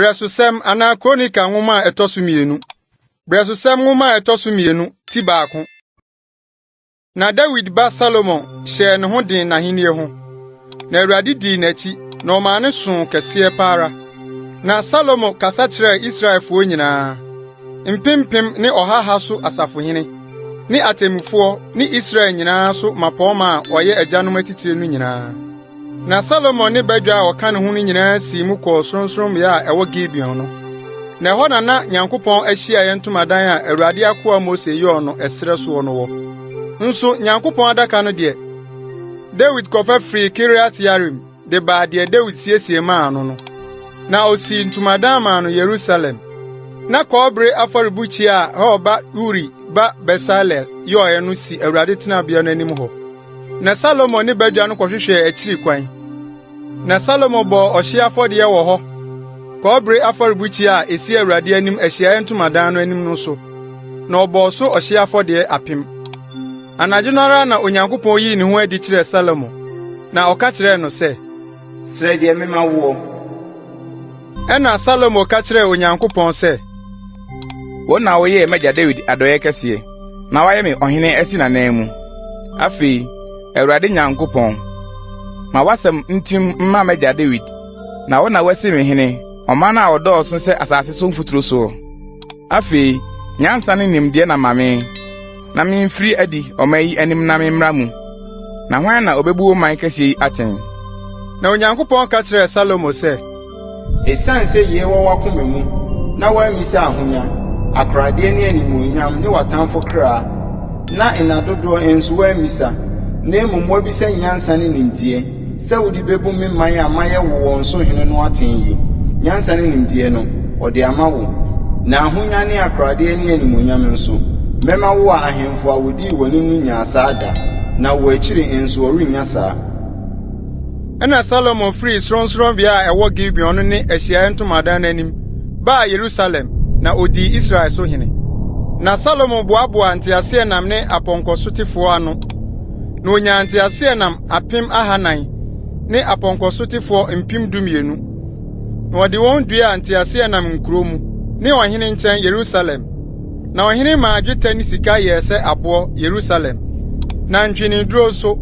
Bresusem ana Chronicles nwoma etosumienu. Bresusem nwoma etosumienu ti baako. Na David ba Solomon hye ne ho den n'ahenie ho. Na Awurade di n'achi na ɔma ne so kɛse para. Na Solomon kasa kyerɛ Israelfo nyinaa. Mpimpim ne ɔhaha so asafohene ne atemufo ne Israel nyinaa so mapɔma a ɔyɛ agyanom atitire no nyinaa. Na Solomon ne badwa a ɔka ne ho no nyinaa si mu kɔ soronsorombea a ɛwɔ Gibeon no. Na ɛhɔ na Nyankopɔn ahyia yɛ ntomadan a Awurade akoa Mose yɔɔ no ɛsrɛ soɔ no wɔ. Nso Nyankopɔn adaka no de David kɔfa firi Kiriat Yarim de ba de David siesie maa no. Na osi ntomadan maa no Yerusalem. Na kɔbre afɔrebuchi a Hoba Uri ba Besalel yɔɔ no si Awurade tenabea no anim hɔ. Na Solomon ne badwa no kɔhwehwɛ akyiri kwan. Na Solomon bɔ ɔhye afɔdeɛ wɔ hɔ. Kɔbre afɔrebuchi a esi Awurade anim ahyia ntomadan no anim no so. Na ɔbɔ so ɔhye afɔdeɛ apem. Anadwo no ara na Onyankopɔn yi ne ho adi kyerɛ Solomon. Na ɔka kyerɛ no sɛ, "Srɛ deɛ mema wo." Ɛna Solomon ka kyerɛ Onyankopɔn sɛ, "Wo na woyɛ m'agya David adɔyɛ kɛseɛ, na wayɛ me ɔhene asi n'anan mu. Afei, Awurade Nyankopɔn, ma wasɛm ntim mma m'agya David, na wo na wasi me hene, ɔman a ɔdɔɔso sɛ asase so mfuturo so. Afei, nyansa ne nimdeɛ na ma me, na memfiri adi ɔman yi anim na memmra mu. Na hwan na obebu wo man kɛseɛ yi atɛn?" Na Onyankopɔn ka kyerɛ Solomon sɛ, "Esiane sɛ yie wɔ w'akoma mu, na woammisa ahonya, akoradeɛ ne animuonyam ne w'atamfo kra, na nna dodoɔ nso woammisa, na mmom woabisa nyansa ne nimdeɛ, sɛ wode bebu me man a mayɛ wo wɔn so hene no atɛn yi. Nyansa ne nimdeɛ no, ɔde ama wo, na ahonya ne akoradeɛ ne animuonyam nso, mɛma wo a ahemfo a wodii w'anim no nyaa saa da, na wo akyiri nso ɔrennya saa." Ɛna Solomon firi soronsorombea a ɛwɔ Gibeon no ne ahyiaeɛ ntomadan no anim baa Yerusalem na odi Israel so hene. Na Solomon boaboa nteaseɛnam ne apɔnkɔsotefoɔ ano. Na onya nteaseɛnam 400 ne apɔnkɔsotefoɔ 12,000. Na wɔde wɔn dua nteaseɛnam nkuro mu ne ɔhene nkyɛn Yerusalem. Na ɔhene maa dwetɛ ne sika yɛɛ sɛ aboɔ Yerusalem. Na ntweneduro so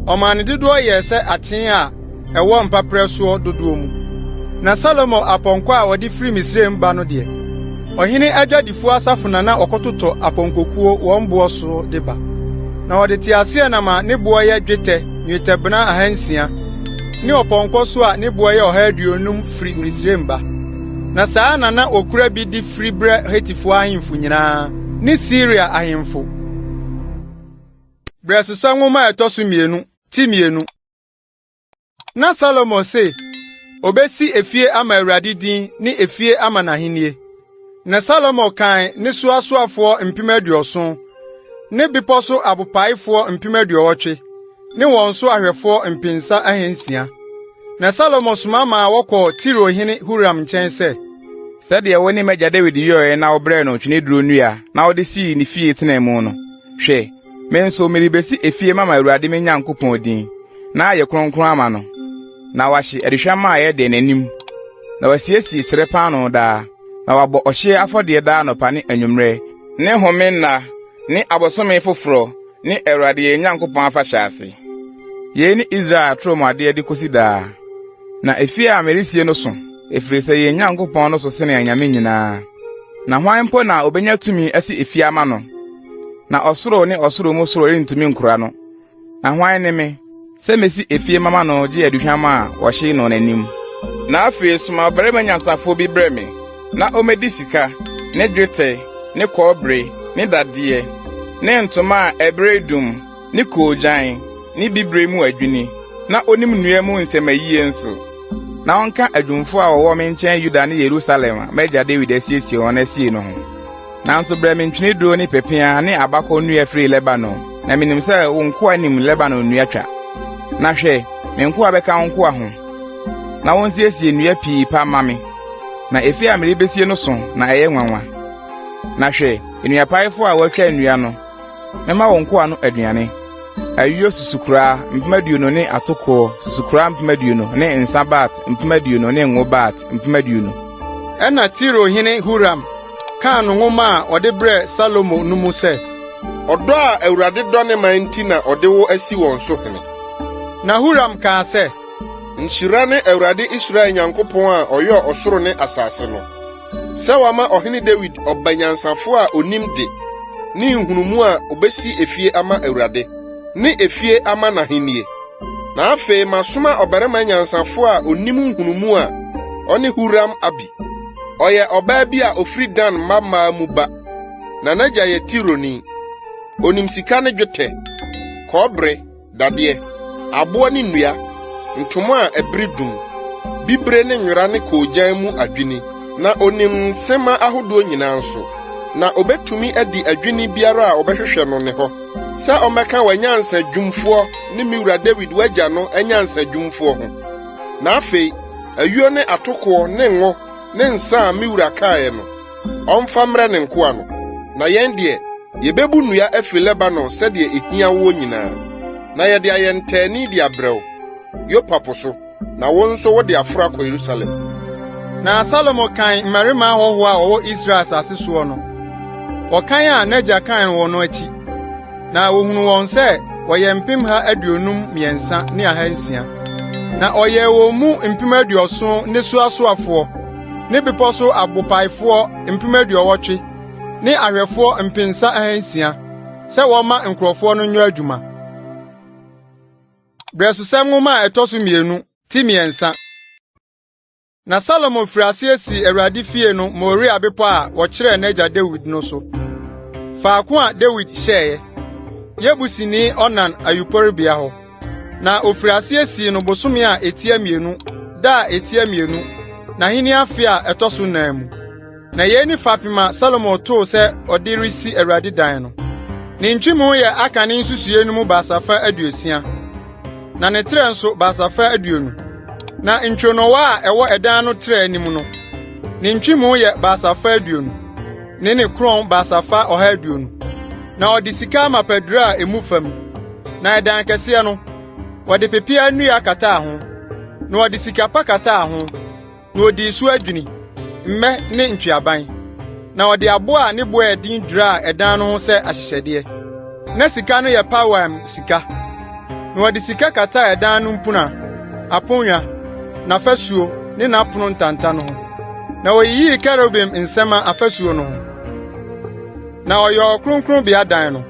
ɔmaa ne dodoɔ yɛɛ sɛ akyee a ɛwɔ mpaprɛ soɔ dodoɔ mu. Na Solomon apɔnkɔ a wɔde firi Misraim ba no deɛ, ɔhene adwadifo asafo na ɔkɔtotɔ apɔnkɔkuo wɔn boɔ so de ba. Na wɔde teaseɛnam a ne boɔ yɛ dwetɛbena 600 ne ɔpɔnkɔ so a ne boɔ yɛ 150 firi Misraim ba. Na saa na okura bi di firi brɛ Hetifo ahemfo nyinaa ne Syria ahemfo. Bresusem nwoma etosumienu ti mienu. Na Solomon se, obesi efie ama Awurade din ne efie ama n'ahenie. Na Solomon kan ne soasoafo 70,000, ne bepɔ so abopaefo 80,000, ne wɔn so ahwɛfo 600. Na Solomon soma ma wɔkɔ Tiro hene Huram nkyɛn sɛ, "Sɛdeɛ wo ne m'agya David yɔɛ na wobrɛ no tweneduro nnua na wode sii ne fie tena mu no, hwɛ, me nso merebesi efie mama Awurade me Nyankopɔn din, na ayɛ kronkron ama no. Na wahye aduhwam a yɛde n'anim, na wasiesie kyerɛ paano daa, na wabɔ ɔhye afɔdeɛ daa nɔpa ne anwummerɛ, ne home nna, ne abosome foforo, ne Awurade yɛn Nyankopɔn afahyɛ ase. Yei ne Israel atoromuadeɛ de kosi daa. Na efie a meresie no so, efiri sɛ yɛn Nyankopɔn no so sene anyame nyinaa. Na hwan mpo na obenya tumi asi efie ama no? Na ɔsoro ne ɔsoro mu soro rentumi nkora no. Na hwan ne me, sɛ mesi efie mama no gye aduhwam a wɔhye no n'anim? Na afei soma ɔbarima nyansafo bi brɛ me, na ɔmedi sika, ne dwetɛ, ne kɔɔbere, ne dadeɛ, ne ntoma a ɛbrɛ dum, ne koogyan, ne bibire mu adwini, na onim nnua mu nsɛmayie nso. Na ɔnka adwumfo a wɔwɔ me nkyɛn Yuda ne Yerusalem a m'agya David asiesie wɔn asie no ho. Nanso brɛ me ntweneduro ne pepea ne abakɔ nnua firi Lebanon, na minim sɛ wo nkoa nim Lebanon nnua twa. Na hwɛ, me nkoa bɛka wo nkoa ho, na wɔnsiesie nnua pii pa ma me. Na efie a merebesie no so na ɛyɛ nwanwa. Na hwɛ, nnuapaefo a wɔatwa nnua no, mɛma wo nkoa no aduane. Ayuo susukura 20,000 ne atoko susukura 20,000 ne nsabat 20,000 ne ngobat 20,000. Ena Tiro hene Huram kan no nwoma a ɔde brɛ Salomo no mu sɛ, ɔdɔ a Awurade dɔ ne man nti na ɔde wo asi wɔn so hene. na Huram kaa sɛ, Nhyira ne Awurade Israel Nyankopɔn a ɔyɛ ɔsoro ne asase no. Sɛ wama ɔhene David ɔba nyansafo a onim de, ne nhunumu a obesi efie ama Awurade, ne efie ama n'ahennie. Na afei masoma ɔbarima nyansafo a onim nhunumu a ɔne Huram Abi. Ɔyɛ ɔbaa bi a ofiri Dan mmammaa mu ba, na n'agya yɛ Tironi. Onim sika ne dwetɛ, kɔbere, dadeɛ, aboɔ ne nnua, ntoma a ɛbere dum, bibire ne nwera ne koogyan mu adwini, na onim nsɛma ahodoɔ nyinaa nso. Na obetumi adi adwini biara a ɔbɛhwehwɛ no ne hɔ, sɛ ɔmɛka w'anyansa dwumfoɔ ne me wura David wagya no anyansa dwumfoɔ ho. Na afei, ayuo ne atokoɔ ne ngo ne nsa a me wura kaeɛ no, ɔmfa mmrɛ ne nkoa no. Na yɛn deɛ, yɛbɛbu nnua afiri Lebanon sɛdeɛ ehia wo nyinaa. Na yɛde ayɛ ntaani de abrɛw, Yopa po so, na wo nso wode aforo akɔ Yerusalem. Na Salomo kan mmarima ahɔho a wɔwɔ Israel asase soɔ no. Wɔkan a n'agya kan wɔ no akyi. Na wohunu wɔn sɛ wɔyɛ 152,600 ne 600. Na ɔyɛ wɔn mu 70,000 ne soasoafoɔ, ne bepɔ so abopaefoɔ 80,000 ne ahwɛfoɔ 600,000 sɛ wɔma nkurɔfoɔ no nyɛ adwuma. Brɛsosɛm nwoma a ɛtɔ so 2 ti 3. Na Salomo firi ase asi Awurade fie no Moria bepɔ a wɔkyerɛɛ n'agya David no so. Faako a David hyɛe, Yebusini Onan ayuporibea hɔ. Na ofiri ase asi no bosome a etia 2, da a etia 2, na hene afe a ɛtɔ so 4 mu. Na yei ni fapema Salomo too sɛ ɔde resi Awurade dan no. Ne ntwimu yɛ Akan nsusue no mu baasafa 60, na ne trɛ nso baasafa 20. Na ntwonowa a ɛwɔ ɛdan no trɛ anim no, ne ntwimu yɛ baasafa 20, ne kron baasafa 120. Na ɔde sika mapadura a emu fam. Na ɛdan kɛseɛ no, wɔde pepia nnua kataa ho, na wɔde sika pa kataa ho, na ɔde isu adwini, mmɛ ne ntweaban. Na ɔde aboa a ne bo ɛdin dura ɛdan no ho sɛ ahyehyɛdeɛ. Na sika no yɛ pawam sika. Na wɔde sika kataa ɛdan no mpuna, aponwa, na fasuo ne n'apono ntanta no ho. Na wɔyiyii kerubim nsɛm a afasuo no ho. Na ɔyɛ ɔkronkron bea dan no.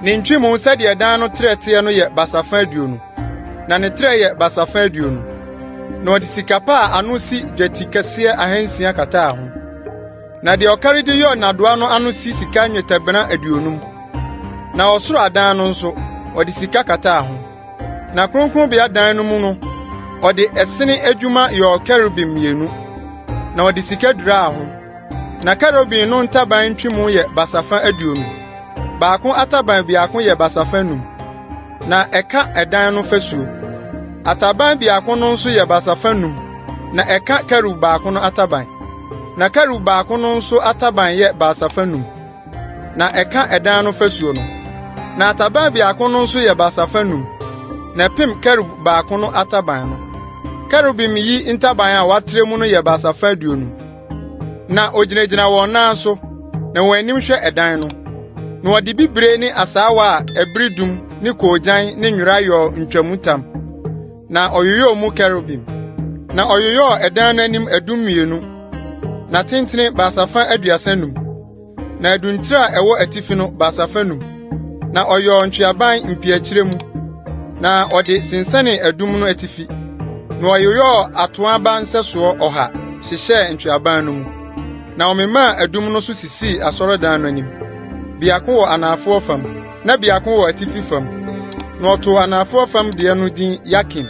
Ne ntwimu sɛdeɛ dan no trɛteɛ no yɛ basafa 20, na ne trɛ yɛ basafa 20. Na ɔde sika pa a ano si dwati kɛseɛ 600 kataa ho. Na deɛ ɔkare de yɛ nadoa no ano si sika nnwetɛbena 50. Na ɔsoro adan no nso, ɔde sika kataa ho. Na kronkron bea dan no mu no, ɔde ɛsene adwuma yɛ kerubim 2, na ɔde sika dura ho. Na kerubim no ntaban ntwimu yɛ basafa 20. Baako ataban biako yɛ basafa 5, na ɛka ɛdan no fasuo. Ataban biako no nso yɛ basafa 5, na ɛka kerub baako no ataban. Na kerub baako no nso ataban yɛ basafa 5, na ɛka ɛdan no fasuo no. Na ataban biako no nso yɛ basafa 5, na pim kerub baako no ataban no. Kerubim yi ntaban a watrɛ mu no yɛ basafa 20. Na ogyinagyina wɔn nan so, na wɔn anim hwɛ ɛdan no. Na wɔde bibire ne asaawa a ɛbere dum ne koogyan ne nwera yɔ ntwamutam. Na ɔyoyɔ mu kerubim. Na ɔyoyɔ ɛdan no anim 12, na tentene basafa 35. Na aduntire a ɛwɔ atifi no basafa 5. Na ɔyɔ ntweaban mpiakyire mu. Na ɔde sensane adum no atifi. Na ɔyoyɔ atoaba nsɛsoɔ 100 hyehyɛ ntweaban no mu. Na ɔmema adum no so sisi asɔredan no anim. Biako wɔ anafoɔ fam, na biako wɔ atifi fam. Na ɔtoo anafoɔ fam deɛ no din Yakin,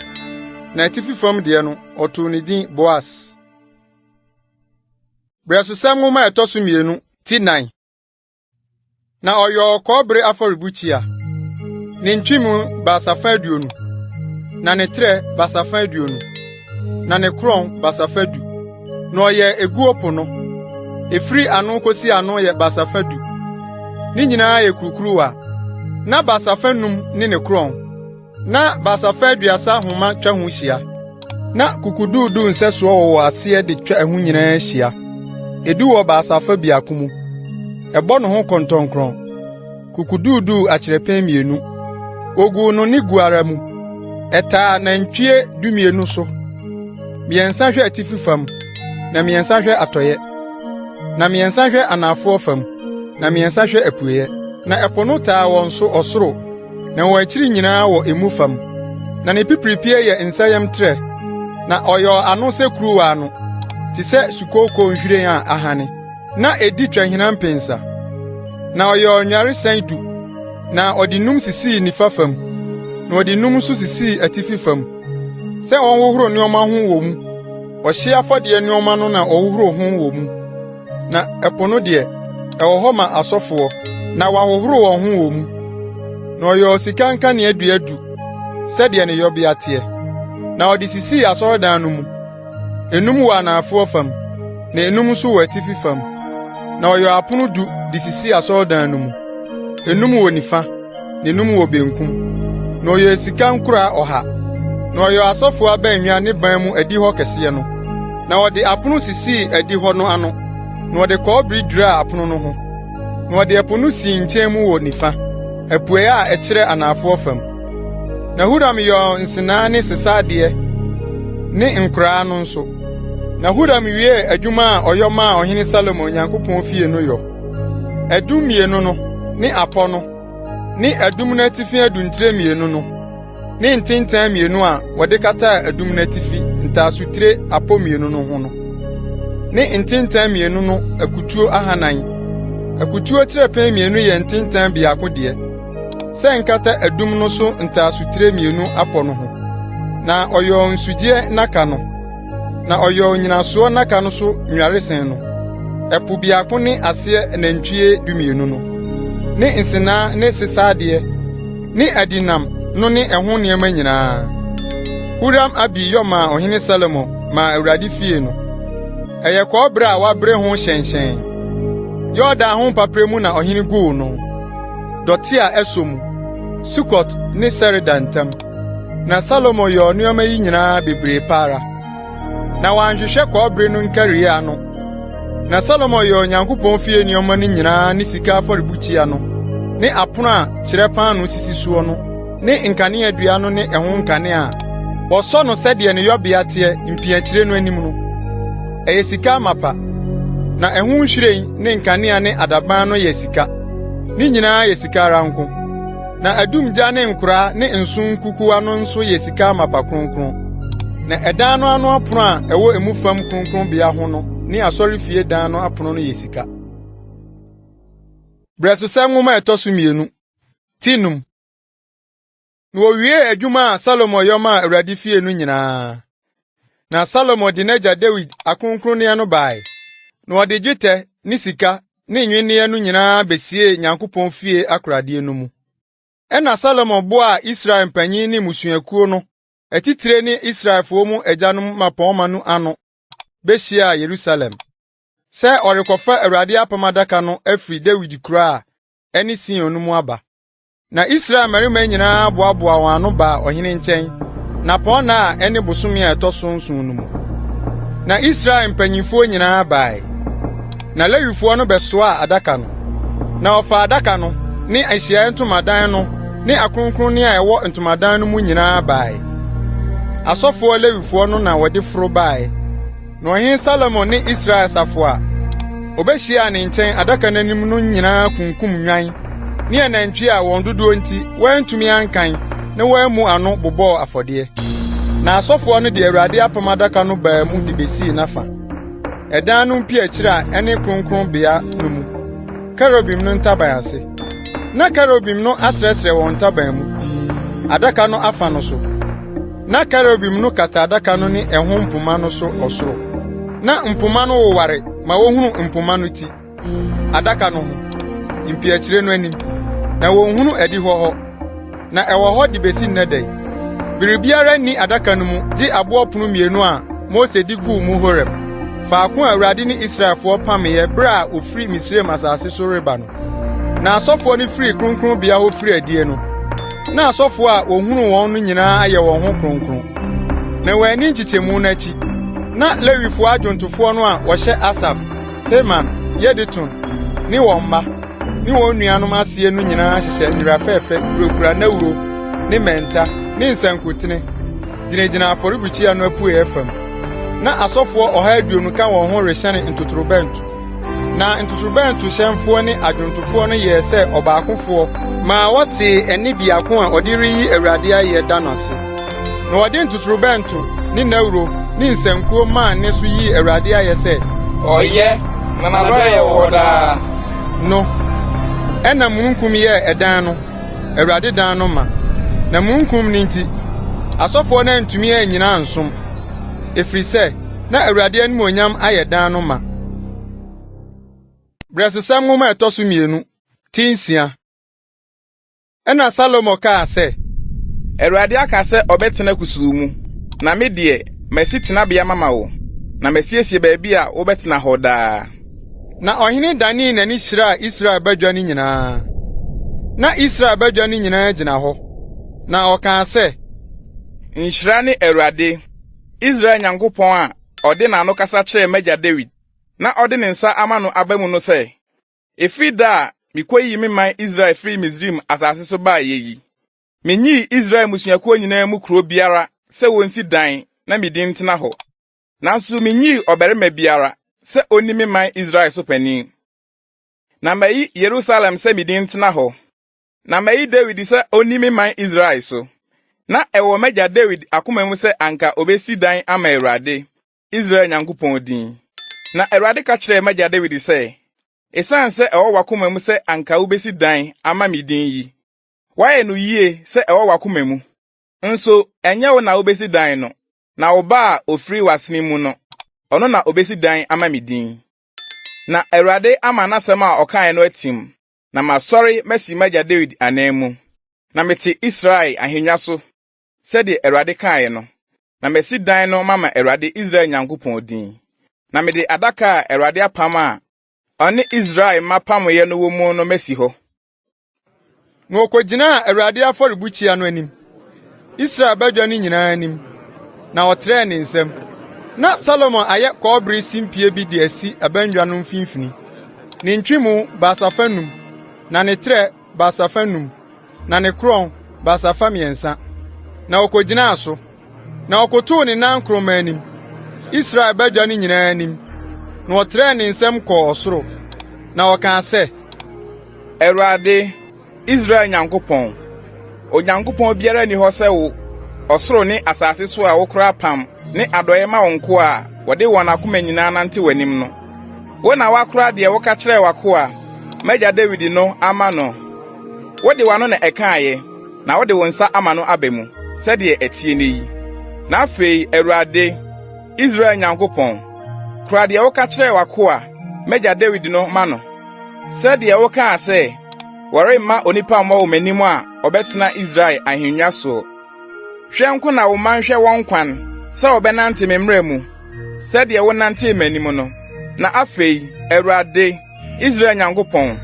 na atifi fam deɛ no ɔtoo ne din Boas. Brɛsosɛm nwoma a ɛtɔ so 2 ti 9. Na ɔyɛ kɔbere afɔrebukyia. Ne ntwimu basafa 20, na ne trɛ basafa 20, na ne kron basafa 10. Na ɔyɛ eguo po no. Efiri ano kosi ano yɛ basafa 10. Ne nyinaa yɛ kurukuruwa. Na basafa 5 ne kron. Na basafa 30 homa twa ho hyia. Na kukududu nsɛsoɔ wɔ aseɛ de twa ho nyinaa hyia. edu wɔ baasafa biako mu. Ɛbɔ no ho kɔntɔnkron. Kukududu akyerɛpɛn mienu. Ogu no ne guara mu. Ɛtaa nantwie 12 so. Miɛnsa hwɛ atifi fam, na miɛnsa hwɛ atɔyɛ. Na miɛnsa hwɛ anafoɔ fam, na miɛnsa hwɛ apueyɛ. Na ɛpo no taa wɔn so ɔsoro, na wɔn akyiri nyinaa wɔ emu fam. Na ne pipiripie yɛ nsayam trɛ, na ɔyɛ ano sɛ kuruwa ano, te sɛ sukooko nhwiren a ahane. Na edi twahina mpensa. Na ɔyɛ ɔnwaresan du, na ɔde num sisii nifa fam, na ɔde num nso sisii atifi fam. Sɛ ɔhohoro nneɛma ho wɔ mu, ɔhye afɔdeɛ nneɛma no na ɔhohoro ho wɔ mu. Na ɛpo no deɛ, ɛwɔ hɔ ma asɔfoɔ, na wɔahohoro wɔn ho wɔ mu. Na ɔyɛ osika nkanea duadu, sɛdeɛ ne yɔbea teɛ. Na ɔde sisii asɔredan no mu. Enum wɔ anafoɔ fam, na enum nso wɔ atifi fam. Na ɔyɛ apono 10 de sisii asɔredan no mu. Enum wɔ nifa, na enum wɔ benkum. Na ɔyɛ sika nkora 100. Na ɔyɛ asɔfo abanwa ne ban mu adi hɔ kɛseɛ no. Na ɔde apono sisii adi hɔ no ano. Na ɔde kɔbere duraa apono no ho. Na ɔde ɛpo no sii nkyɛn mu wɔ nifa, apuei a ɛkyerɛ anafoɔ fam. Na Huram yɛ nsenaa ne sesadeɛ ne nkoraa no nso. Na Huram wie adwuma a ɔyɔ maa ɔhene Salomo Nyankopɔn fie no yɔ. Adum mmienu no, ne apɔ no, ne adum no atifi aduntire mmienu no, ne ntintan mmienu a wɔde kataa adum no atifi ntaasotire apɔ mmienu no ho no, ne ntintan mmienu no akutuo 400. Akutuo kyerɛpɛn mmienu yɛ ntintan biako deɛ, sɛ nkata adum no so ntaasotire mmienu apɔ no ho. Na ɔyɛ nsugye naka no, na ɔyɛ onyinasoɔ naka no so nwaresen no. Ɛpo biako ne aseɛ nantwie 12 no, ne nsenaa ne sesadeɛ, ne adinam no ne ɛho nneɛma nyinaa. Huram abi yɔ maa ɔhene Salomo maa Awurade fie no. Ɛyɛ kɔbere a wabere ho hyɛnhyɛn. Yordan ho mpapre mu na ɔhene guu no. Dɔte a ɛsɔ mu, Sukot ne Sereda ntam. Na Salomo yɛ nneɛma yi nyinaa bebree paara. Na wanhwehwɛ kɔbere no nkarii ano. Na Salomo yɛ Onyankopɔn fie nneɛma no nyinaa ne sika afɔrebukyia no, ne apono a kyerɛpan no sisi soɔ no, ne nkanea dua no ne ɛho nkanea a wɔsɔ no sɛdeɛ ne yɔbea teɛ mpiakyire no anim no. Ɛyɛ sika amapa. Na ɛho nhwiren ne nkanea ne adaban no yɛ sika. Ne nyinaa yɛ sika ara nko. Na adumgya ne nkoraa ne nson kukuwa no nso yɛ sika amapa kronkron. Na ɛdan no ano apono a ɛwɔ emu fam kronkronbea ho no ne asɔrefie dan no apono no yɛ sika. Brɛsosɛ nwoma ɛtɔ so 2. Tinum. Na owie adwuma a Salomo yɔ maa Awurade fie no nyinaa. Na Salomo de n'agya Dawid akronkronneɛ no bae. Na ɔde dwetɛ ne sika ne nwenneɛ no nyinaa besie Nyankopɔn fie akoradeɛ no mu. Ɛna Salomo boaa Israel mpanyin ne musuakuo no, atitire ne Israelfoɔ mu agyanom mapɔnma no ano, behyia Yerusalem. Sɛ ɔrekɔfa Awurade apam adaka no afiri Dawid kura a ɛne Sion no mu aba. Na Israel mmarima nyinaa boaboa wɔn ano baa ɔhene nkyɛn, na pɔnna a ɛne bosome a ɛtɔ so 9 no mu. Na Israel mpanyimfoɔ nyinaa bae. Na Lewifoɔ no bɛsoaa adaka no. Na ɔfa adaka no, ne Ahyiae Ntomadan no, ne akronkronne a ɛwɔ ntomadan no mu nyinaa bae. Asɔfoɔ Lewifoɔ no na wɔde foro bae. Na ɔhene Salomo ne Israel safo a obehyia ne nkyɛn adaka n'anim no nyinaa kunkum nwan, ne anantwie a wɔn dodoɔ nti wɔantumi ankan, ne wɔammu ano bobɔɔ afɔdeɛ. Na asɔfoɔ no de Awurade apam adaka no baa mu de besii nafa. Ɛdan no mpi akyiri a ɛne kronkronbea no mu. Kerubim no ntaban ase. Na kerubim no atrɛtrɛ wɔn ntaban mu. Adaka no afa no so. Na kerubim no kata adaka no ne ɛho mpoma no so ɔsoro. Na mpoma no woware ma wohunu mpoma no ti. Adaka no ho. Mpi akyiri no anim. Na wɔhunu adi hɔ. Na ɛwɔ hɔ de besi nnɛdɛ. Biribiara ni adaka no mu, gye aboɔ pono 2 a Mose di guu mu Horeb. Faako a Awurade ne Israelfoɔ pameyɛ bere a ofiri Misraim asase so reba no. Na asɔfoɔ no firi kronkronbea hɔ firi adie no. Na asɔfoɔ a ohunu wɔn no nyinaa ayɛ wɔn ho kronkron. Na wɔani nkyekyɛmu no akyi. Na Lewifoɔ adwontofoɔ no a wɔhyɛ Asaf, Heman, Yedutun, ne wɔn mma, ne wɔn nuanom aseɛ no nyinaa hyehyɛ nnwera fɛɛfɛ, kurakura nawuro, ne mɛnta, ne nsankotene, gyinagyina afɔrebukyia no apuee fam. Na asɔfoɔ 120 ka wɔn ho rehyɛne ntotorobɛnto. Na ntotorobɛnto hyɛnfoɔ ne adwontofoɔ no yɛɛ sɛ ɔbaakofoɔ, maa wɔtee ɛne biako a ɔde reyi Awurade ayɛ da no ase. Na wɔde ntotorobɛnto ne nawuro ne nsankuo maa ne so yi Awurade ayɛ sɛ ɔyɛ na n'adɔyɛ wɔ daa no. Ɛna mununkum yɛɛ ɛdan no, Awurade dan no ma. Na mununkum no nti, asɔfoɔ no antumi anyina nsom, ɛfiri sɛ na Awurade animuonyam ayɛ dan no ma. Brɛsosɛm nwoma ɛtɔ so 2 ti 6. Ɛna Salomo kaa sɛ, Awurade aka sɛ ɔbɛtena kusuu mu, na me deɛ masi tenabea mama wo, na masiesie baabi a wobɛtena hɔ daa. Na ɔhene danii n'ani hyiraa Israel badwa no nyinaa. Na Israel badwa no nyinaa gyina hɔ, na ɔkaa sɛ, Nhyira ne Awurade, Israel Nyankopɔn a ɔde n'ano kasa kyerɛɛ m'agya David, na ɔde ne nsa ama no aba mu no sɛ, Efi da a mikoyi me man Israel firi Misraim asase so baa yi. Menyii Israel musuakuo nyinaa mu kuro biara sɛ wonsi dan na medin tena hɔ. Nanso menyii ɔbarima biara sɛ onni me man Israel so panin. Na mayi Yerusalem sɛ medin tena hɔ. Na mayi David sɛ onni me man Israel so. Na ɛwɔ m'agya David akoma mu sɛ anka obesi dan ama Awurade, Israel Nyankopɔn din. Na Awurade ka kyerɛɛ m'agya David sɛ, Esan sɛ ɛwɔ wakoma mu sɛ anka wobesi dan ama me din yi. Wayɛ no yie sɛ ɛwɔ wakoma mu. Nso ɛnyɛ wo na wobesi dan no, na wo ba a ofiri wasene mu no, ɔno na obesi dan ama me din. Na Awurade ama n'asɛm a ɔkae no atim, na masɔre masi m'agya David anan mu. Na mete Israel ahengua so, sɛdeɛ Awurade kae no, na masi dan no mama Awurade Israel Nyankopɔn din. Na mede adaka a Awurade apam a ɔne Israel mapamoyɛ no wɔ mu no masi hɔ. Na okogyinaa Awurade afɔrebukyia no anim, Israel badwa no nyinaa anim, na ɔtrɛɛ ne nsam. Na Salomo ayɛ kɔbere simpie bi de asi abandwa no mfimfini. Ne ntwimu baasafa 5, na ne trɛ baasafa 5, na ne kron baasafa 3. Na okogyinaa so, na ɔkotow ne nan kroma anim, Israel badwa no nyinaa anim, na ɔtrɛɛ ne nsam kɔɔ ɔsoro, na ɔkaa sɛ, Awurade, Israel Nyankopɔn, Onyankopɔn biara ni hɔ sɛ wo, ɔsoro ne asase so a wokora pam ne adɔyɛ ma wo nko a wɔde wɔn akoma nyinaa nante w'anim no. Wo na wakora deɛ woka kyerɛɛ wako a m'agya David no ama no. Wode wano na ɛkaeɛ, na wode wo nsa ama no aba mu, sɛdeɛ ɛtie ne yi. Na afei, Awurade, Israel Nyankopɔn, kora deɛ woka kyerɛɛ wako a m'agya David no ma no. Sɛdeɛ wokaa sɛ, wɔremma onipa mmɔ wo m'anim a ɔbɛtena Israel ahengua so. Hwɛ nko na wo man hwɛ wɔn kwan, sɛ wɔbɛnante me mmara mu, sɛdeɛ wonante m'anim no. Na afei, Awurade, Israel Nyankopɔn,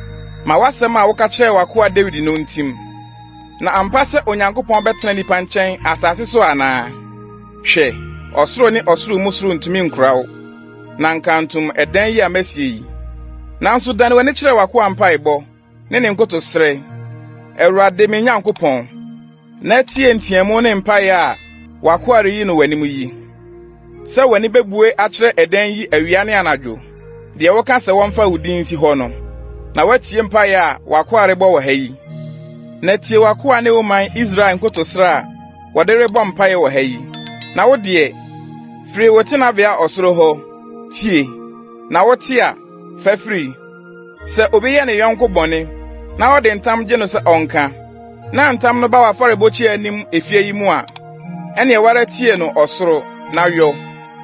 ma wasɛm a woka kyerɛɛ wako a David no ntim. Na ampa sɛ Onyankopɔn bɛtena nipa nkyɛn asase so anaa? Hwɛ, ɔsoro ne ɔsoro mu soro ntumi nkora wo, na nkantom ɛdan yi a masie yi. Nanso dane w'ani kyerɛ wako a mpaebɔ ne ne nkotosrɛ. Awurade me Nyankopɔn, na tie ntiamu ne mpae a wako a reyi no w'anim yi. Sɛ w'ani bebue akyerɛ ɛdan yi awia ne anadwo, deɛ woka sɛ wɔmfa wo din si hɔ no, na watie mpae a wako a rebɔ wɔ ha yi. Na tie wako a ne wo man Israel nkotosrɛ a wɔde rebɔ mpae wɔ ha yi. Na wo deɛ, firi wo tenabea ɔsoro hɔ, tie, na wote a, fafiri. Sɛ obi yɛ ne yɔnko bɔne, na ɔde ntam gye no sɛ ɔnka, na ntam no ba w'afɔrebɔkyia anim efie yi mu a, ɛne wara tie no ɔsoro, na yɔ,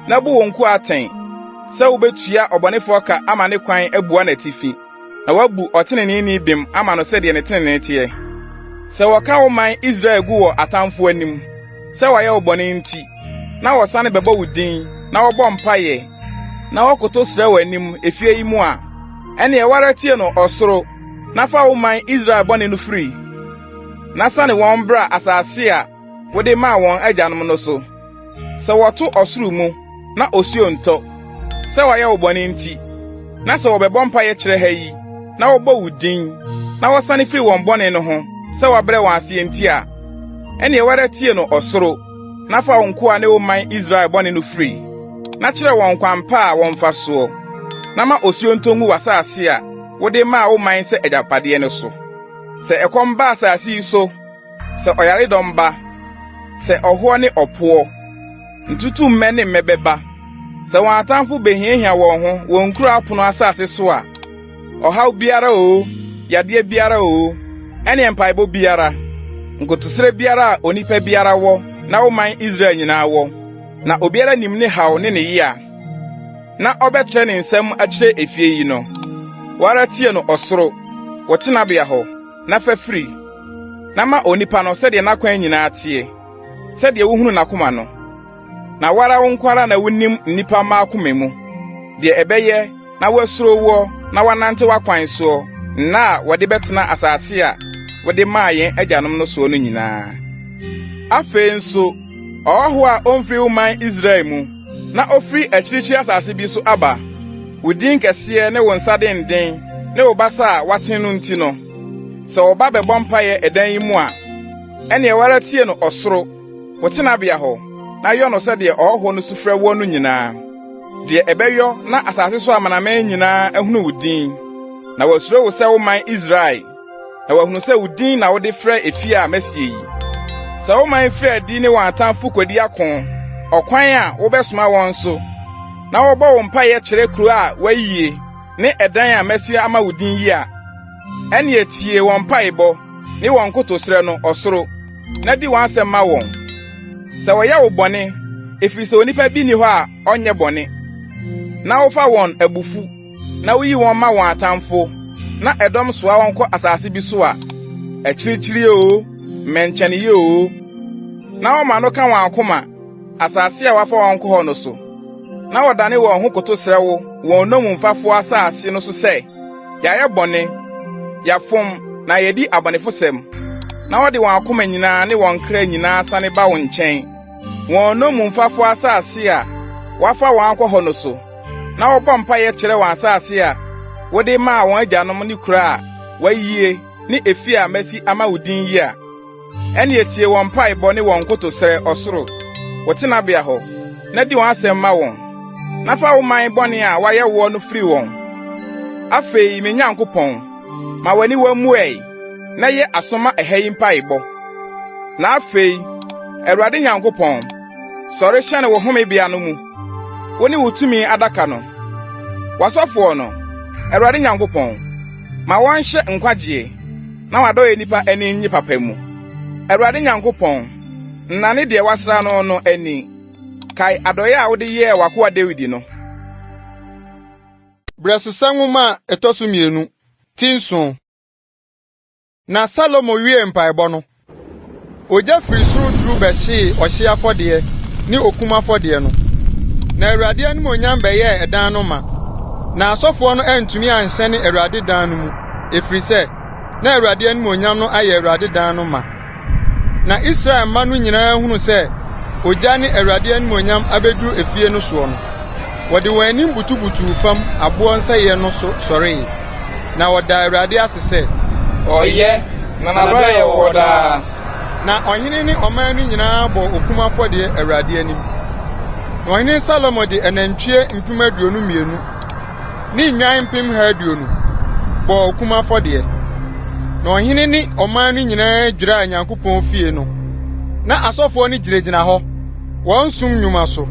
na bu wo nko atɛn, sɛ wobetua ɔbɔnefoɔ ka ama ne kwan abua n'atifi, na wabu ɔteneneeni bem ama no sɛdeɛ ne tenenee teɛ. Sɛ wɔka wo man Israel gu wɔ atamfo anim, sɛ wɔyɛ wo bɔne nti, na wɔsane bɛbɔ wo din, na wɔbɔ mpaeɛ, na wɔkoto srɛ w'anim efie yi mu a, ɛne ɛwara tie no ɔsoro, na fa wo man Israel bɔne no firi, na sane wɔn bra asase a wode maa wɔn agyanom no so. Sɛ wɔto ɔsoro mu, na osuo ntɔ, sɛ wɔyɛ wo bɔne nti, Na sɛ wɔbɛbɔ mpaeɛ kyerɛ ha yi, na wɔbɔ wo din, na wɔsane firi wɔn bɔne no ho, sɛ wɔabrɛ wɔn ase enti a, ɛnea wɔre tie no ɔsoro, na fa wo nkoa ne wo man Israel bɔne no firi, na kyerɛ wɔn kwan pa a wɔmfa soɔ, na ma osuo ntɔ ngu w'asase a wode maa wo man sɛ agyapadeɛ no so. Sɛ ɛkɔm ba asase yi so, sɛ ɔyaredɔm ba, sɛ ɔhoɔ ne ɔpoɔ, ntutummɛ ne mmɛ bɛba, sɛ wɔn atamfo behiahia wɔn ho wɔn nkuro apono asase so a, ɔhaw biara o, yadeɛ biara o, ɛne mpaebɔ biara, nkotosrɛ biara a onipa biara wɔ, na wo man Israel nyinaa wɔ, na obiara nim ne haw ne ne yea, na ɔbɛtrɛ ne nsɛm akyerɛ efie yi no. Wɔara tie no ɔsoro, wɔ tenabea hɔ, na fa firi, na ma onipa no sɛdeɛ n'akwan nyinaa teɛ, sɛdeɛ wuhunu n'akoma no. Na wara wo nko ara na wunim nnipa ma akoma mu, deɛ ɛbɛyɛ na wɔasuro wɔ na wɔnante w'akwan soɔ, na wɔde bɛtena asase a wɔde maa yɛn agyanom no soɔ no nyinaa. Afei nso, ɔhɔ a ɔmfiri wo man Israel mu, na ofiri akyirikyiri asase bi so aba, wo din kɛseɛ ne wo nsa denden ne wo basa a waten no nti no, sɛ wɔba bɛbɔ mpaeɛ ɛdan yi mu a, ɛnea wɔara tie no ɔsoro, wo tenabea hɔ, na yɔ no sɛdeɛ ɔhɔ no sufrɛ wɔ no nyinaa, deɛ ɛbɛyɔ na asase so amanaman nyinaa ahunu wo din, na wɔasuro wo sɛ wo man Israel, na wɔahunu sɛ wo din na wode frɛ efie a masie yi. Sɛ wo man firi adi ne wɔn atamfo kodi ako, ɔkwan a wobɛsoma wɔn so, na wɔbɔ wo mpaeɛ kyerɛ kuro a wɔayie ne ɛdan a masie ama wo din yi a, ɛnea tie wɔn mpaebɔ ne wɔn nkotosrɛ no ɔsoro, na di wɔn asɛm ma wɔn. Sɛ wɔyɛ wo bɔne, efiri sɛ onipa bi ni hɔ a ɔnyɛ bɔne, na wofa wɔn abufu, na woyi wɔn ma wɔn atamfo, na ɛdɔm soa wɔn kɔ asase bi so a, akyirikyiri o, mmɛnkyɛneyɛ o, na wɔma no ka wɔn akoma, asase a wafa wɔn kɔ hɔ no so, na wɔdane wɔn ho kotosrɛ wo wɔn nnomumfafo asase no so sɛ, yɛayɛ bɔne, yɛafom, na yɛdi abɔnefosɛm, na wɔde wɔn akoma nyinaa ne wɔn kra nyinaa sane ba wo nkyɛn, wɔn nnomumfafo asase a wafa wɔn akɔ hɔ no so, na wɔbɔ mpaeɛ kyerɛ wɔn asase a wode maa wɔn agyanom ne kura a wɔayie ne efie a masi ama wo din yi a, ɛnea tie wɔn mpaebɔ ne wɔn nkotosrɛ ɔsoro, wɔ tenabea hɔ, na di wɔn asɛm ma wɔn, na fa wo man bɔne a wɔayɛ wɔ no firi wɔn. Afei, me Nyankopɔn, ma w'ani wammuɛe, na yɛ asoma ɛha yi mpaebɔ. Na afei, Awurade Nyankopɔn, sɔre hyɛne wo homebea no mu, wo ne wo tumi adaka no. W'asɔfoɔ no, Awurade Nyankopɔn, ma wɔnhyɛ nkwagyeɛ, na wadɔyɛ nipa ani nye papa mu. Awurade Nyankopɔn, nnane deɛ wasra no no ani, kae adɔyɛ a wode yɛɛ w'akoa Dawid no. Brɛsesa nwoma a ɛtɔ so mmienu, ti nson. Na Salomo wie mpaebɔ no, ogya firi soro duru bɛhyee ɔhye afɔdeɛ ne okum afɔdeɛ no. Na Awurade anim onyam bɛyɛɛ ɛdan no ma. Na asɔfoɔ no antumi anhyɛne Awurade dan no mu, efiri sɛ na Awurade anim onyam no ayɛ Awurade dan no ma. Na Israel mma no nyinaa hunu sɛ ogya ne Awurade anim onyam abeduru efie no soɔ no, wɔde wɔn anim butubutu fam aboɔ nsɛyɛ no so sɔree, na wɔda Awurade ase sɛ, ɔyɛ, na n'adɔyɛ wɔ daa. Na ɔhene ne ɔman no nyinaa bɔ okum afɔdeɛ Awurade anim. Na ɔhene Salomo de anantwie mpem 22 ne nnwan mpem 120 bɔ okum afɔdeɛ. Na ɔhene ne ɔman no nyinaa dwiraa Nyankopɔn fie no. Na asɔfoɔ no gyinagyina hɔ, wɔn som nnwuma so.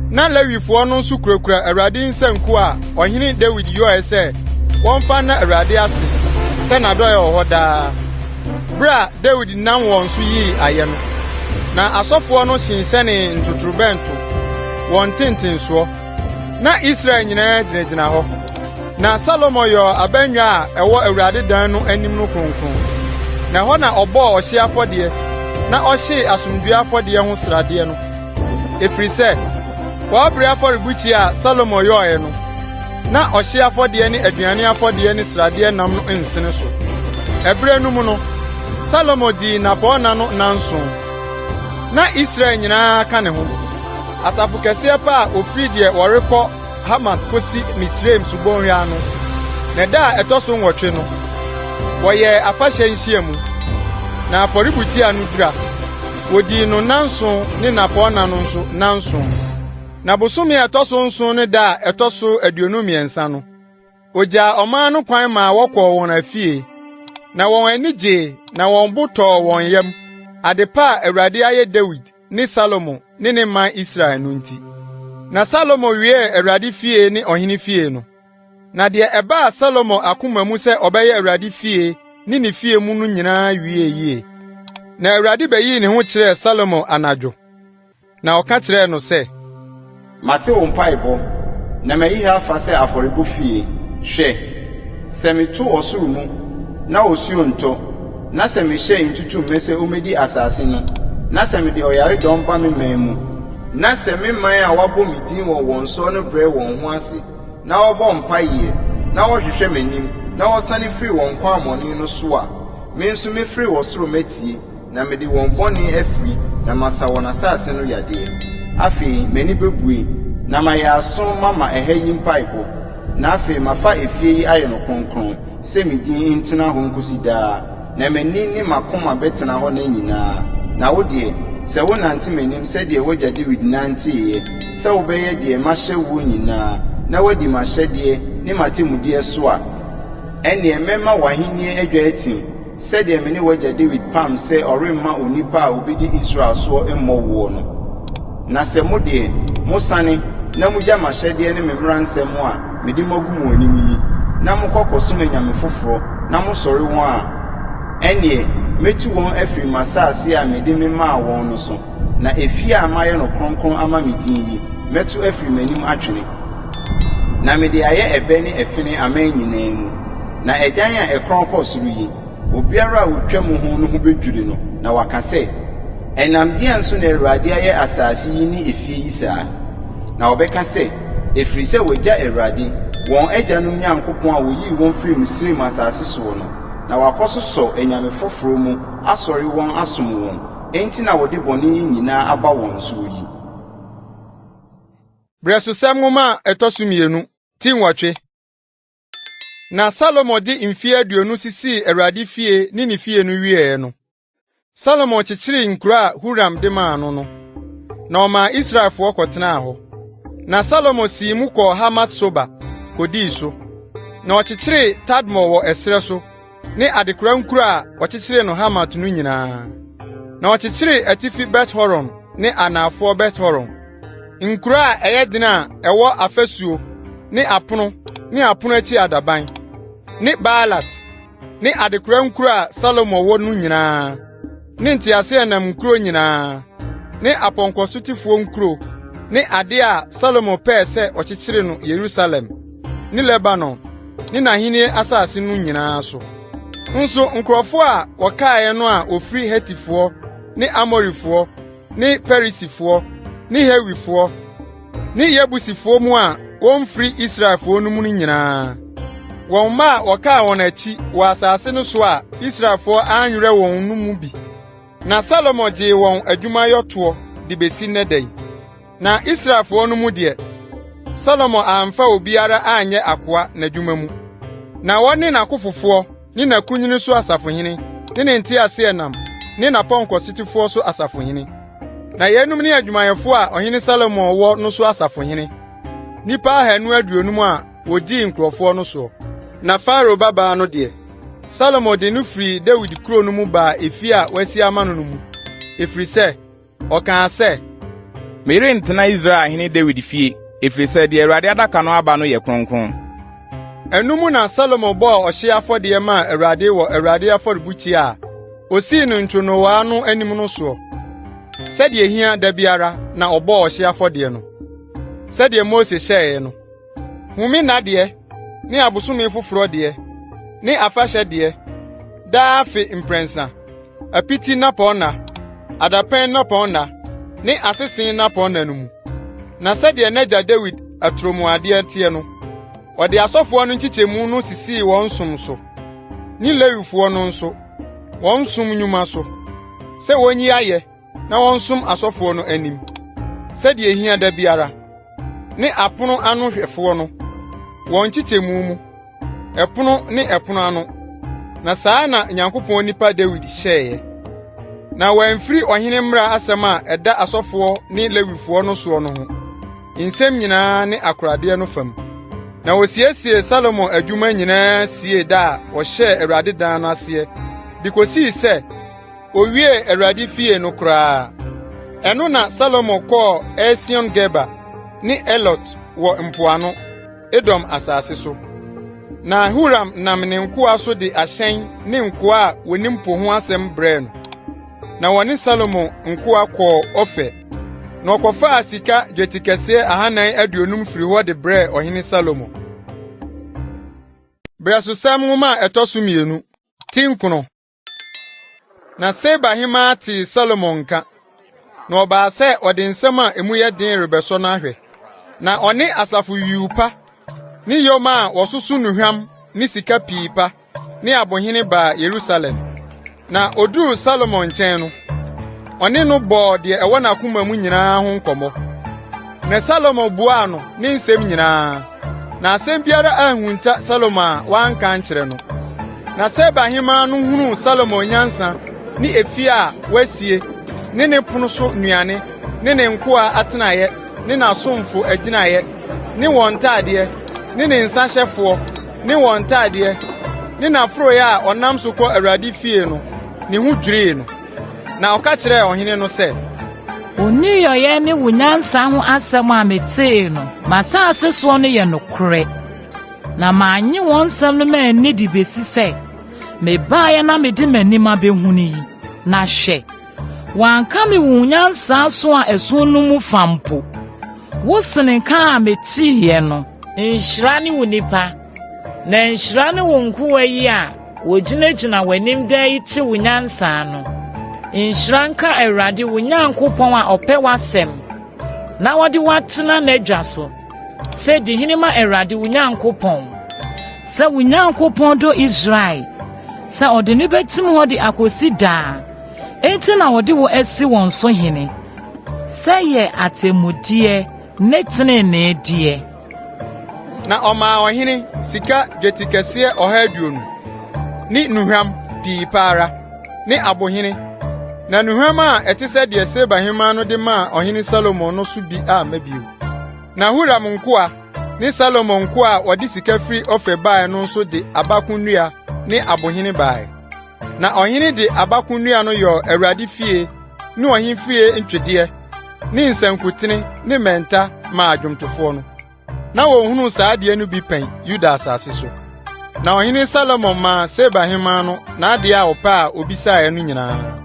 Na Lewifoɔ no nso kurakura Awurade nsanku a ɔhene Dawid yɔe sɛ wɔmfa na Awurade ase, sɛ n'adɔyɛ wɔ hɔ daa. Bere a Dawid nam wɔn so yii ayɛ no, na asɔfoɔ no hyenhyɛnee ntotorobɛnto wɔn tentensoɔ. Na Israel nyinaa gyinagyina hɔ. Na Salomo yɔ abannwa a ɛwɔ Awurade dan no anim no kronkron. Na hɔ na ɔbɔɔ ɔhye afɔdeɛ, na ɔhyee asomdwoe afɔdeɛ ho sradeɛ no. Efiri sɛ, wɔabere afɔrebukyia a Salomo yɔe no, na ɔhye afɔdeɛ ne aduane afɔdeɛ ne sradeɛ nam no nsene so. Ɛbere no mu no, Salomo dii napɔɔna no nanson. Na Israel nyinaa ka ne ho. Asafo kɛseɛ pa a ofiri deɛ wɔrekɔ Hamat kosi Misraim subonhwa no na da etoso nwotwe no woye afahye nhyiamu na afoributia no dura wodi no nanso ne napona no nso nanso na bosome etoso nso ne da etoso aduonu miensa no oja oman no kwan ma wokọ won afie na won anije na won botọ won yam adepa Awurade aye David ni Salomo ni ne man Israel no nti na Salomo wie Awurade fie ni ohene fie no na de eba Salomo akoma mu se obeye Awurade fie ni ne fie mu no nyina wie yie na Awurade bayi ne ho kire Salomo anadwo na oka kire no se mate wo mpaebɔ na mayi ha fa sɛ afɔrebɔ fie hwɛ sɛ meto ɔsoro mu na osuo ntɔ na sɛ mehyɛ ntutu mmɛsɛ omedi asase no na sɛ mede ɔyare dɔm ba me man mu na sɛ me man a wabɔ me din wɔ wɔn so no brɛ wɔn ho ase na wɔbɔ mpaeɛ na wɔhwehwɛ m'anim na wɔsane firi wɔn kwan amɔne no so a me nso mefiri wɔ soro matie na mede wɔn bɔne afiri na masa wɔn asase no yadeɛ afei m'ani bebue na mayɛ aso mama ɛha yi mpaebɔ na afei mafa efie yi ayɛ no kronkron sɛ me din ntena hɔ nkosi daa na m'ani ne makoma bɛtena hɔ na nyinaa na wo deɛ sɛ wo nante m'anim sɛdeɛ wagya David nanteeɛ sɛ wobɛyɛ deɛ mahyɛ wo nyinaa na wadi mahyɛdeɛ ne matemmudeɛ so a ɛneɛ mɛma w'ahenni adwa atim sɛdeɛ me ne wagya David pam sɛ ɔremma onipa a obedi Israel soɔ mmɔ woɔ no na sɛ mo deɛ mo sane na mugya mahyɛdeɛ ne me mmaransɛm a mede magu mo anim yi na mokɔkɔsom anyame foforɔ na mosɔre wɔn a ɛneɛ metu wɔn afiri masase a mede me maa wɔn no so na efie a mayɛ no kronkron ama me din yi metu afiri m'anim atwene na mede ayɛ ɛbɛ ne ɛfene aman nyinaa mu na ɛdan a ɛkron kɔ soro yi obiara a wotwa mu ho no ho bedwiri no na waka sɛ ɛnam deɛ nso na Awurade ayɛ asase yi ne efie yi saa na wɔbɛka sɛ efiri sɛ wogya Awurade wɔn agyanom Nyankopɔn a woyi wɔn firi Misraim asase so no na wakɔsosɔ anyame foforo mu asɔre wɔn asom wɔn enti na wɔde bɔne yi nyinaa aba wɔn so yi Breso sem ngoma etoso mienu tinwotwe na Salomo di mfie aduonu sisi Awurade fie ni ne fie no wie no Salomo kyekyere nkura Huram de maa no na ɔma Israelfo kɔtena hɔ na Salomo si mu kɔ Hamat Soba kodi so na ɔkyekyere Tadmor wɔ ɛsrɛ so ne adekora nkura a ɔkyekyere no Hamat no nyinaa na ɔkyekyere atifi Bet-Horon ne anafo Bet-Horon nkura a ɛyɛ den a ɛwɔ afasuo ne apono akyi adaban ne Baalat ne adekora nkura a Salomo wɔ no nyinaa ne ntiase enam nkuro nyinaa ne apɔnkɔsotifo nkuro ne ade a Salomo pɛɛ sɛ ɔkyekyere no Yerusalem ne Lebanon ne n'ahenni asase no nyinaa so nso nkurɔfo a wɔkaeɛ no a ofiri Hetifoɔ ne Amorifoɔ ne Perisifoɔ ne Hewifoɔ ne Yebusifoɔ mu a wɔmfiri Israelfoɔ no mu nyinaa wɔn ma a wɔkaa wɔn akyi wɔ asase no so a Israelfoɔ anwerɛ wɔn no mu bi na Salomo gye wɔn adwumayɔtoɔ de besi nnɛdɛ na Israelfoɔ no mu deɛ Salomo amfa obiara anyɛ akoa n'adwuma mu na wɔne n'akofofoɔ ne n'akunyini so asafohene ne ne ntiase enam ne n'apɔnkɔsitifoɔ so asafohene na yenum ne adwumayɛfo a ɔhene Salomo wɔ no so asafohene nipa 250 a wodi nkurɔfoɔ no so na Faro baba no deɛ Salomo de no firi David kuro no mu ba efi a wasi ama no mu efiri sɛ ɔka sɛ mere ntena Israel hene David fie efiri sɛ de Awurade adaka no aba no yɛ kronkron ɛnum na Salomo bɔ ɔhye afɔde ma Awurade wɔ Awurade afɔrebuchi a osi no ntronowa no anim no so sɛdeɛ hia da biara na ɔbɔ ɔhye afɔde no sɛdeɛ Mose hyɛɛ no humi na deɛ ne abosome foforo deɛ ne afahyɛ deɛ daa fe imprensa apiti napɔna adapen napɔna ne asesen napɔna no mu na sɛdeɛ n'agya David atromuade tie no ɔde asɔfoɔ no nkyikyɛmu no sisi wɔn som so ne Lewifoɔ no nso wɔn som nnwuma so sɛ wonyi ayɛ na wɔn som asɔfoɔ no anim sɛdeɛ hia da biara ne apono ano hwɛfoɔ no wɔn kyekyɛmu mu ɛpono ne ɛpono ano na saa na Nyankopɔn nipa David hyɛeɛ na wɔamfiri ɔhene mmara asɛm a ɛda asɔfoɔ ne Lewifoɔ no soɔ no ho nsɛm nyinaa ne akoradeɛ no fam na wɔsiesie Salomo adwuma nyinaa sie da a wɔhyɛɛ Awurade dan no aseɛ de kosii sɛ owie Awurade fie no koraa. Ɛno na Salomo kɔɔ Esion Geba ne Elot wɔ mpoano Edom asase so. Na Huram nam ne nkoa so de ahyɛn ne nkoa a wonim po ho asɛm brɛ no. Na wɔne Salomo nkoa kɔɔ Ofe. Na ɔkɔfaa sika dwetikɛseɛ 450 firi hɔ de brɛ ɔhene Salomo. Brɛsosɛm nwoma a ɛtɔ so 2 tinkono. Na Seba hema te Salomo nka. Na ɔbaa sɛ ɔde nsɛm a emu yɛ den rebɛsɔ no ahwɛ. Na ɔne asafo yiwpa ne yom a wɔsoso nuhwam ne sika pii pa ne abohene baa Yerusalem. Na oduru Salomo nkyɛn no, ɔne no bɔɔ deɛ ɛwɔ n'akoma mu nyinaa ho nkɔmmɔ. Na Salomo buaa no ne nsɛm nyinaa. Na asɛm biara ahunta Salomo a wanka nkyerɛ no. Na Seba hema no hunu Salomo nyansa ne efi a wasie ne ne pono so nnuane ne ne nkoa atenaeɛ ne n'asomfo agyinaeɛ ne wɔn ntadeɛ ne ne nsahyɛfoɔ ne wɔn ntadeɛ ne n'aforoe a ɔnam so kɔ Awurade fie no ne ho dwirii no. Na ɔka kyerɛɛ ɔhene no sɛ, Onni yɔyɛ ne wo nyansa ho asɛm a metee no m'asase soɔ no yɛ nokorɛ na maanye wɔn nsɛm no ma ani de besi sɛ mebaeɛ na mede m'anim abɛhu no yi na hwɛ wanka me wo nyansa so a ɛso no mu fa mpo wo sene ka a meteeɛ no nhyira ne wo nipa na nhyira ne wo nkoa yi a wogyinagyina w'anim daa yi te wo nyansa no nhyira nka Awurade wo Nyankopɔn a ɔpɛ w'asɛm na wɔde watena n'adwa so sɛ di hene ma Awurade wo Nyankopɔn sɛ wo Nyankopɔn do Israel sɛ ɔde ne betim hɔ de akosi daa enti na wɔde wo asi wɔn so hene sɛ yɛ atemmudeɛ ne teneneedeɛ. Na ɔmaa ɔhene sika dwetikɛseɛ 120 ne nuhwam pii paara ne abohene. Na nuhwam a ɛte sɛ deɛ Seba hema no de maa ɔhene Salomo no so bi a mabio. Na Huram nkoa ne Salomo nkoa a wɔde sika firi Ofe bae no nso de abako nnua ne abohene bae. Na ɔhene de abako nnua no yɔ Awurade fie ne ɔhene fie ntwedeɛ ne nsankutene ne mɛnta ma adwomtofoɔ no. Na wɔhunu saa deɛ no bi pɛn Yuda asase so. Na ɔhene Salomo ma Seba hema no na adeɛ a ɔpɛ a obisaeɛ no nyinaa.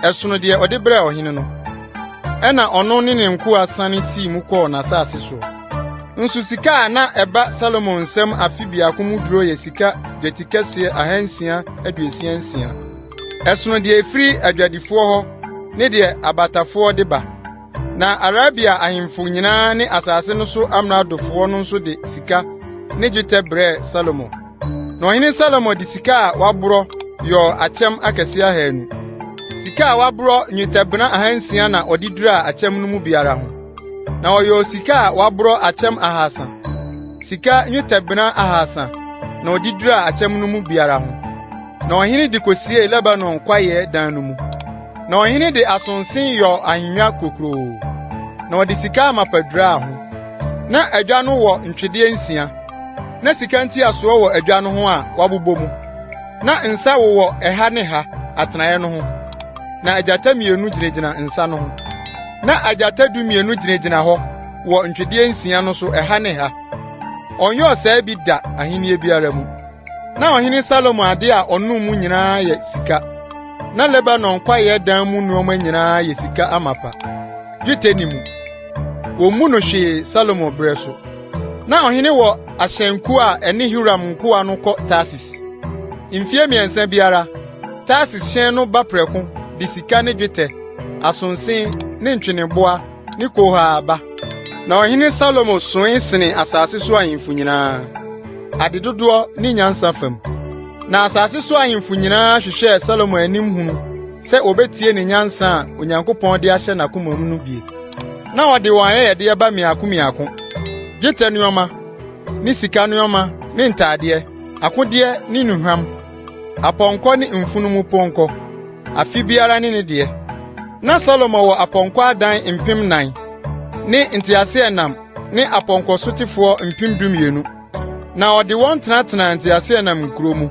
Ɛsono deɛ ɔde brɛ ɔhene no. Ɛna ɔno ne ne nkoa sane sii mu kɔɔ n'asase so. Nso sika a na ɛba Salomo nsɛm afi biako mu duro yɛ sika dwetikɛseɛ 666. Ɛsono deɛ efiri adwadifoɔ hɔ ne deɛ abatafoɔ de ba. Na Arabia ahemfo nyinaa ne asase no so amradofoɔ no nso de sika ne dwetɛ brɛ Salomo. Na ɔhene Salomo de sika a waborɔ yɔ akyɛm akɛse 200. Sika a waborɔ nwetɛbena 600 na ɔde dura akyɛm no mu biara ho. Na ɔyɔ sika a waborɔ akyɛm 300. Sika nwetɛbena 300 na ɔde dura akyɛm no mu biara ho. Na ɔhene de kosie Lebanon kwaeɛ dan no mu. Na ɔhene de asonsen yɔ ahennwa kokroo. Na ɔde sika amapadura ho. Na adwa no wɔ ntwedeɛ 6. Na sika ntiasoɔ wɔ adwa no ho a wabobɔ mu. Na nsa wowɔ ɛha ne ha atenaeɛ no ho. Na agyata 2 gyinagyina nsa no ho. Na agyata 12 gyinagyina hɔ wɔ ntwedeɛ 6 no so ɛha ne ha. Ɔnyɛ ɔsaa bi da ahenni biara mu. Na ɔhene Salomo ade a ɔnom mu nyinaa yɛ sika. Na Lebanon kwaeɛ dan mu nneɛma nyinaa yɛ sika amapa. Dwetɛ ni mu. Wɔmmu no hwee Salomo brɛ so. Na ɔhene wɔ ahyɛnku a ɛne Huram nkoa no kɔ Tarsis. Mfie 3 biara, Tarsis hyɛn no ba prɛko de sika ne dwetɛ, asonsen ne ntweneboa ne kohaa ba. Na ɔhene Salomo soe sene asase so ahemfo nyinaa. Ade dodoɔ ne nyansa fam. Na asase so ahemfo nyinaa hwehwɛ Salomo anim hunu sɛ obetie ne nyansa a Onyankopɔn de ahyɛ n'akoma mu no bie. na ɔde wɔn ayɛyɛde ba miako dwetɛ nneɛma ne sika nneɛma ne ntaadeɛ akodeɛ ne nnuhwam apɔnkɔ ne mfunumu pɔnkɔ afi biara ne deɛ. Na Salomo wɔ apɔnkɔ adan 4,000 ne nteaseɛnam ne apɔnkɔsotefoɔ 12,000 na ɔde wɔn tenatena nteaseɛnam nkuro mu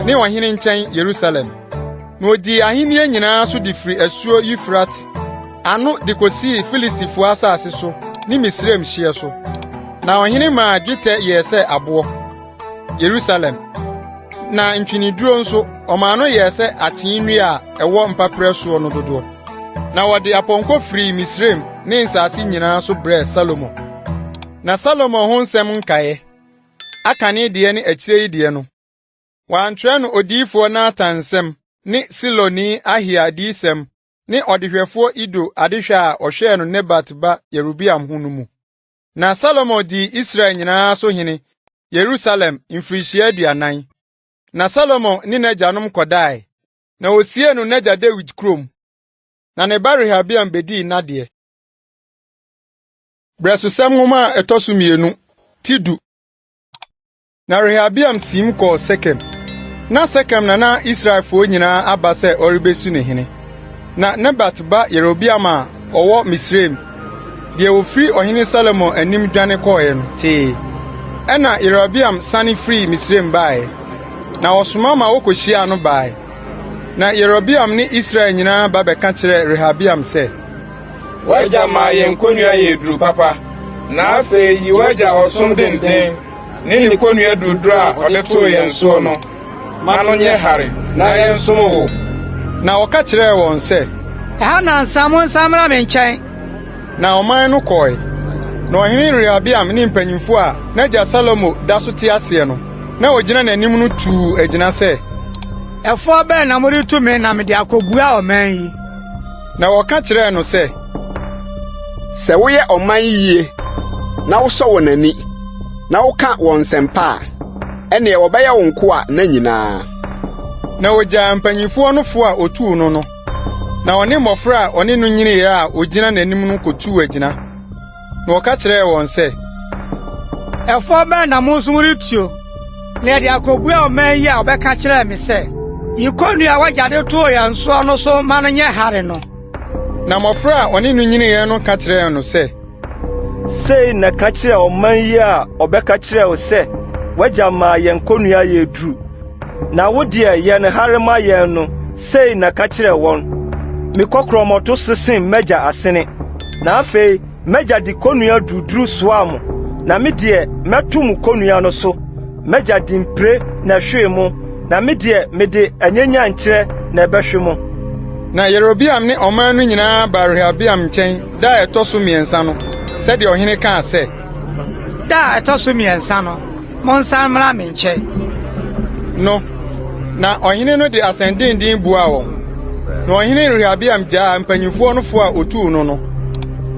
ne ɔhene nkyɛn Yerusalem. Na odi ahenni nyinaa so de firi asuo Yufrat ano de kosii Filistifo asase so ne Misraim hye so. Na ɔhene maa dwetɛ yɛɛ sɛ aboɔ Yerusalem, na ntwiniduro nso ɔmaa no yɛɛ sɛ akyee nnua a ɛwɔ mpaprɛ soɔ no dodoɔ. Na wɔde apɔnkɔ firi Misraim ne nsase nyinaa so brɛɛ Salomo. Na Salomo ho nsɛm nkaeɛ Akan deɛ ne akyire deɛ no wɔantwerɛ no odiyifoɔ Natan nsɛm ne Siloni Ahia adiyisɛm ne ɔdehwɛfoɔ Ido adehwɛ a ɔhwɛɛ no Nebat ba Yerobiam ho no mu. Na Salomo di Israel nyinaa so hene Yerusalem mfirihyia 40. Na Salomo ne n'agyanom kɔdae, na osie no n'agya Dawid kurom. Na ne ba Rehabiam bedii n'adeɛ. Brɛsosɛm nwoma a ɛtɔ so 2 ti 10. Na Rehabiam sim kɔɔ Sekem. Na Sekem na Israelfoɔ nyinaa aba sɛ ɔrebesu ne hene. Na Nebat ba Yerobiam a ɔwɔ Misraim, deɛ ofiri ɔhene Salomo anim dwane kɔɔɛ no tee. Ɛna Yerobiam sane firi Misraim bae. Na ɔsoma ma wɔkɔhyia no bae. Na Yerobiam ne Israel nyinaa ba bɛka kyerɛ Rehabiam sɛ, Wagya ma yɛn konnua yɛ duru papa, na afei yi wagya ɔsom denden ne ne konnua duruduru a ɔde too yɛn soɔ no, ma no nyɛ hare na yɛnsom wo. Na ɔka kyerɛɛ wɔn sɛ, ɛha na nsamo nsamra me nkyɛn. Na ɔman no kɔe. Na ɔhene Rehabiam ne mpanyimfo a n'agya Salomo da so te aseɛ no, na ogyina n'anim no tuu agyina sɛ, ɛfoɔ bɛn na mode tu me na mede akɔbua ɔman yi. Na wɔka kyerɛɛ no sɛ, sɛ woyɛ ɔman yie na wosɔ wɔ n'ani na woka wɔn nsɛmpa a ɛnea wɔbɛyɛ wo nko a na nyinaa. Na ogyaa mpanyimfoɔ no fo a otuu no no, na ɔne mmɔfra a ɔne no nyiniiɛ a ogyina n'anim no kotuu agyina. Na wɔka kyerɛɛ wɔn sɛ, ɛfoɔ bɛn na mo nso moretuo na yɛde akɔbua ɔman yi a ɔbɛka kyerɛɛ me sɛ, yi konnua a wagya de too yɛn soɔ no so ma no nyɛ hare no. Na mmɔfra a ɔne no nyiniiɛ no ka kyerɛɛ no sɛ, sei na ka kyerɛ ɔman yi a ɔbɛka kyerɛ wo sɛ, wagya maa yɛn konnua yɛ duru. Na wo deɛ yɛn hare ma yɛn no, sei na ka kyerɛ wɔn. Me kɔkorɔmɔto sesen m'agya asene. Na afei, m'agya de konnua duruduru soaa mo. Na me deɛ mɛto mo konnua no so. M'agya de mpire na hwee mo. Na me deɛ mede anyanya nkyerɛ na ɛbɛhwe mo. Na Yerobiam ne ɔman no nyinaa ba Rehabiam nkyɛn da a ɛtɔ so 3 no, sɛdeɛ ɔhene kaa sɛ, Da a ɛtɔ so 3 no, monsan mmra me nkyɛn. No, na ɔhene no de asɛndenden buaa wɔn. Na ɔhene Rehabiam gyaa mpanyimfoɔ no fo a otuu no no.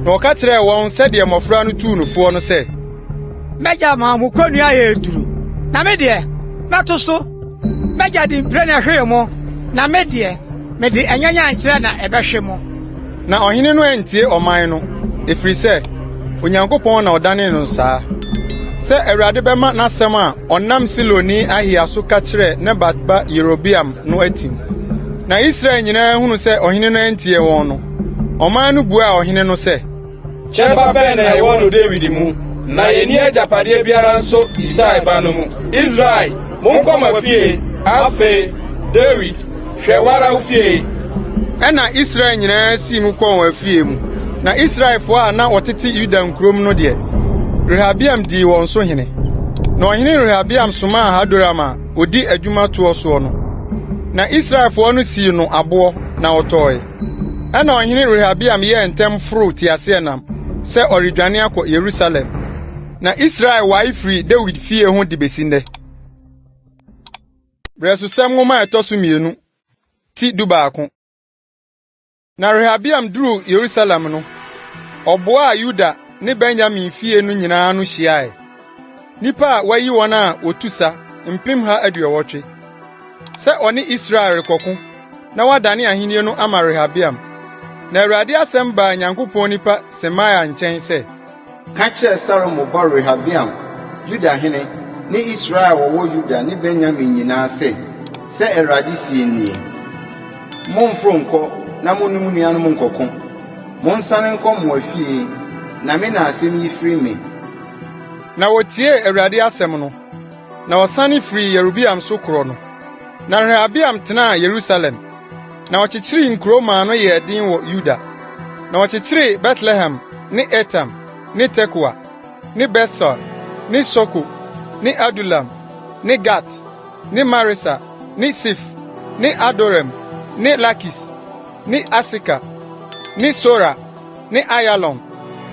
Na ɔka kyerɛɛ wɔn sɛdeɛ mmɔfra no tuu no foɔ no sɛ, M'agya maa mo konnua yɛ duru, na me deɛ mɛto so. M'agya de mpire na hwee mo, na me deɛ mede anyanya nkyerɛ na ɛbɛhwe mo. Na ɔhene no antie ɔman no, ɛfiri sɛ Onyankopɔn na ɔdanee no saa. Sɛ Awurade bɛma n'asɛm a ɔnam Siloni Ahia so ka kyerɛ Nebat ba Yerobiam no atim. Na Israel nyinaa hunu sɛ ɔhene no antie wɔn no, ɔman no buaa ɔhene no sɛ, Kyɛfa bɛn na ɛwɔ no Dawid mu, na yɛni agyapadeɛ biara nso Israel ba no mu. Israel, monkɔ mo fie, afei Dawid, hwɛ wara wo fie. Ɛna Israel nyinaa sii mu kɔɔ wɔn afie mu. Na Israelfoɔ a na wɔtete Yuda nkurom no deɛ, Rehabiam dii wɔn so hene. Na ɔhene Rehabiam somaa Hadoram a odi adwuma toɔ soɔ no. Na Israelfoɔ no sii no aboɔ na ɔtɔe. Ɛna ɔhene Rehabiam yɛɛ ntɛm foro teaseɛnam sɛ ɔredwane akɔ Yerusalem. Na Israel wae firi Dawid fie ho de besi nnɛ. Brɛsosɛm nwoma a ɛtɔ so 2 ti 11. Na Rehabiam duru Yerusalem no, ɔboaa Yuda ne Benyamin fie no nyinaa no hyiae. Nipa a wayi wɔn a wotu sa 1,080. Sɛ ɔne Israel rekɔko, na wadane ahenni no ama Rehabiam. Na Awurade asɛm baa Nyankopɔn nipa Semaia nkyɛn sɛ, ka kyerɛ Salomo ba Rehabiam, Yudahene, ne Israel wɔwɔ Yuda ne Benyamin nyinaa sɛ Awurade sie nie. Momforo nkɔ na mo ne mo nuanom nkɔko. Monsane nkɔ mo afie, na me na asɛm yi firi me. Na wotie Awurade asɛm no, na wɔsane firi Yerobiam so korɔ no. Na Rehabiam tenaa Yerusalem, na wɔkyekyeree nkurow maa no yɛɛ den wɔ Yuda. Na wɔkyekyeree Bethlehem, ne Etam, ne Tekoa, ne Bethsur, ne Soko, ne Adulam, ne Gat, ne Marisa, ne Sif, ne Adorem, ne Lakis, ne Asika, ne Sora, ne Ayalon,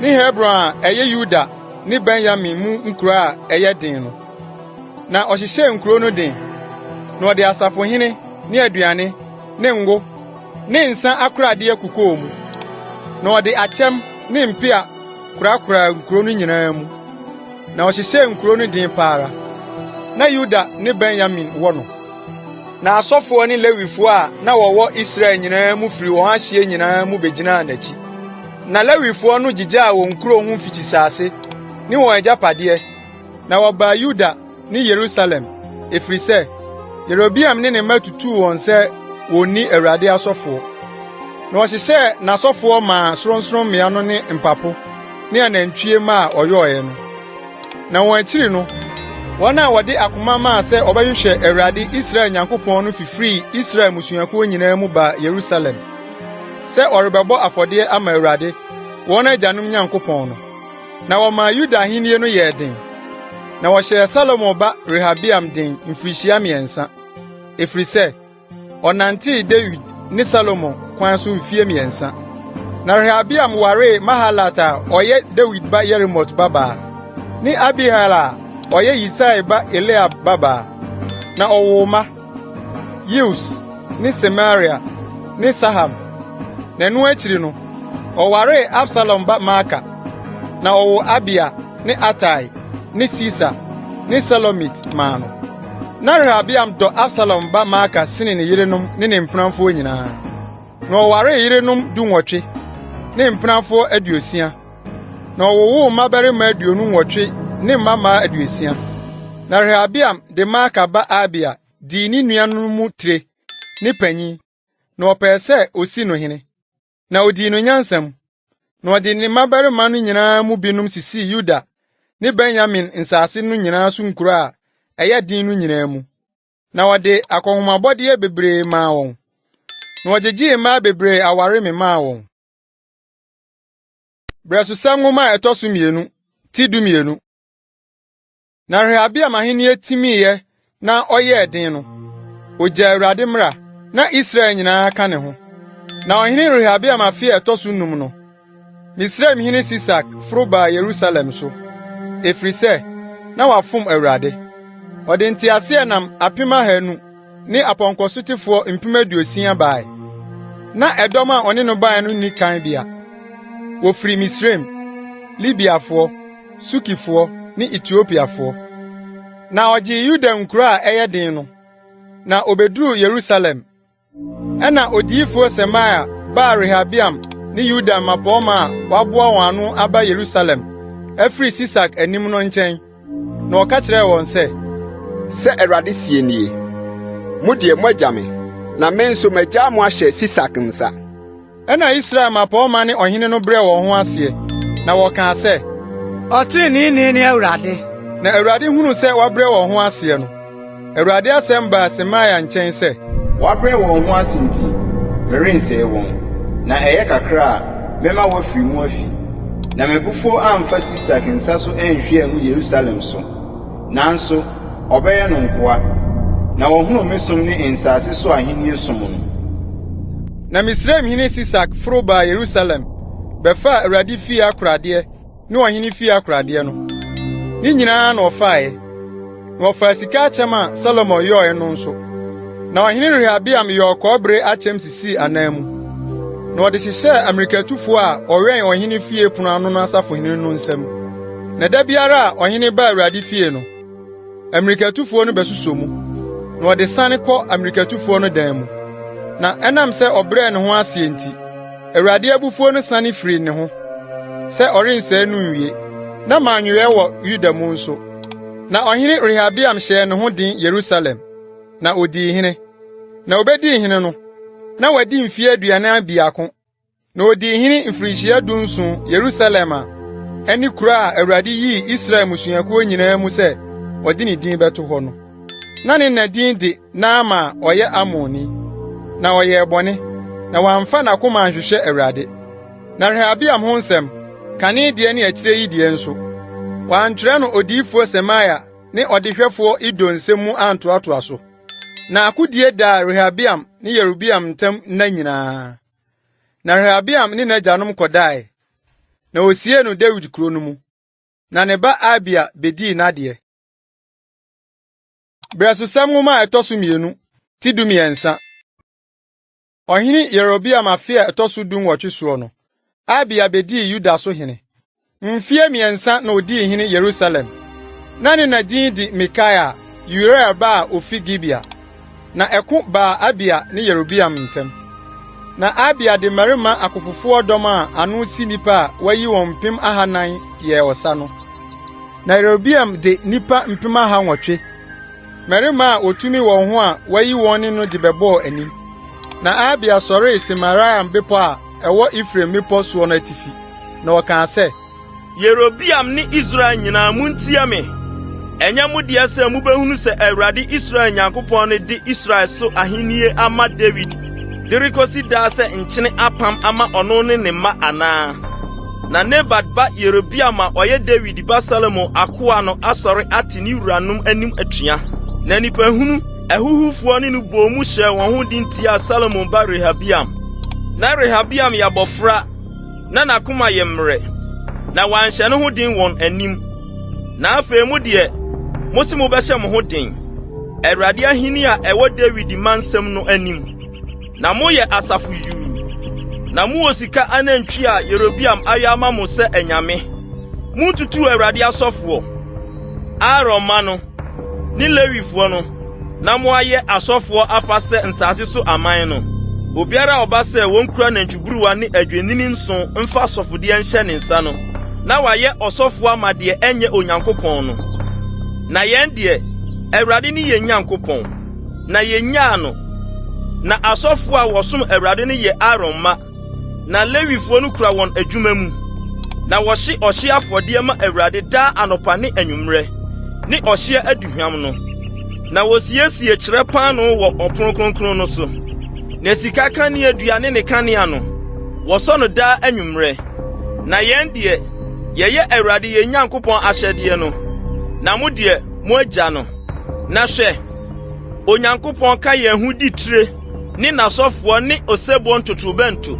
ne Hebron a ɛyɛ Yuda ne Benyamin mu nkuro a ɛyɛ den no. Na ɔhyehyɛ nkuro no den, na ɔde asafohene, ne aduane, ne ngo, ne nsa akorade akukɔɔ mu. Na ɔde akyɛm ne mpea korakora nkuro no nyinaa mu. Na ɔhyehyɛ nkuro no den paara. Na Yuda ne Benyamin wɔ no. Na asɔfoɔ ne Lewifoɔ a na wɔwɔ Israel nyinaa mu firi wɔn ahyeɛ nyinaa mu begyinaa n'akyi. Na Lewifoɔ no gyigyaa wɔn nkuro ho mfitisaase ne wɔn agyapadeɛ. Na wɔbaa Yuda ne Yerusalem, ɛfiri sɛ Yerobiam ne ne mma tutuu wɔn sɛ wonni Awurade asɔfoɔ. Na wɔhyehyɛɛ n'asɔfoɔ maa sorɔnsorɔmmea no ne mpapo ne anantwie ma a ɔyɔɔɛ no. Na wɔn akyiri no, wɔn a wɔde akoma maa sɛ ɔbɛhwehwɛ Awurade Israel Nyankopɔn no fifiri Israel musuakuo nyinaa mu ba Yerusalem sɛ ɔrebɛbɔ afɔdeɛ ama Awurade, wɔn agyanom Nyankopɔn no. Na wɔmaa Yuda ahenni no yɛɛ den. Na wɔhyɛɛ Salomo ba Rehabiam den mfirihyia 3, ɛfiri sɛ ɔnantee David ne Salomo kwan so mfie 3. Na Rehabiam waree Mahalat a ɔyɛ David ba Yerimot babaa, ne Abihail a ɔyɛ Yisai ba Eliab babaa. Na ɔwoo ma Yeus ne Semaria ne Saham. Na ɛno akyiri no, ɔwaree Absalom ba Maaka. Na ɔwoo Abia ne Atai ne Sisa ne Selomit maa no. Na Rehabiam dɔ Absalom ba Maaka sene ne yerenom ne ne mpenamfoɔ nyinaa. Na ɔwaree yerenom 18 ne mpenamfoɔ 60. Na ɔwowoo mmabarima 28 ne mmammaa 60. Na Rehabiam de Maaka ba Abia dii ne nuanom mu tire ne panyin. Na ɔpɛɛ sɛ osi no hene. Na odii no nyansam. Na ɔde ne mmabarima no nyinaa mu binom sisii Yuda ne Benyamin nsase no nyinaa so nkuro a ɛyɛ den no nyinaa mu. Na wɔde akɔnhomabɔdeɛ bebree maa wɔn. Na wɔgyegyee mmaa bebree aware me maa wɔn. Brɛsosɛm nwoma a ɛtɔ so 2, ti 12. Na Rehabiam ahenni timiiɛ na ɔyɛɛ den no, ogyaa Awurade mmara, na Israel nyinaa ka ne ho. Na ɔhene Rehabiam afe a ɛtɔ so 5 no, Misraimhene Sisak foro baa Yerusalem so, ɛfiri sɛ na wafom Awurade. Ɔde nteaseɛnam 200,000 ne apɔnkɔsotefoɔ 60,000 bae. Na ɛdɔm a ɔne no bae no nni kan bia. Wofiri Misraim, Libiafoɔ, Sukifoɔ ne Etiopiafoɔ. Na ɔgyee Yuda nkuro a ɛyɛ den no, na obeduruu Yerusalem. Ɛna odiyifoɔ Semaia baa Rehabiam ne Yuda mmapɔmma a waboa wɔn ano aba Yerusalem afiri Sisak anim no nkyɛn. Na ɔka kyerɛɛ wɔn sɛ Awurade sie nie, mo deɛ moagya me, na me nso magyaa mo ahyɛ Sisak nsa. Ɛna Israel mmapɔmma ne ɔhene no brɛɛ wɔn ho aseɛ, na wɔkaa sɛ, Ɔtreneeni ne Awurade. Na Awurade hunu sɛ wabrɛ wɔn ho aseɛ no, Awurade asɛm baa Semaia nkyɛn sɛ, wabrɛ wɔn ho ase nti merensɛe wɔn. Na ɛyɛ kakra a mɛma wafiri mu afi. Na m'abufuo amfa Sisak nsa so anhwie mu Yerusalem so. Nanso ɔbɛyɛ no nkoa. Na wɔhunu me som ne nsase so ahenni som no. Na Misraimhene Sisak foro baa Yerusalem, bɛfaa Awurade fie akoradeɛ ne ɔhene fie akoradeɛ no. Ne nyinaa na ɔfaeɛ. Na ɔfaa sika akyɛm a Salomo yɔɔɛ no nso. Na ɔhene Rehabiam yɔɔ kɔbere akyɛm sisii anan mu. Na ɔde hyehyɛɛ Amerikatufoɔ a ɔwɛn ɔhene fie pono ano no asafohene no nsam. Na da biara a ɔhene baa Awurade fie no, Amerikatufoɔ no bɛsosɔ mu. Na ɔde sane kɔ Amerikatufoɔ no dan mu. Na ɛnam sɛ ɔbrɛɛ ne ho ase nti, Awurade abufuo no sane firi ne ho sɛ ɔrensɛe no nwie na manwee wɔ Yuda mu nso. Na ɔhene Rehabiam hyɛɛ ne ho den Yerusalem, na odii hene. Na obedii hene no, na wadi mfe 42, na odii hene mfirihyia 17 Yerusalem a ɛne kuro a Awurade yii Israel musuakuo nyinaa mu sɛ ɔde ne din bɛto hɔ no. Na ne na din de Naama a ɔyɛ Amoni, na ɔyɛɛ bɔne, na wamfa n'akoma anhwehwɛ Awurade. Na Rehabiam ho nsɛm, kane deɛ ne akyire yi deɛ nso, wɔantwerɛ no odiyifo Semaia ne ɔdehwɛfo Ido nsɛm mu antoatoa so. Na akodie daa Rehabiam ne Yerobiam ntam nna nyinaa. Na Rehabiam ne n'agyanom kɔdae, na osie no Dawid kuro no mu. Na ne ba Abia bedii n'adeɛ. Brɛsosɛm nwoma a ɛtɔ so 2 ti 13. Ɔhene Yerobiam afe a ɛtɔ so 18 soɔ no, Abia bedii Yuda so hene. Mfe 3 na odii hene Yerusalem. Na ne na din di Mikaia, Uriel ba a ofi Gibea. Na ɛko baa Abia ne Yerobiam ntam. Na Abia de mmarima akofofo dɔm a ano si nipa a wayi wɔn 400 yɛɛ ɔsa no. Na Yerobiam de nipa 800 mmarima a otumi wɔn ho a wayi wɔn ne no de bɛbɔɔ anim. Na Abia sɔree Semaraim bepɔ a ɛwɔ Efraim mepɔ soɔ no atifi. Na ɔkaa sɛ, Yerobiam ne Israel nyinaa muntie me. Ɛnyɛ mo deɛ sɛ mubehunu sɛ Awurade Israel Nyankopɔn ne de Israel so ahennie ama David. De rekosi daa sɛ nkyene apam ama ɔno ne ne mma anaa. Na Nebat ba Yerobiam a ɔyɛ David ba Salomo akoa no asɔre ate ne wuranom anim atua. Na nipahunu ɛhuhufoɔ ne no bɔ mu hyɛ wɔn ho din tia Salomo ba Rehabiam. Na Rehabiam yɛ abɔfra, na n'akoma yɛ mmerɛ, na wanhyɛ ne ho din wɔn anim. Na afei mu deɛ, mosi mo bɛhyɛ mo ho den, Awurade ahenni a ɛwɔ David mansɛm no anim. Na moyɛ asafo yuu, na mo wɔ sika anantwi a Yerobiam ayɔ ama mo sɛ anyame. Muntutu Awurade asɔfoɔ, Aaron ma no, ne Lewifoɔ no, na mo ayɛ asɔfoɔ afa sɛ nsase so aman no. Obiara a ɔba sɛ wɔnkura nantwiburuwa ne adwennini nson mfa asɔfodeɛ nhyɛ ne nsa no, na wayɛ ɔsɔfoɔ ama deɛ ɛnyɛ Onyankopɔn no. Na yɛn deɛ, Awurade ne yɛn Nyankopɔn, na yɛnyaa no. Na asɔfoɔ a wɔsom Awurade ne yɛ Aaron ma, na Lewifoɔ no kura wɔn adwuma mu. Na wɔhye ɔhye afɔdeɛ ma Awurade daa anɔpa ne anwummerɛ, ne ɔhye aduhwam no. Na wosiesie kyerɛ paano wɔ ɔpono kronkron no so. Na sika kanea dua ne ne kanea no, wɔsɔ no daa anwummerɛ. Na yɛn deɛ, yɛyɛ Awurade yɛn Nyankopɔn ahyɛdeɛ no. Na mo deɛ, mo agya no. Na hwɛ, Onyankopɔn ka yɛn ho di tire ne n'asɔfoɔ ne osebɔ ntotorobɛnto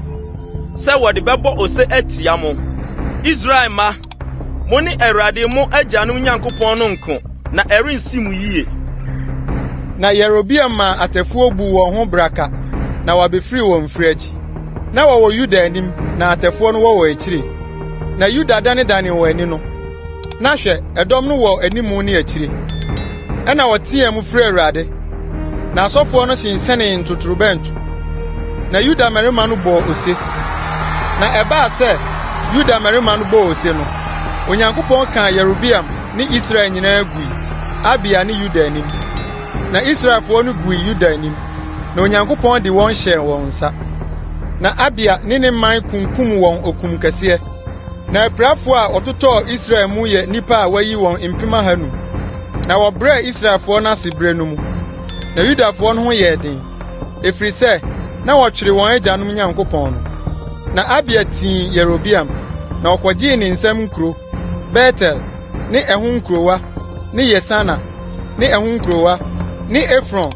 sɛ wɔde bɛbɔ ose atia mo. Israel ma, mo ne Awurade mo agyanom Nyankopɔn no nko, na ɛrensi mu yie. Na Yerobiam ma atɛfoɔ bu wɔn ho braka, na wabefiri wɔn mfiri akyi. Na wɔwɔ Yuda anim, na atɛfoɔ no wɔ akyire. Na Yuda dane wɔ ani no. Na hwɛ, ɛdɔm no wɔ animu ne akyire. Ɛna wɔteɛ mu frɛ Awurade. Na asɔfoɔ no hyensɛnee ntotorobɛnto. Na Yuda mmarima no bɔɔ ose. Na ɛbaa sɛ Yuda mmarima no bɔɔ ose no, Onyankopɔn kaa Yerobiam ne Israel nyinaa gui, Abia ne Yuda anim. Na Israelfoɔ no gui Yuda anim, na Onyankopɔn de wɔn hyɛɛ wɔn nsa. Na Abia ne ne man kunkum wɔn okum kɛseɛ. Na apirafoɔ a ɔtotɔɔ Israel mu yɛ nipa a wayi wɔn 500. Na wɔbrɛɛ Israelfoɔ no ase brɛ no mu. Na Yudafoɔ no ho yɛɛ den, ɛfiri sɛ na wɔtwere wɔn agyanom Nyankopɔn no. Na Abia tii Yerobiam, na ɔkɔgyee ne nsam nkuro, Betel, ne ɛho nkurowa, ne Yesana, ne ɛho nkurowa, ne Efron,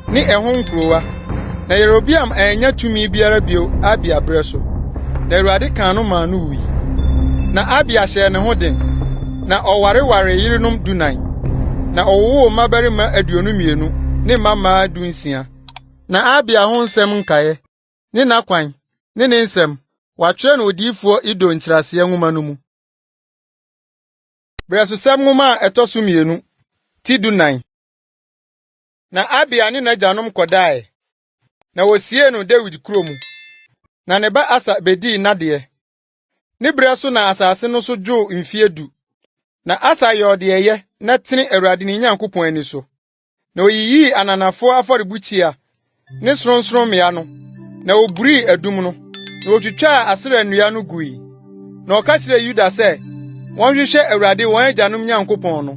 ne ɛho nkurowa. Na Yerobiam anya tumi biara bio Abia brɛ so. Na Awurade kaa no maa no wui. Na Abia hyɛɛ ne ho den, na ɔwareware yerenom 14. Na ɔwowoo mmabarima 22 ne mmammaa 16. Na Abia ho nsɛm nkae, ne n'akwan, ne ne nsɛm, wɔatwerɛ no odiyifoɔ Ido nkyerɛaseɛ nwoma no mu. Brɛsosɛm nwoma a ɛtɔ so 2 ti 14. Na Abia ne n'agyanom kɔdae, na wosie no Dawid kuro mu. Na ne ba Asa bedi nade. Ne bre so na asase no so dwo mfie du. Na Asa yode ye na tene Awurade ne Nyankopɔn ani so. Na oyiyi ananafo afɔrebukyia ne sronsoromea no. Na oburi adum no. Na otwitwa asera nnua no gui. Na ɔka kyerɛ Yuda sɛ, wɔnhwehwɛ Awurade wɔn agyanom Nyankopɔn no.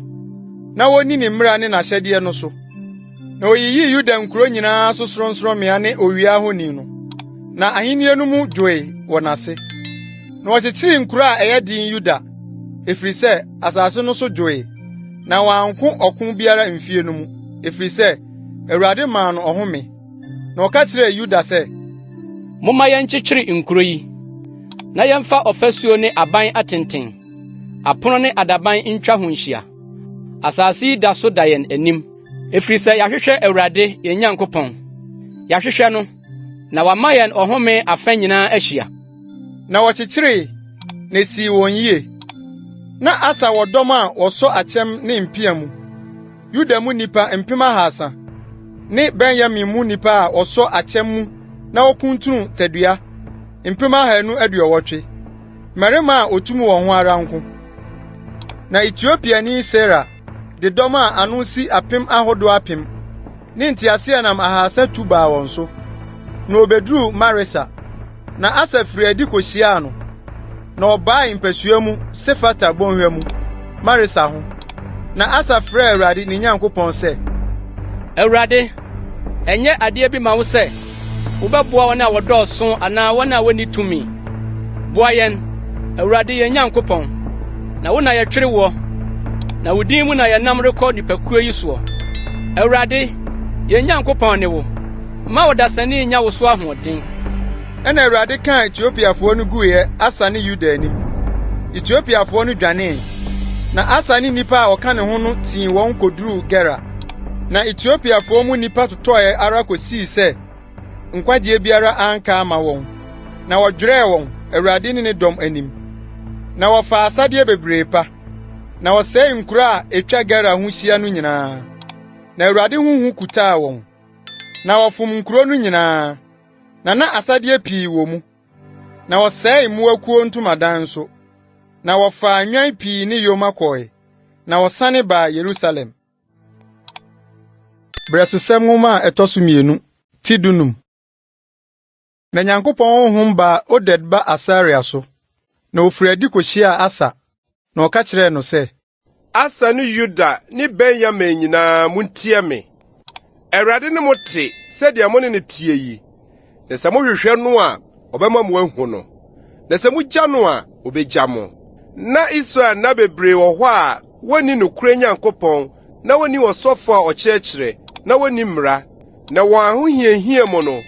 Na woni ne mmara ne n'ahyɛde no so. Na oyiyi Yuda nkuro nyinaa so sronsoromea ne owia honi no. Na ahenni no mu dwoe wɔ n'ase. Na wɔkyekyere nkuro a ɛyɛ din Yuda, efiri sɛ asase no so dwoe. Na wɔanko ɔko biara mfie no mu, efiri sɛ Awurade maa no ɔhome. Na ɔka kyerɛɛ Yuda sɛ, momma yɛnkyekyere nkuro yi, na yɛmfa ɔfasuo ne aban atenten, apono ne adaban ntwa ho nhyia. Asase yi da so da yɛn anim, efiri sɛ yɛahwehwɛ Awurade yɛn Nyankopɔn. Yɛahwehwɛ no, na wama yɛn ɔhome afa nyinaa ahyia. Na wɔkyekyere na sii wɔn yie. Na Asa wɔdɔm a wɔsɔ akyɛm ne mpia mu. Yuda mu nipa 3,000 ne Benyamin mu nipa a wɔsɔ akyɛm mu na wɔkuntunu tadua 280. Mmarima a otum wɔn ho ara nko. Na Etiopiani Sera de dɔm a ano si 1,000 ne nteaseɛnam 300 baa wɔn so. Na obeduru Maresa. Na Asa firi adi kohyiaa no. Na ɔbaa mpasua mu Sefata bɔnhwa mu Maresa ho. Na Asa frɛ Awurade ne Nyankopɔn sɛ, Awurade, ɛnyɛ adeɛ bi ma wo sɛ wobɛboa wɔn a wɔdɔɔso anaa wɔn a wɔnni tumi. Boa yɛn, Awurade yɛn Nyankopɔn, na wo na yɛtwere wɔ, na wo din mu na yɛnam rekɔ nipakuo yi soɔ. Awurade, yɛn Nyankopɔn ne wo, ma wo dasani nya wo so ahoɔden. Ɛna Awurade kaa Etiopiafoɔ no guiɛ Asa ne Yuda anim. Etiopiafoɔ no dwanee. Na Asa ne nipa a ɔka ne ho no tii wɔn koduru Gera. Na Etiopiafoɔ mu nipa totɔe ara kosii sɛ nkwagye biara anka ama wɔn. Na wɔdwerɛɛ wɔn Awurade ne ne dɔm anim. Na wɔfa asadeɛ bebree pa. Na wɔsɛe nkuro a etwa Gera ho hyia no nyinaa. Na Awurade huhu kutaa wɔn. Na wɔfom nkuro no nyinaa. Na asadeɛ pii wɔ mu. Na wɔsɛe mmoakuo ntomadan nso. Na wɔfa anwan pii ne yoma kɔe. Na wɔsane baa Yerusalem. Brɛsosɛm nwoma a ɛtɔ so 2 ti dunum. Na Nyankopɔn honhom baa Oded ba Asaria so. Na ofiri adi kohyiaa Asa. Na ɔka kyerɛɛ no sɛ, Asa ne Yuda ne Benyamin nyinaa muntie me. Awurade ne mo te sɛdeɛ mo ne ne tie yi. Na sɛ mohwehwɛ no a, ɔbɛma mo ahu no. Na sɛ mugya no a, obegya mo. Na Israel na bebree wɔ hɔ a woni nokure Nyankopɔn, na woni ɔsɔfo a ɔkyerɛkyerɛ, na woni mmara. Na wɔn ahohiahia mu no,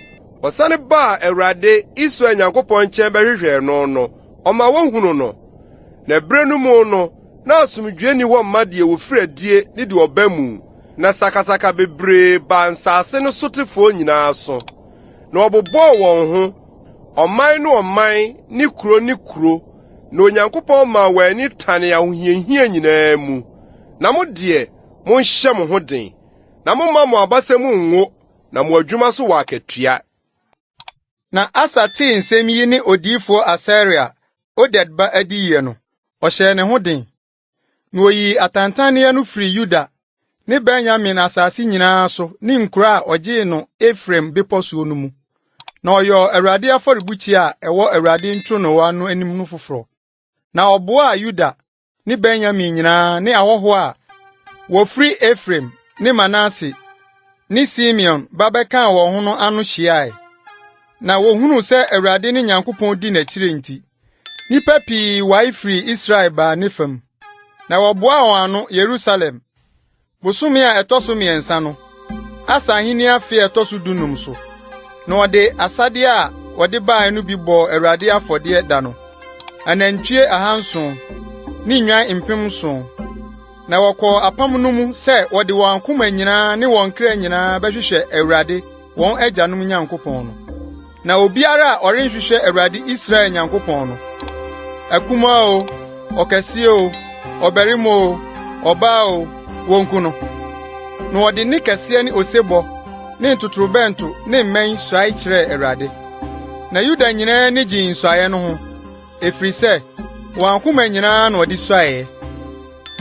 ɔsane baa Awurade Israel Nyankopɔn nkyɛn bɛhwehwɛ no, ɔma wɔhunu no. Na bere no mu no, na asomdwe ni wɔ mma deɛ wofiri adie ne de ɔba mu. Na sakasaka bebree ba nsase no sotefoɔ nyinaa so. Na ɔbobɔɔ wɔn ho, ɔman no ɔman, ne kuro, na Onyankopɔn ma wɔn ani tane ahohiahia nyinaa mu. Na mo deɛ, monhyɛ mo ho den, na momma mo abasɛm nwo, na mo adwuma so wɔ akatua. Na Asa tee nsɛm yi ne odiyifoɔ Asaria, Oded ba adiyɛ no, ɔhyɛɛ ne ho den. Na oyi atantanneɛ no firi Yuda ne Benyamin asase nyinaa so ne nkuro a ɔgyee no Efraim bepɔ so no mu. Na ɔyɔ Awurade afɔrebukyia a ɛwɔ Awurade ntwonoo no anim no foforo. Na ɔboaa Yuda ne Benyamin nyinaa ne ahɔho a wɔfiri Efraim ne Manase ne Simeon babɛka wɔn ho no ano hyiae. Na wohunu sɛ Awurade ne Nyankopɔn di n'akyire nti, nipa pii wae firi Israel baa ne fam. Na wɔboaa wɔn ano Yerusalem. Bosome a ɛtɔ so 3 no, Asa ahenni afe a ɛtɔ so 15 so. Na ɔde asadeɛ a wɔde baa no bi bɔ Awurade afɔdeɛ da no. Anantwie 700 ne nnwan 7,000. Na wɔkɔ apam no mu sɛ wɔde wɔn akoma nyinaa ne wɔn kra nyinaa bɛhwehwɛ Awurade wɔn agyanom Nyankopɔn no. Na obiara a ɔrenhwehwɛ Awurade Israel Nyankopɔn no, akumaa o, ɔkɛse o, ɔbarima o, ɔbaa o, wonku no. Na wɔde ne kɛseɛ ne osebɔ ne ntotorobɛnto ne mmɛn suae kyerɛɛ Awurade. Na Yuda nyina ne gye nsuaye no ho, efiri sɛ wɔn akoma nyinaa na wɔde suaye.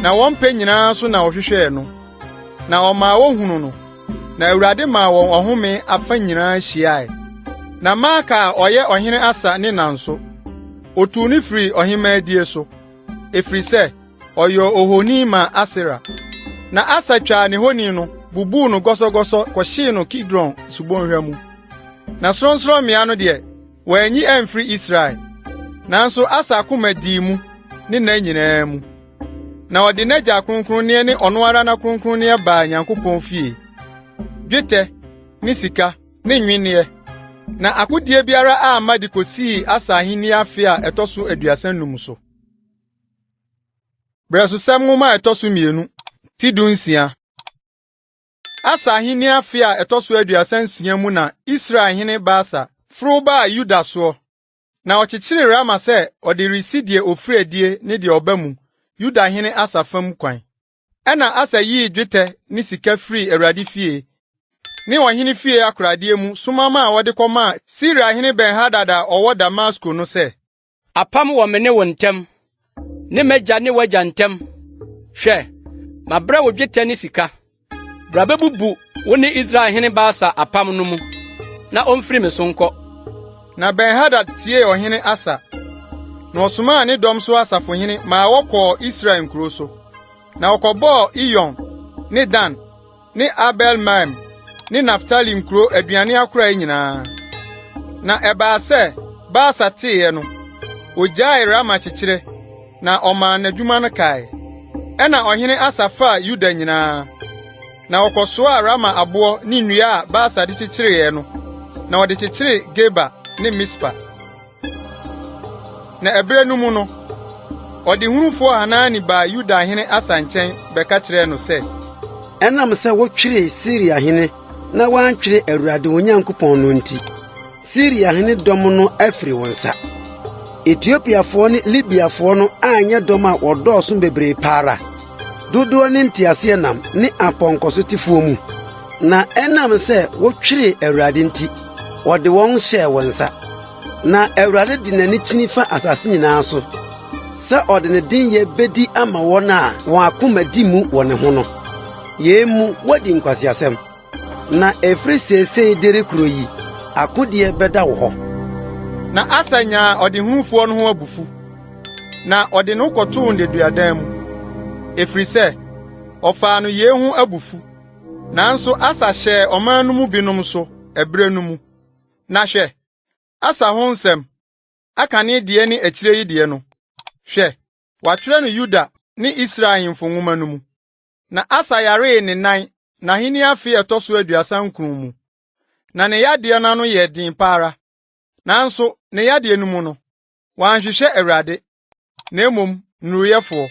Na wɔn pɛ nyinaa so na wɔhwehwɛɛ no. Na ɔmaa wɔhunu no. Na Awurade maa wɔn ɔhome afa nyinaa hyiae. Na Maaka a ɔyɛ ɔhene Asa ne nanso, otu ne firi ɔhema die so, efiri sɛ ɔyɛ ohoni ma Asera. Na Asa twaa ne honi no, bubuu no gɔsɔgɔsɔ kɔhyee no Kidron subonhwa mu. Na sorɔnsorɔmmea no deɛ, wɔanyi amfiri Israel. Nanso Asa akoma dii mu ne nna nyinaa mu. Na ɔde n'agya kronkronneɛ ne ɔno ara na kronkronneɛ baa Nyankopɔn fie. Dwetɛ, ne sika, ne nwenneɛ. Na akodie biara a amma de kosii Asa ahenni afe a ɛtɔ so 35 so. Brɛsosɛm nwoma a ɛtɔ so 2, ti 16. Asa ahenni afe a ɛtɔ so 36 mu na Israel hene Baasa foro baa Yuda soɔ. Na ɔkyekyere Rama sɛ ɔde resi deɛ ofiri adie ne deɛ ɔba mu, Yuda hene Asa fam kwan. Ɛna Asa yii dwetɛ ne sika firi Awurade fie, ne ɔhene fie akoradeɛ mu sumama a wɔde kɔma Siria hene Ben-Hadad a ɔwɔ Damasko no sɛ, apam wɔ me ne wo ntɛm, ne m'agya ne w'agya ntɛm. Hwɛ, mabrɛ wo dwetɛ ne sika. Bra bɛbubu wo ne Israel hene Baasa apam no mu, na ɔmfiri me so nkɔ. Na Ben-Hadad tie ɔhene Asa. Na ɔsomaa ne dɔm so asafohene ma wɔkɔɔ Israel nkuro so. Na wɔkɔbɔɔ Iyon, ne Dan, ne Abel-Maim, ne Naftali nkuro aduane akora nyinaa. Na ɛbaa sɛ Baasa teeɛ no, ogyae Rama kyekyere, na ɔmaa n'adwuma no kae. Ɛna ɔhene Asa faa Yuda nyinaa. Na wɔkɔsoaa Rama aboɔ ne nnua a Baasa de kyekyereeɛ no, na wɔde kyekyere Geba ne Mispa. Na ɛberɛ no mu no, ɔde hunufoɔ Hanani baa Yuda hene Asa nkyɛn bɛka kyerɛɛ no sɛ, ɛnam sɛ wotwere Siria hene na wantwere Awurade wo Nyankopɔn no nti, Siria hene dɔm no afiri wo nsa. Etiopiafoɔ ne Libiafoɔ no anyɛ dɔm a wɔdɔɔso bebree paara. Dodoɔ ne nteaseɛnam ne apɔnkɔso tifoɔ mu. Na ɛnam sɛ wotwere Awurade nti, wɔde wɔn hyɛɛ wo nsa. Na Awurade de n'ani kyini fa asase nyinaa so, sɛ ɔde ne dinyɛ bedi ama wɔn a wɔn akoma di mu wɔ ne ho no. Yɛn mu wɔdi nkwasiasɛm. Na efiri seesei dere kuro yi, akodeɛ bɛda wo hɔ. Na Asa nyaa ɔde hunufoɔ no ho abufu. Na ɔde no kɔtoo ndeduadan mu. Efiri sɛ, ɔfaa no yɛn ho abufu. Nanso Asa hyɛɛ ɔman no mu binom so, ɛberɛ no mu. Na hwɛ, Asa ho nsɛm, aka ne deɛ ne akyire yi deɛ no. Hwɛ, watwerɛ no Yuda ne Israel ahemfo nwoma no mu. Na Asa yaree ne nan, na ahenni afe ɛtɔ so 39 mu. Na ne yadeɛ no ano yɛ den paara. Nanso, ne yadeɛ no mu no, wanhwehwɛ Awurade, na mmom nnuruyɛfoɔ.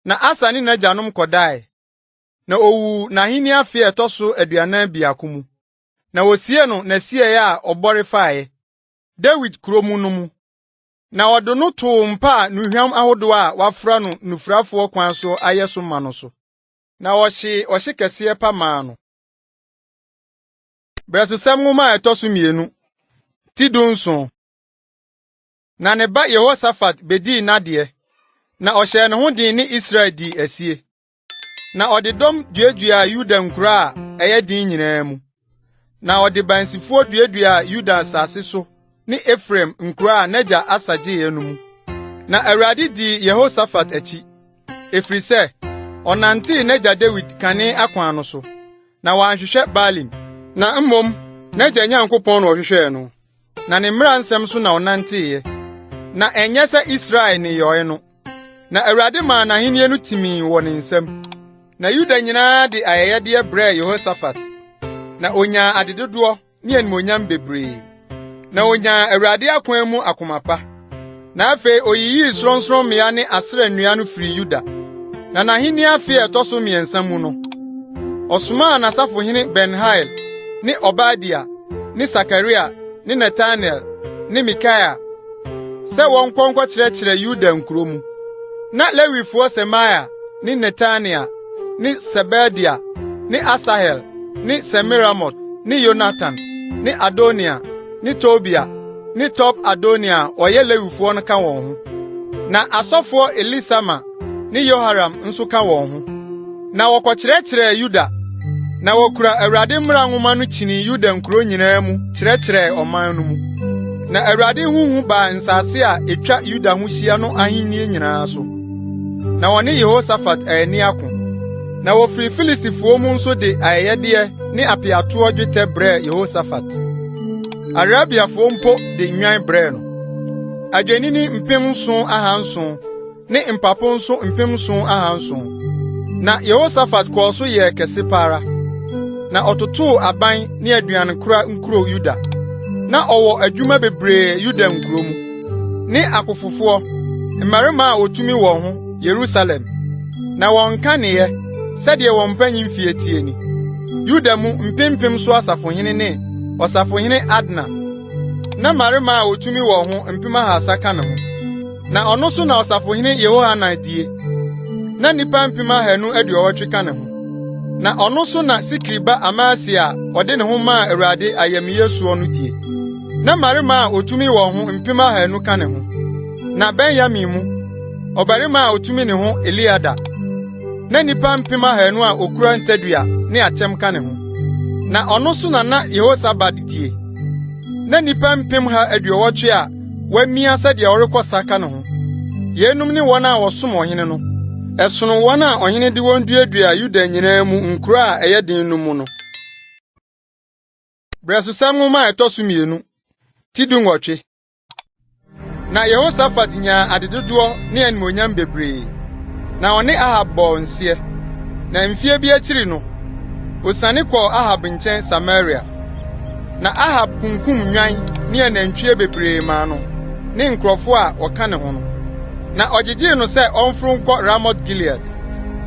Na Asa ne n'agyanom kɔdae. Na owu n'ahenni afe ɛtɔ so 42 mu. Na wosie no n'asieɛ a ɔbɔre fae, David kurom no mu. Na ɔde no too mpa nuhwam ahodoɔ a wafra no nufurafoɔ kwan so ayɛ so ma no so. Na ɔhye kɛseɛ pa maa no. Brɛsosɛm nwoma a ɛtɔ so 2, ti 17. Na ne ba Yehosafat bedii n'adeɛ, na ɔhyɛɛ ne ho den ne Israel di asie. Na ɔde dɔm duadua Yuda nkuro a ɛyɛ den nyinaa mu. Na ɔde bansifoɔ duadua Yuda asase so ne Efraim nkuro a n'agya Asa gyeeɛ no mu. Na Awurade di Yehosafat akyi, efiri sɛ ɔnantee n'agya David kane akwan no so, na wanhwehwɛ Baalim, na mmom n'agya Nyankopɔn na ɔhwehwɛɛ no. Na ne mmara nsɛm so na ɔnanteeɛ, na ɛnyɛ sɛ Israel ne yɔe no. Na Awurade maa n'ahenni no timii wɔ ne nsam. Na Yuda nyinaa de ayɛyɛdeɛ brɛɛ Yehosafat, na onyaa adedodoɔ ne animonyam bebree. Na onyaa Awurade akwan mu akoma pa. Na afei oyiyii sorɔnsorɔmmea ne Asera nnua no firi Yuda. Na n'ahenni afe ɛtɔ so 3 mu no, ɔsomaa n'asafohene Ben-Hail ne Obadia ne Sakaria ne Netanel ne Mikaia sɛ wɔnkɔ nkɔkyerɛkyerɛ Yuda nkuro mu. Na Lewifoɔ Semaia ne Netania ne Sebadia ne Asahel ne Semiramot ne Yonatan ne Adonia ne Tobia ne Top Adonia ɔyɛ Lewifoɔ no ka wɔn ho. Na asɔfoɔ Elisama ne Yoharam nso ka wɔn ho. Na wɔkɔkyerɛkyerɛɛ Yuda. Na wɔkura Awurade mmara nwoma no kyini Yuda nkuro nyinaa mu kyerɛkyerɛɛ ɔman no mu. Na Awurade huhu baa nsase a etwa Yuda ho hyia no ahenni nyinaa so. Na wɔne Yehosafat ani ako. Na wofiri Filistifoɔ mu nso de ayɛyɛdeɛ ne apeatoɔ dwetɛ brɛɛ Yehosafat. Arabiafoɔ mpo de nnwan brɛɛ no. Adwennini 7,700 ne mpapo nso 7,700. Na Yehosafat kɔɔ so yɛɛ kɛse paara. Na ɔtotoo aban ne aduanekora nkuro Yuda. Na ɔwɔ adwuma bebree Yuda nkuro mu. Ne akofofoɔ, mmarima a otumi wɔn ho Yerusalem. Na wɔn kaneɛ, sɛdeɛ wɔn mpanyin fie tie ni. Yuda mu mpempem so asafohene ne ɔsafohene Adna. Na mmarima a otumi wɔn ho 300 ka ne ho. Na ɔno so na ɔsafohene Yehohanan die. Na nipa 280 ka ne ho. Na ɔno so na Sikriba Amasia ɔde ne ho maa Awurade ayamyesuo no die. Na mmarima a otumi wɔn ho 200 ka ne ho. Na Benyamin mu, ɔbarima a otumi ne ho Eliada. Na nipa 200 a okura ntadua ne akyɛm ka ne ho. Na ɔno so na Yehosabad die. Na nipa 180 a wamia sɛdeɛ ɔrekɔ saka ne ho. Yenum ne wɔn a wɔsom ɔhene no. Ɛsono wɔn a ɔhene de wɔn duadua Yuda nyinaa mu nkuro a ɛyɛ den no mu no. Brɛsosɛm nwoma a ɛtɔ so 2 ti 18. Na Yehosafat nyaa adedodoɔ ne animonyam bebree. Na ɔne Ahab bɔɔ nseɛ. Na mfie bi akyiri no, osane kɔɔ Ahab nkyɛn Samaria. Na Ahab kunkum nnwan ne anantwie bebree maa no, ne nkurɔfo a wɔka ne ho no. Na ɔgyegyee no sɛ ɔmforo nkɔ Ramot Gilead.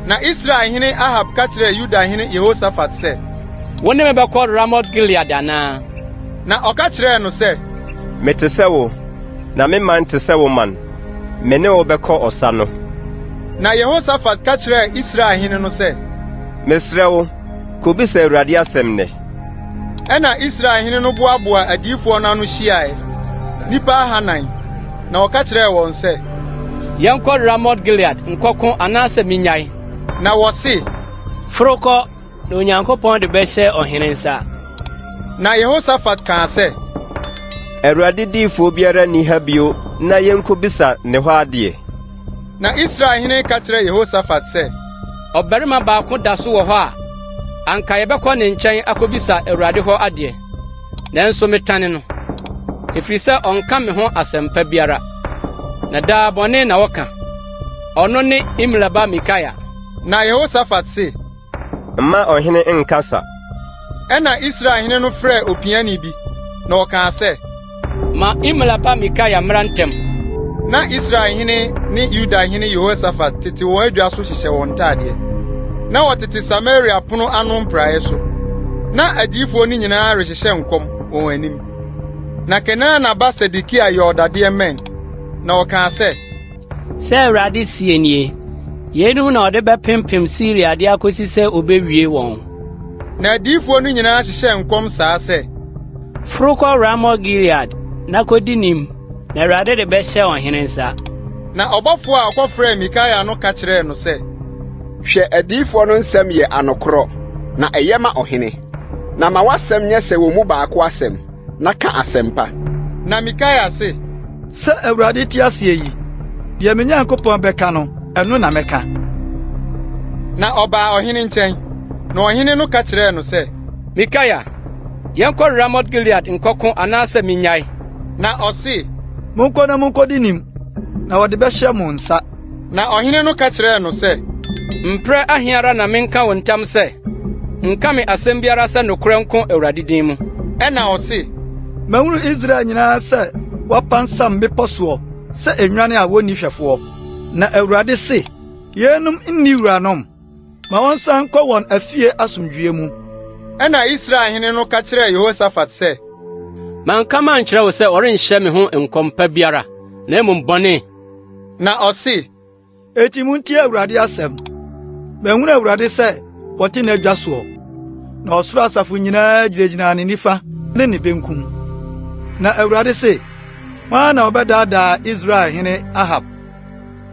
Na Israel hene Ahab ka kyerɛɛ Yuda hene Yehosafat sɛ, "Wo ne me bɛkɔ Ramot Gilead anaa?" Na ɔka kyerɛɛ no sɛ, Mete sɛ wo, na me man te sɛ wo man. Me ne wo bɛkɔ ɔsa no. Na Yehosafat ka kyerɛɛ Israel hene no sɛ, Mesrɛ wo, kobisa Awurade asɛm nɛ. Ɛna Israel hene no boaboa adiyifoɔ no ano hyiae, nnipa 400. Na ɔka kyerɛɛ wɔn sɛ, Yɛnkɔ Ramot Gilead nkɔko anaasɛ minyae. Na wɔse, Forokɔ, na Onyankopɔn de bɛhyɛ ɔhene nsa. Na Yehosafat kaa sɛ, Awurade diifoɔ biara nni ha bio na yɛnkobisa ne hɔ adeɛ. Na Israel hene ka kyerɛɛ Yehosafat sɛ, Ɔbarima baako da so wɔ hɔ a, anka yɛbɛkɔ ne nkyɛn akobisa Awurade hɔ adeɛ. Nanso metane no, ɛfiri sɛ ɔnka me ho asɛmpa biara. Na daa bɔne na wɔka. Ɔno ne Immerse ba Mikaia. Na Yehosafat se, Mma ɔhene nkasa. Ɛna Israel hene no frɛɛ opiani bi, na ɔkaa sɛ, Ma Immerse ba Mikaia mmra ntɛm. Na Israel hene ne Yuda hene Yehosafat tete wɔn adwa so hyehyɛ wɔn ntadeɛ. Na wɔtete Samaria pono ano mpraeɛ so. Na adiyifoɔ no nyinaa rehyehyɛ nkɔm wɔ wɔn anim. Na Kenana ba Hezekiah yɛ ɔdadeɛ mɛn. Na ɔkaa sɛ, Sɛ Awurade sie nie, yenum na ɔde bɛpempem Siria de akosi sɛ obewie wɔn. Na adiyifoɔ no nyinaa hyehyɛ nkɔm saa sɛ, Forokɔ Ramot Gilead, na kodi nim, na Awurade de bɛhyɛ ɔhene nsa. Na ɔbɔfo a ɔkɔfrɛɛ Mikaia no ka kyerɛɛ no sɛ, Hwɛ adiyifoɔ no nsɛm yɛ anokorɔ, na ɛyɛ ma ɔhene. Na ma w'asɛm nyɛ sɛ wɔn mu baako asɛm, na ka asɛmpa. Na Mikaia se, Sɛ Awurade te aseɛ yi, deɛ me Nyankopɔn bɛka no, ɛno na mɛka. Na ɔbaa ɔhene nkyɛn. Na ɔhene no ka kyerɛɛ no sɛ, Mikaia, yɛnkɔ Ramot Gilead nkɔko anaasɛ minyae. Na ɔse, Monkɔ na monkɔdi nim, na wɔde bɛhyɛ mo nsa. Na ɔhene no ka kyerɛɛ no sɛ, Mprɛ ahiara na menka wo ntam sɛ, nka me asɛm biara sɛ nokorɛ nko Awurade din mu. Ɛna ɔse, Mahunu Israel nyinaa sɛ wɔapansam mmepɔ soɔ sɛ enwane a wonni hwɛfoɔ. Na Awurade se, yenum nni wuranom, ma wɔnsan nkɔ wɔn afie asomdwie mu. Ɛna Israel hene no ka kyerɛɛ Yehosafat sɛ, Manka mankyerɛ wo sɛ ɔrenhyɛ me ho nkɔmpa biara, na mmom bɔne. Na ɔse, Eti muntie Awurade asɛm. Mahunu Awurade sɛ wɔte n'adwa soɔ, na ɔsoro asafo nyinaa gyinagyina ne nifa ne ne benkum. Na Awurade se, Mana obedada Israel hene Ahab.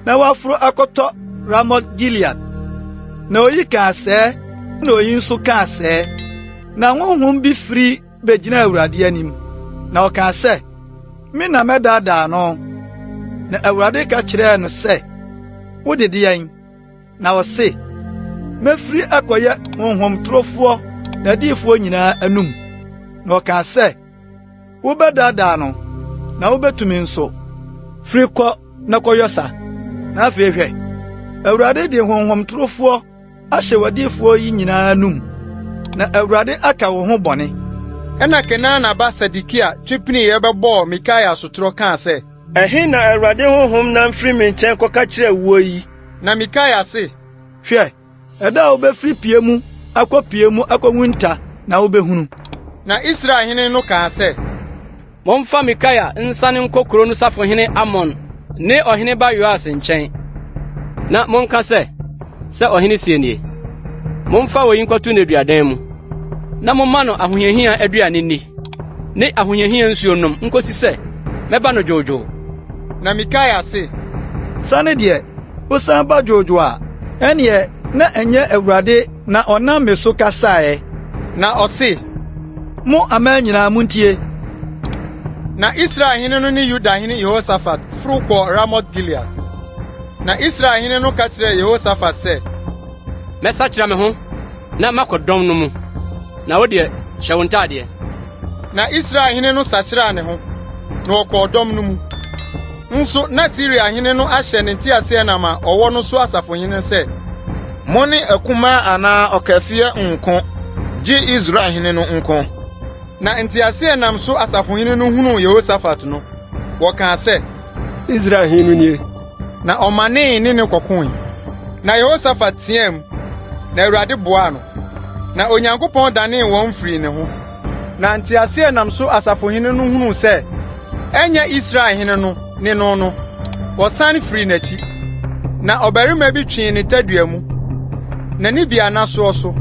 Na wafro akoto Ramoth Gilead. Na oyi ka se, na oyi nso ka se. Na honhom bi firi begina Awurade anim. Na oka se, me na medada no. Na Awurade ka kire no se, wo de yan. Na wo se, mefiri akoye honhom trofo na difo nyina anum. Na oka se, wo bedada no. Na wobetumi nso firi kɔ na kɔyɔsa na afehwɛ Awurade de honhom torofo ahyɛ wadifo yi nyinaa num na Awurade aka wo ho bɔne ɛna Kenana ba Hezekiah twepini yɛbɛbɔ Mikaia sotoro kaa sɛ ɛhe na Awurade honhom nam firi me nkyɛn kɔka kyerɛ wo yi na Mikaia se hwɛ ɛda a wobɛfiri pie mu akɔwunta na wobɛhunu na Israel hene no kaa sɛ Momfa Mikaia nsane nkɔ kuro no safohene Amon ne ɔhene ba Yoas nkyɛn. Na monka sɛ ɔhene sie nie. Momfa wo yi nkɔto n'aduadan mu. Na momma no ahohiahia aduane ni. Ne ahohiahia nsuo nom nkosi sɛ mɛba no dwoodwoo. Na Mikaia se, sane deɛ wosan ba dwoodwoo a ɛneɛ na ɛnyɛ Awurade na ɔnam me so kasae. Na ɔse, mo ama nyinaa muntie. Na Israel hene no ne Yuda hene Yehoshaphat furu kɔ Ramoth Gilead. Na Israel hene no ka kyerɛ Yehoshaphat sɛ, mɛsa kyerɛ me ho na makɔ dɔm no mu. Na wo deɛ hyɛ wo ntadeɛ. Na Israel hene no sakyerɛ ne ho, na ɔkɔ dɔm no mu. Nso na Syria hene no ahyɛ ne nteaseɛnam a ɔwɔ no so asafohene sɛ, mo ne akuma anaa ɔkɛseɛ nko gye Israel hene no nko. Na nteaseɛnam so asafohene no hunu Yehoshaphat no, wɔkaa sɛ, Israel hene nie. Na ɔmanee ne kɔkoe. Na Yehoshaphat team, na Awurade boaa no. Na Onyankopɔn danee wɔn firi ne ho. Na nteaseɛnam so asafohene no hunu sɛ, ɛnyɛ Israel hene no ne no, wɔsan firi n'akyi. Na ɔbarima bi twee ne tadua mu. Na ne bia nasoɔ so.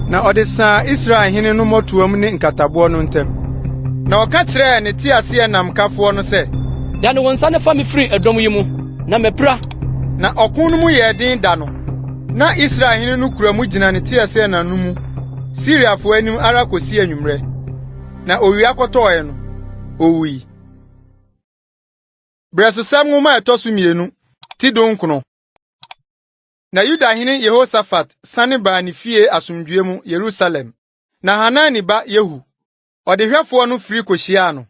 Na ɔde saa Israel hene no mɔtoam ne nkataboɔ no ntam. Na ɔka kyerɛɛ ne teaseɛnam kafoɔ no sɛ, Da no wo nsa ne fa me firi ɛdɔm yi mu, na mɛpira. Na ɔko no mu yɛ den da no. Na Israel hene no kura mu gyina ne teaseɛnam no mu, Syriafoɔ anim ara kosi anwummerɛ. Na owia kɔtɔɔɛ no, owui. Brɛsosɛm nwoma ɛtɔ so 2 ti donkron. Na Yuda hene Yehoshaphat sane baa ne fie asomdwoe mu Yerusalem. Na Hanani ba Yehu, ɔdehwɛfoɔ no firi kohyiaa no.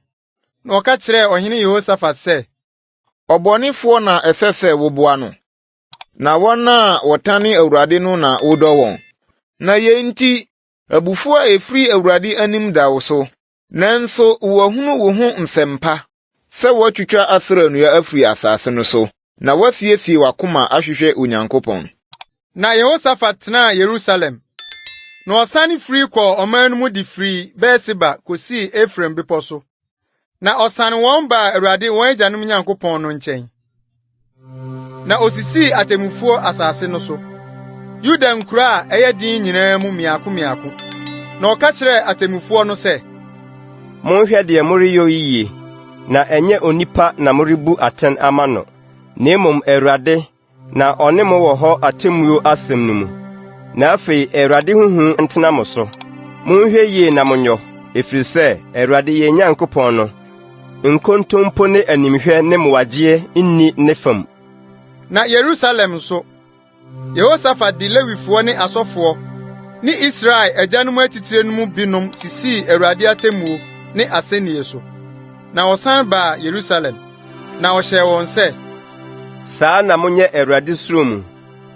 Na ɔka kyerɛɛ ɔhene Yehoshaphat sɛ, ɔbɔnefoɔ na ɛsɛ sɛ woboa no. Na wɔn a wɔtane Awurade no na wodɔ wɔn. Na yɛn nti, abufuo a efiri Awurade anim da wo so. Nanso wɔhunu wo ho nsɛmpa sɛ wɔtwitwa Asera nnua afiri asase no so. Na wasiesie wakoma ahwehwɛ Onyankopɔn. Na Yehoshaphat tenaa Yerusalem. Na ɔsane firi kɔ ɔman no mu de firi Beer-Seba kosii Efraim bepɔ so. Na ɔsane wɔn baa Awurade wɔn agyanom Nyankopɔn no nkyɛn. Na osisii atemmufuo asase no so. Yuda nkura a ɛyɛ din nyinaa mu miako. Na ɔka kyerɛɛ atemmufuo no sɛ, monhwɛ deɛ moreyɛ yie, na ɛnyɛ onipa na morebu atɛn ama no. Na mmom Awurade na ɔne mo wɔ hɔ atemmuo asɛm no mu. Na afei Awurade huhu ntena mo so. Monhwɛ yie na monyɔ, ɛfiri sɛ Awurade yɛn Nyankopɔn no, nkontompo ne animhwɛ ne mowagyeɛ nni ne fam. Na Yerusalem nso, Yehoshaphat de Lewifoɔ ne asɔfoɔ ne Israel agyanom atitire no mu binom sisii Awurade atemmuo ne asɛnnie so. Na ɔsan baa Yerusalem, na ɔhyɛɛ wɔn sɛ, saa na monyɛ Awurade suro mu,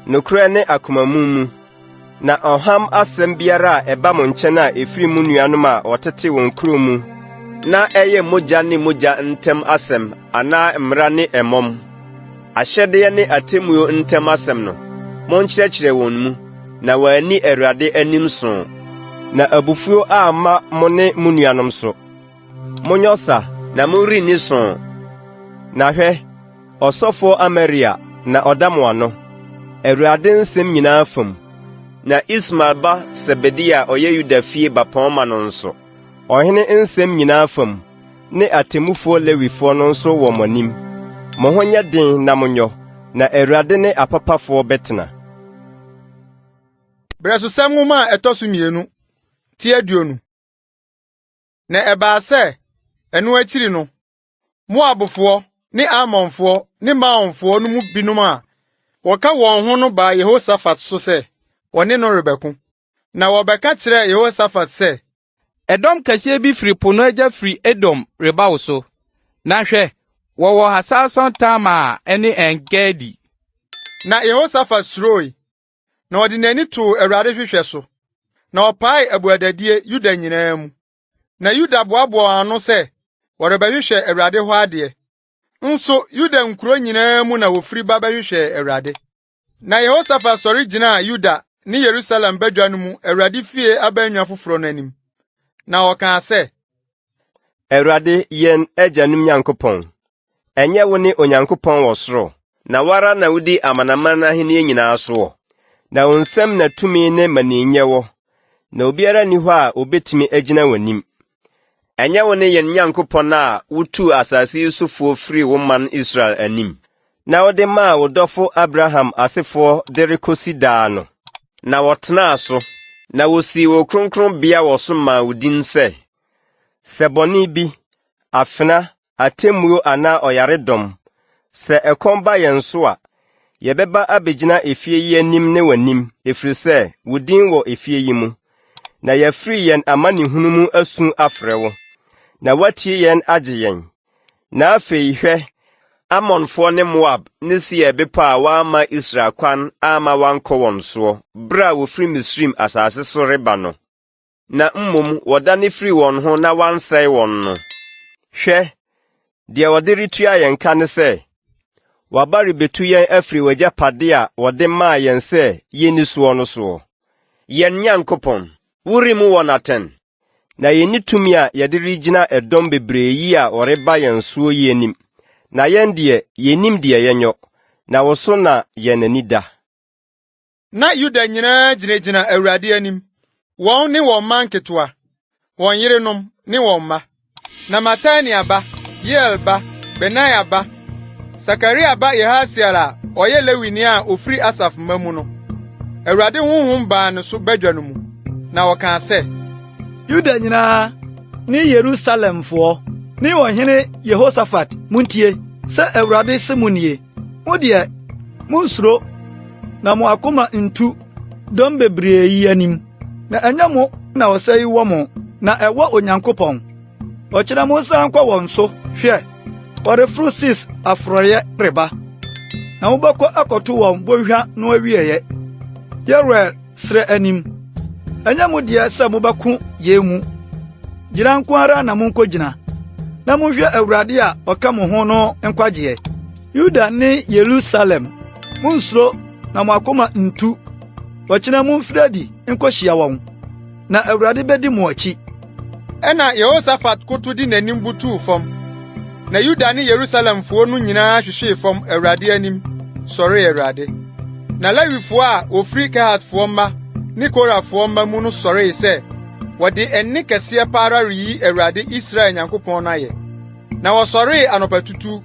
nokorɛ ne akomamu mu, na ɔham asɛm biara a ɛba mo nkyɛn a efiri mu nuanom a wɔtete wɔn kuro mu, na ɛyɛ mogya ne mogya ntɛm asɛm anaa mmara ne ɛmɔm, ahyɛdeɛ ne atemmuo ntɛm asɛm no, monkyerɛkyerɛ wɔn mu, na wɔanni Awurade anim so, na abufuo amma mo ne mo nuanom so. Monyɛ ɔsa na morenni so. Na hwɛ, ɔsɔfo Amaria na ɔda mo ano, Awurade nsɛm nyinaa fam. Na Ismael ba Sebedia ɔyɛ Yuda fie bapɔn ma no nso, ɔhene nsɛm nyinaa fam. ne atemmufoɔ Lewifoɔ no nso wɔ mo anim. Mo ho nyɛ den na monyɔ, na Awurade ne apapafoɔ bɛtena. Brɛsosɛm nwoma a ɛtɔ so 2 ti 20. Na ɛbaa sɛ, ɛno akyiri no, Moabfoɔ ne Amonfoɔ ne Maonfoɔ no mu binom a wɔka wɔn ho no baa Yehosafat so sɛ, wɔne no rebɛko. Na wɔbɛka kyerɛ Yehosafat sɛ, ɛdɔm kɛseɛ bi firi po no agya firi Edom reba wo so. Na hwɛ, wɔwɔ Hasason Tama ne En-Gedi. Na Yehosafat suroi, na ɔde n'ani too Awurade hwehwɛ so. Na ɔpae abuadadie Yuda nyinaa mu. Na Yuda boaboa ano sɛ, wɔrebɛhwehwɛ Awurade hɔ adeɛ. Nso Yuda nkuro nyinaa mu na wofiri ba bɛhwehwɛ Awurade. Na Yehosafat sɔre gyinaa Yuda ne Yerusalem badwa no mu Awurade fie abannwa foforo no anim. Na ɔkaa sɛ, Awurade yɛn agyanom Nyankopɔn, ɛnyɛ wo ne Onyankopɔn wɔ soro, na wara na wodi amanaman ahenni nyinaa soɔ. Na wo nsɛm na tumi ne maninyɛ wɔ, na obiara ni hɔ a obetumi agyina w'anim. Ɛnyɛ wo ne yɛn Nyankopɔn a wotuu asase yi sofoɔ firi wo man Israel anim, na wode maa wo dɔfo Abraham asefoɔ de rekosi daa no. Na wɔtenaa so, na wosii wo kronkronbea wɔ so maa wo din sɛ, sɛ bɔne bi, afena, atemmuo anaa ɔyaredɔm, sɛ ɛkɔm ba yɛn so a, yɛbɛba abegyina efie yi anim ne w'anim, ɛfiri sɛ wo din wɔ efie yi mu. Na yɛfiri yɛn amanehunu mu asu afrɛ wo, na watie yɛn agye yɛn. Na afei hwɛ, Amonfoɔ ne Moab ne Seir bepɔ a wɔama Israel kwan ama wankɔ wɔn soɔ, bere a wofiri Misrim asase so reba no. Na mmom wɔdane firi wɔn ho na wansɛe wɔn no. Hwɛ, deɛ wɔde retua yɛn ka ne sɛ, waba rebetu yɛn afiri w'agyapade a wɔde maa yɛn sɛ yenni soɔ no soɔ. Yɛn Nyankopɔn, wuri mu wɔ n'atɛn, na yenni tumi a yɛde regyina ɛdɔm bebree yi a wɔreba yɛn soɔ yi anim. Na yɛn deɛ yennim deɛ yɛnyɔ, na wo so na yɛn ani da. Na Yuda nyinaa gyinagyina Awurade anim, wɔn ne wɔn mma nketewa, wɔn yerenom ne wɔn mma. Na Matania ba, Yeel ba, Benaia ba, Sakaria ba Yehasiel a ɔyɛ Lewini a ofiri Asaf mma mu no. Awurade honhom baa ne so badwa no mu, na wɔkaa sɛ, Yuda nyinaa ne Yerusalemfoɔ ne ɔhene Yehosafat muntie sɛ Awurade se mu nie. Mo deɛ munsuro na mo akoma ntu dɔm bebree yi anim. Na ɛnyɛ mo na ɔsɛ yi wɔ mo, na ɛwɔ Onyankopɔn. Ɔkyerɛ mo nsan kɔ wɔn so, hwɛ, wɔreforo Sis aforoyɛ reba. Na mobɛkɔ akɔto wɔn bɔhwa no awieɛ. Yɛwerɛ serɛ anim. Ɛnyɛ mo deɛ sɛ mobɛko yɛ mu. Gyina nko ara na monkɔgyina. Na monhwɛ Awurade a ɔka mo ho no nkwagyeɛ. Yuda ne Yerusalem, munsuro na mo akoma ntu. Wɔkyena momfiri adi nkɔhyia wɔn, na Awurade bɛdi mo akyi. Ɛna Yehosafat koto di n'anim butuu fam. Na Yuda ne Yerusalemfoɔ no nyinaa hwehwee fam Awurade anim, sɔree Awurade. Na Lewifoɔ a ofiri Kehatfoɔ mma ne Korafoɔ mma mu no sɔree sɛ, wɔde ɛnne kɛseɛ pa ara reyi Awurade Israel Nyankopɔn no ayɛ. Na wɔsɔree anɔpatutu,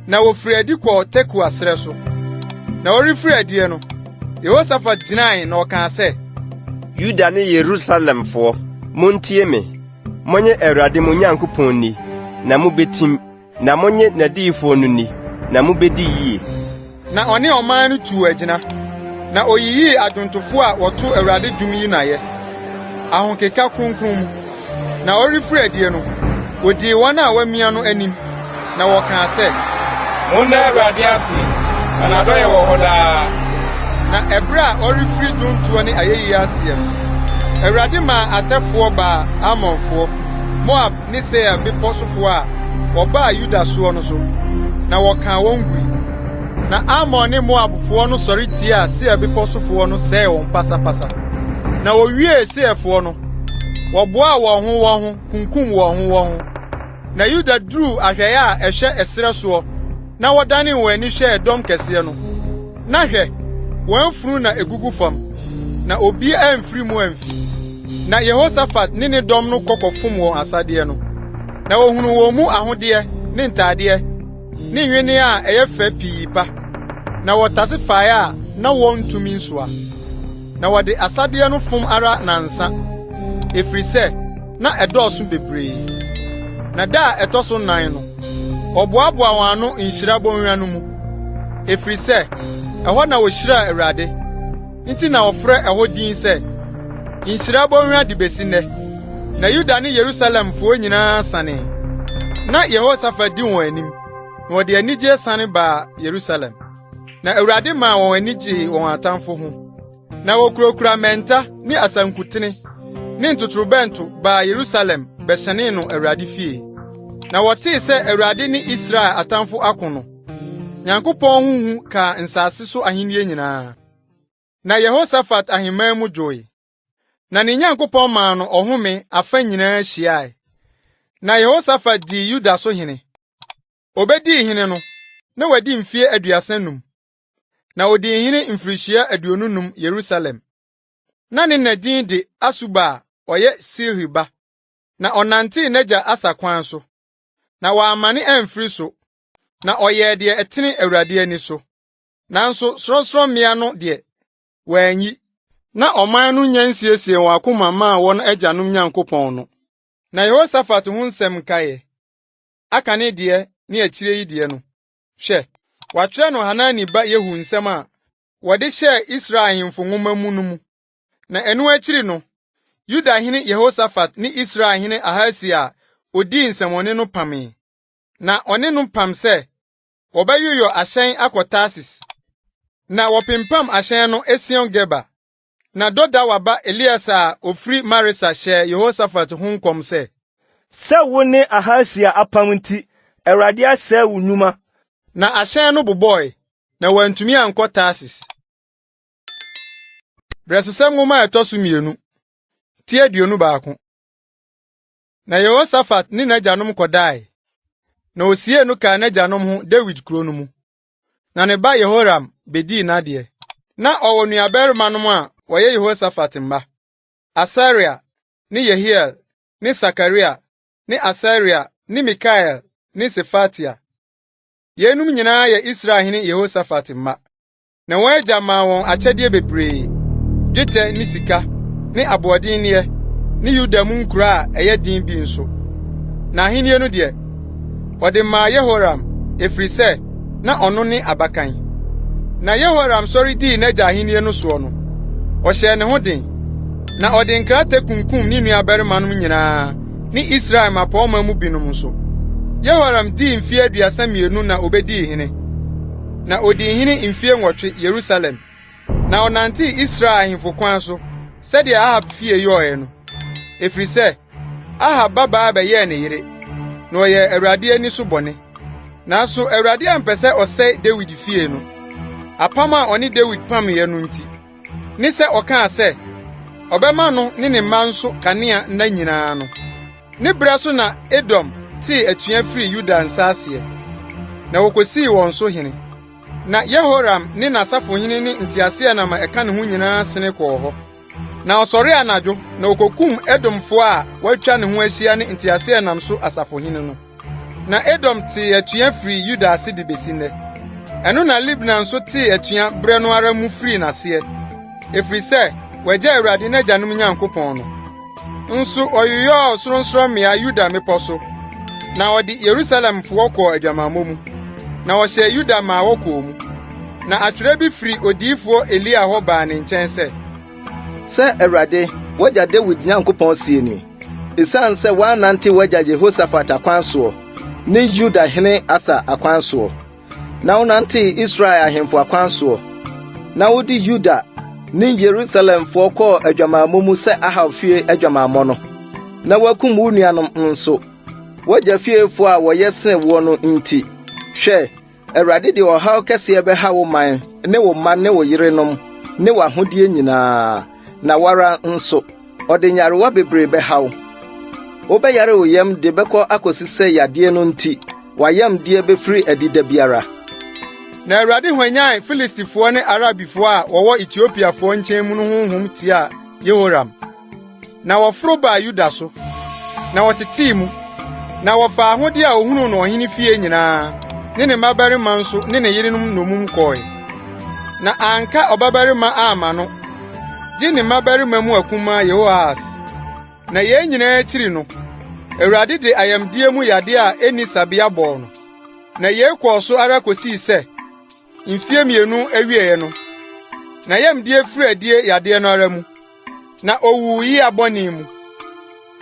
na wofiri adi kɔɔ Tekoa serɛ so. Na wɔrefiri adiɛ no, Yehosafat gyinae na ɔkaa sɛ, Yuda ne Yerusalemfoɔ, montie me. Monye Awurade mo Nyankopɔn ni, na mubetim, na monye n'adiyifoɔ no ni, na mubedi yie. Na ɔne ɔman no tuu agyina, na oyiyii adwontofoɔ a wɔto Awurade dwom yi n'ayɛ. Ahonkeka kronkron mu. Na ɔrefiri adiɛ no, wodii wɔn a wɔamia no anim, na wɔkaa sɛ, Monna Awurade ase, na n'adɔyɛ wɔ hɔ daa. Na ɛberɛ a ɔrefiri dwontoɔ ne ayeyi aseɛ no, Awurade maa atɛfoɔ baa Amonfoɔ, Moab ne Seir bepɔ sofoɔ a wɔbaa Yuda soɔ no so, na wɔkaa wɔn gui. Na Amon ne Moabfoɔ no sɔre tiaa Seir bepɔ sofoɔ no sɛee wɔn pasapasa. Na wowiee Seirfoɔ no, wɔboaa wɔn ho kunkum wɔn ho. Na Yuda duruu ahwɛyɛ a ɛhwɛ ɛserɛ soɔ, na wɔdane wɔn ani hwɛɛ dɔm kɛseɛ no. Na hwɛ, wɔn funu na egugu fam, na obi amfiri mu amfi. Na Yehosafat ne ne dɔm no kɔkɔfom wɔn asadeɛ no. na wohunu wɔ mu ahode ne ntade ne hwene a ɛyɛ fɛ pii pa na wɔtase fae a na wɔntumi nsoa na wɔde asade no fom ara nansa efiri sɛ na ɛdɔɔso bebree na da a ɛtɔ so 9 no ɔboaboa wɔn ano nhyira bɔnhwa no mu efiri sɛ ɛhɔ na wɔhyira Awurade nti na wɔfrɛ ɛhɔ din sɛ nhyira bɔnhwa de besi nnɛ na Yuda ne Yerusalem fo nyinaa sane na Yehosafat di wɔn anim na wɔde anigye sane ba Yerusalem na Awurade ma wɔn anigye wɔn atamfo ho na wɔkurakura mɛnta ne asankutene ne ntotorobɛnto ba Yerusalem bɛhyɛne no Awurade fie na wɔtee sɛ Awurade ne Israel atamfo ako no Nyankopɔn huhu ka nsase so ahenni nyinaa na Yehosafat ahemman mu dwoe na ne Nyankopɔn maa no ɔhome afa nyinaa hyiae na Yehosafat di Yuda so hene obedi hene no na wadi mfie 35 na odi hene mfirihyia 25 Yerusalem na ne nadin de Asuba ɔyɛ Silhiba na ɔnante n'agya Asa kwan so na waamane amfiri so na ɔyɛ de ɛtene Awurade ani so nanso sorosorommea no de wanyi na ɔman no nyansiesie wɔn akoma maa wɔn agyanom Nyankopɔn no na Yehosafat ho nsɛm kae Akan de ne akyire yi de no hwɛ watwerɛ no Hanani ba Yehu nsɛm a wɔde hyɛ Israel ahemfo nwoma mu no mu na ɛno akyiri no Yuda hene Yehosafat ne Israel hene Ahasia odi nsɛmɔne no pame na ɔne no pam sɛ wɔbɛyoyɔ ahyɛn akɔ Tarsis na wɔpempam ahyɛn no Esion Geba na Doda waba Eliasa a ofiri Maresa hyɛ Yehosafat ho nkɔm sɛ wo ne Ahasia apam nti Awurade asɛ wo nnwuma na ahyɛn no bobɔe na wantumi ankɔ Tarsis Brɛsosɛm nwoma ɛtɔ so 2 tie 21 na Yehosafat ne n'agyanom kɔdae na osie no ka n'agyanom ho David kuro no mu na ne ba Yehoram bedii n'ade na ɔwɔ nuabarimanom a wɔyɛ Yehosafat mba Asaria ne Yehiel ne Sakaria ne Asaria ne Mikael ne Sefatia yenum nyinaa yɛ Israel hene Yehosafat mba na wɔn agya maa wɔn akyɛdeɛ bebree dwetɛ ne sika ne aboɔdenneɛ ne Yuda mu nkura a ɛyɛ din bi nso na ahenni no de wɔde maa Yehoram efiri sɛ na ɔno ne abakan na Yehoram sɔre dii n'agya ahenni no soɔ no ɔhyɛ ne ho den na ɔde nkrate kunkum ne nuabarimanom nyinaa ne Israel mapɔma mu binom nso Yehoram dii mfie 32 na obedii hene na odi hene mfie 8 Yerusalem na ɔnante Israel ahemfo kwan so sɛdeɛ Ahab fie yɔe no efiri sɛ Ahab babaa bɛyɛ ne yere na ɔyɛ Awurade ani so bɔne nanso Awurade ampɛ sɛ ɔsɛe David fie no apam a ɔne David pamyɛ no nti ne sɛ ɔkaa sɛ ɔbɛma no ne mma nso kanea nna nyinaa no ne bra so na Edom tee atua firi Yuda nsaaseɛ na wokosii wɔn so hene na Yehoram ne n'asafo hene ne ntiaseɛnam a ɛka ne ho nyinaa sene kɔɔ hɔ na ɔsɔre anadwo na okokum Edomfo a watwa ne ho ahyia ne ntiaseɛnam so asafo hene no na Edom tee atua firi Yuda ase de besi nnɛ ɛno na Libna nso tee atua brɛ no ara mu firi n'aseɛ efiri sɛ wagya Awurade n'agyanom Nyankopɔn no nso ɔyoyɔɔ soronsorommea Yuda mepɔ so na ɔde Yerusalemfo kɔɔ adwamammɔ mu na ɔhyɛ Yuda ma wɔkɔɔ mu na atwerɛ bi firi odiyifoɔ Elia hɔ baa ne nkyɛn sɛ Awurade wagya David Nyankopɔn sie ni esiane sɛ wanante wagya Yehosafat akwan soɔ ne Yuda hene Asa akwan soɔ na wonante Israel ahemfo akwan soɔ na wodi Yuda ne Yerusalemfo kɔɔ adwamammɔ mu sɛ Ahab fie adwamammɔ no na wakum wo nuanom nso wagya fiefo a wɔyɛ sene wɔ no nti hwɛ Awurade de ɔhaw kɛseɛ bɛha wo man ne wo mma ne wo yerenom ne w'ahodie nyinaa na wara nso ɔde nyarewa bebree bɛhaw wobɛyare wo yam de bɛkɔ akosi sɛ yadeɛ no nti wayamdeɛ bɛfiri adida biara na Awurade hwanyan Filistifoɔ ne Arabifoɔ a wɔwɔ Etiopiafoɔ nkyɛn mu no honhom tia Yehoram na wɔforo baa Yuda so na wɔtetee mu Na wɔfa ahode a ohunu no ɔhene fie nyinaa, ne ne mmabarima nso ne ne yerenom nomum kɔe. Na anka ɔbabarima ama no, gye ne mmabarima mu akuma Yehoahas. Na yɛn nyinaa akyiri no, Awurade de ayamdie mu yade a eni sabea bɔɔ no. Na yɛn kɔɔ so ara kosii sɛ, mfie 2 awieɛ no, na yamdie firi adie yade no ara mu. Na owu yi abɔne mu.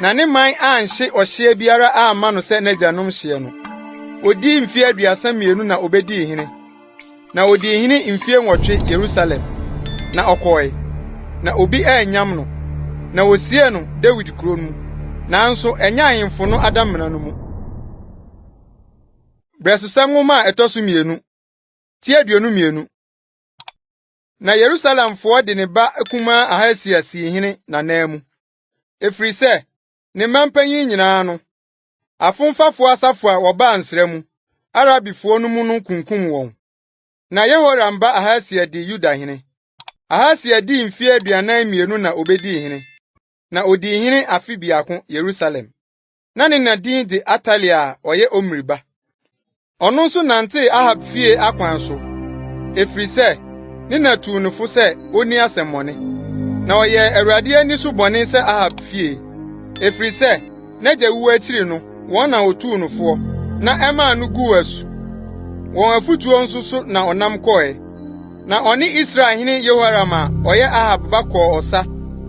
Na ne man anhye ɔhye biara amma no sɛ n'agyanom hye no. Odi mfie 32 na obedi hene. Na odi hene mfie 8 Yerusalem. Na ɔkɔe. Na obi anyam no. Na wosie no David kuro mu. Nanso ɛnya ahemfo no adamena no mu. Brɛsusɛm nwoma a ɛtɔ so 2. Tie 22. Na Yerusalemfo de ne ba akuma Ahasia sii hene nanan mu. Efiri sɛ ne mampanyin nyinaa no, afonfafo asafo a wɔba ansra mu, Arabifo no mu no kunkum wɔn. Na Yehoram ba Ahasia di Yuda hene. Ahasia di mfie 42 na obedi hene. Na odi hene afe biako Yerusalem. Na ne nadin de Atalia a ɔyɛ Omri ba. Ɔno nso nante Ahab fie akwan so. Efiri sɛ ne natu nufo sɛ oni asɛmmɔne. Na ɔyɛ Awurade ani so bɔne sɛ Ahab fie. Efiri sɛ n'agya wu akyiri no, wɔn na otuu nufo, na ɛmaa no gu asu. Wɔn afutuo nso so na ɔnam kɔe. Na ɔne Israel hene Yehoram a ɔyɛ Ahab ba kɔɔ ɔsa,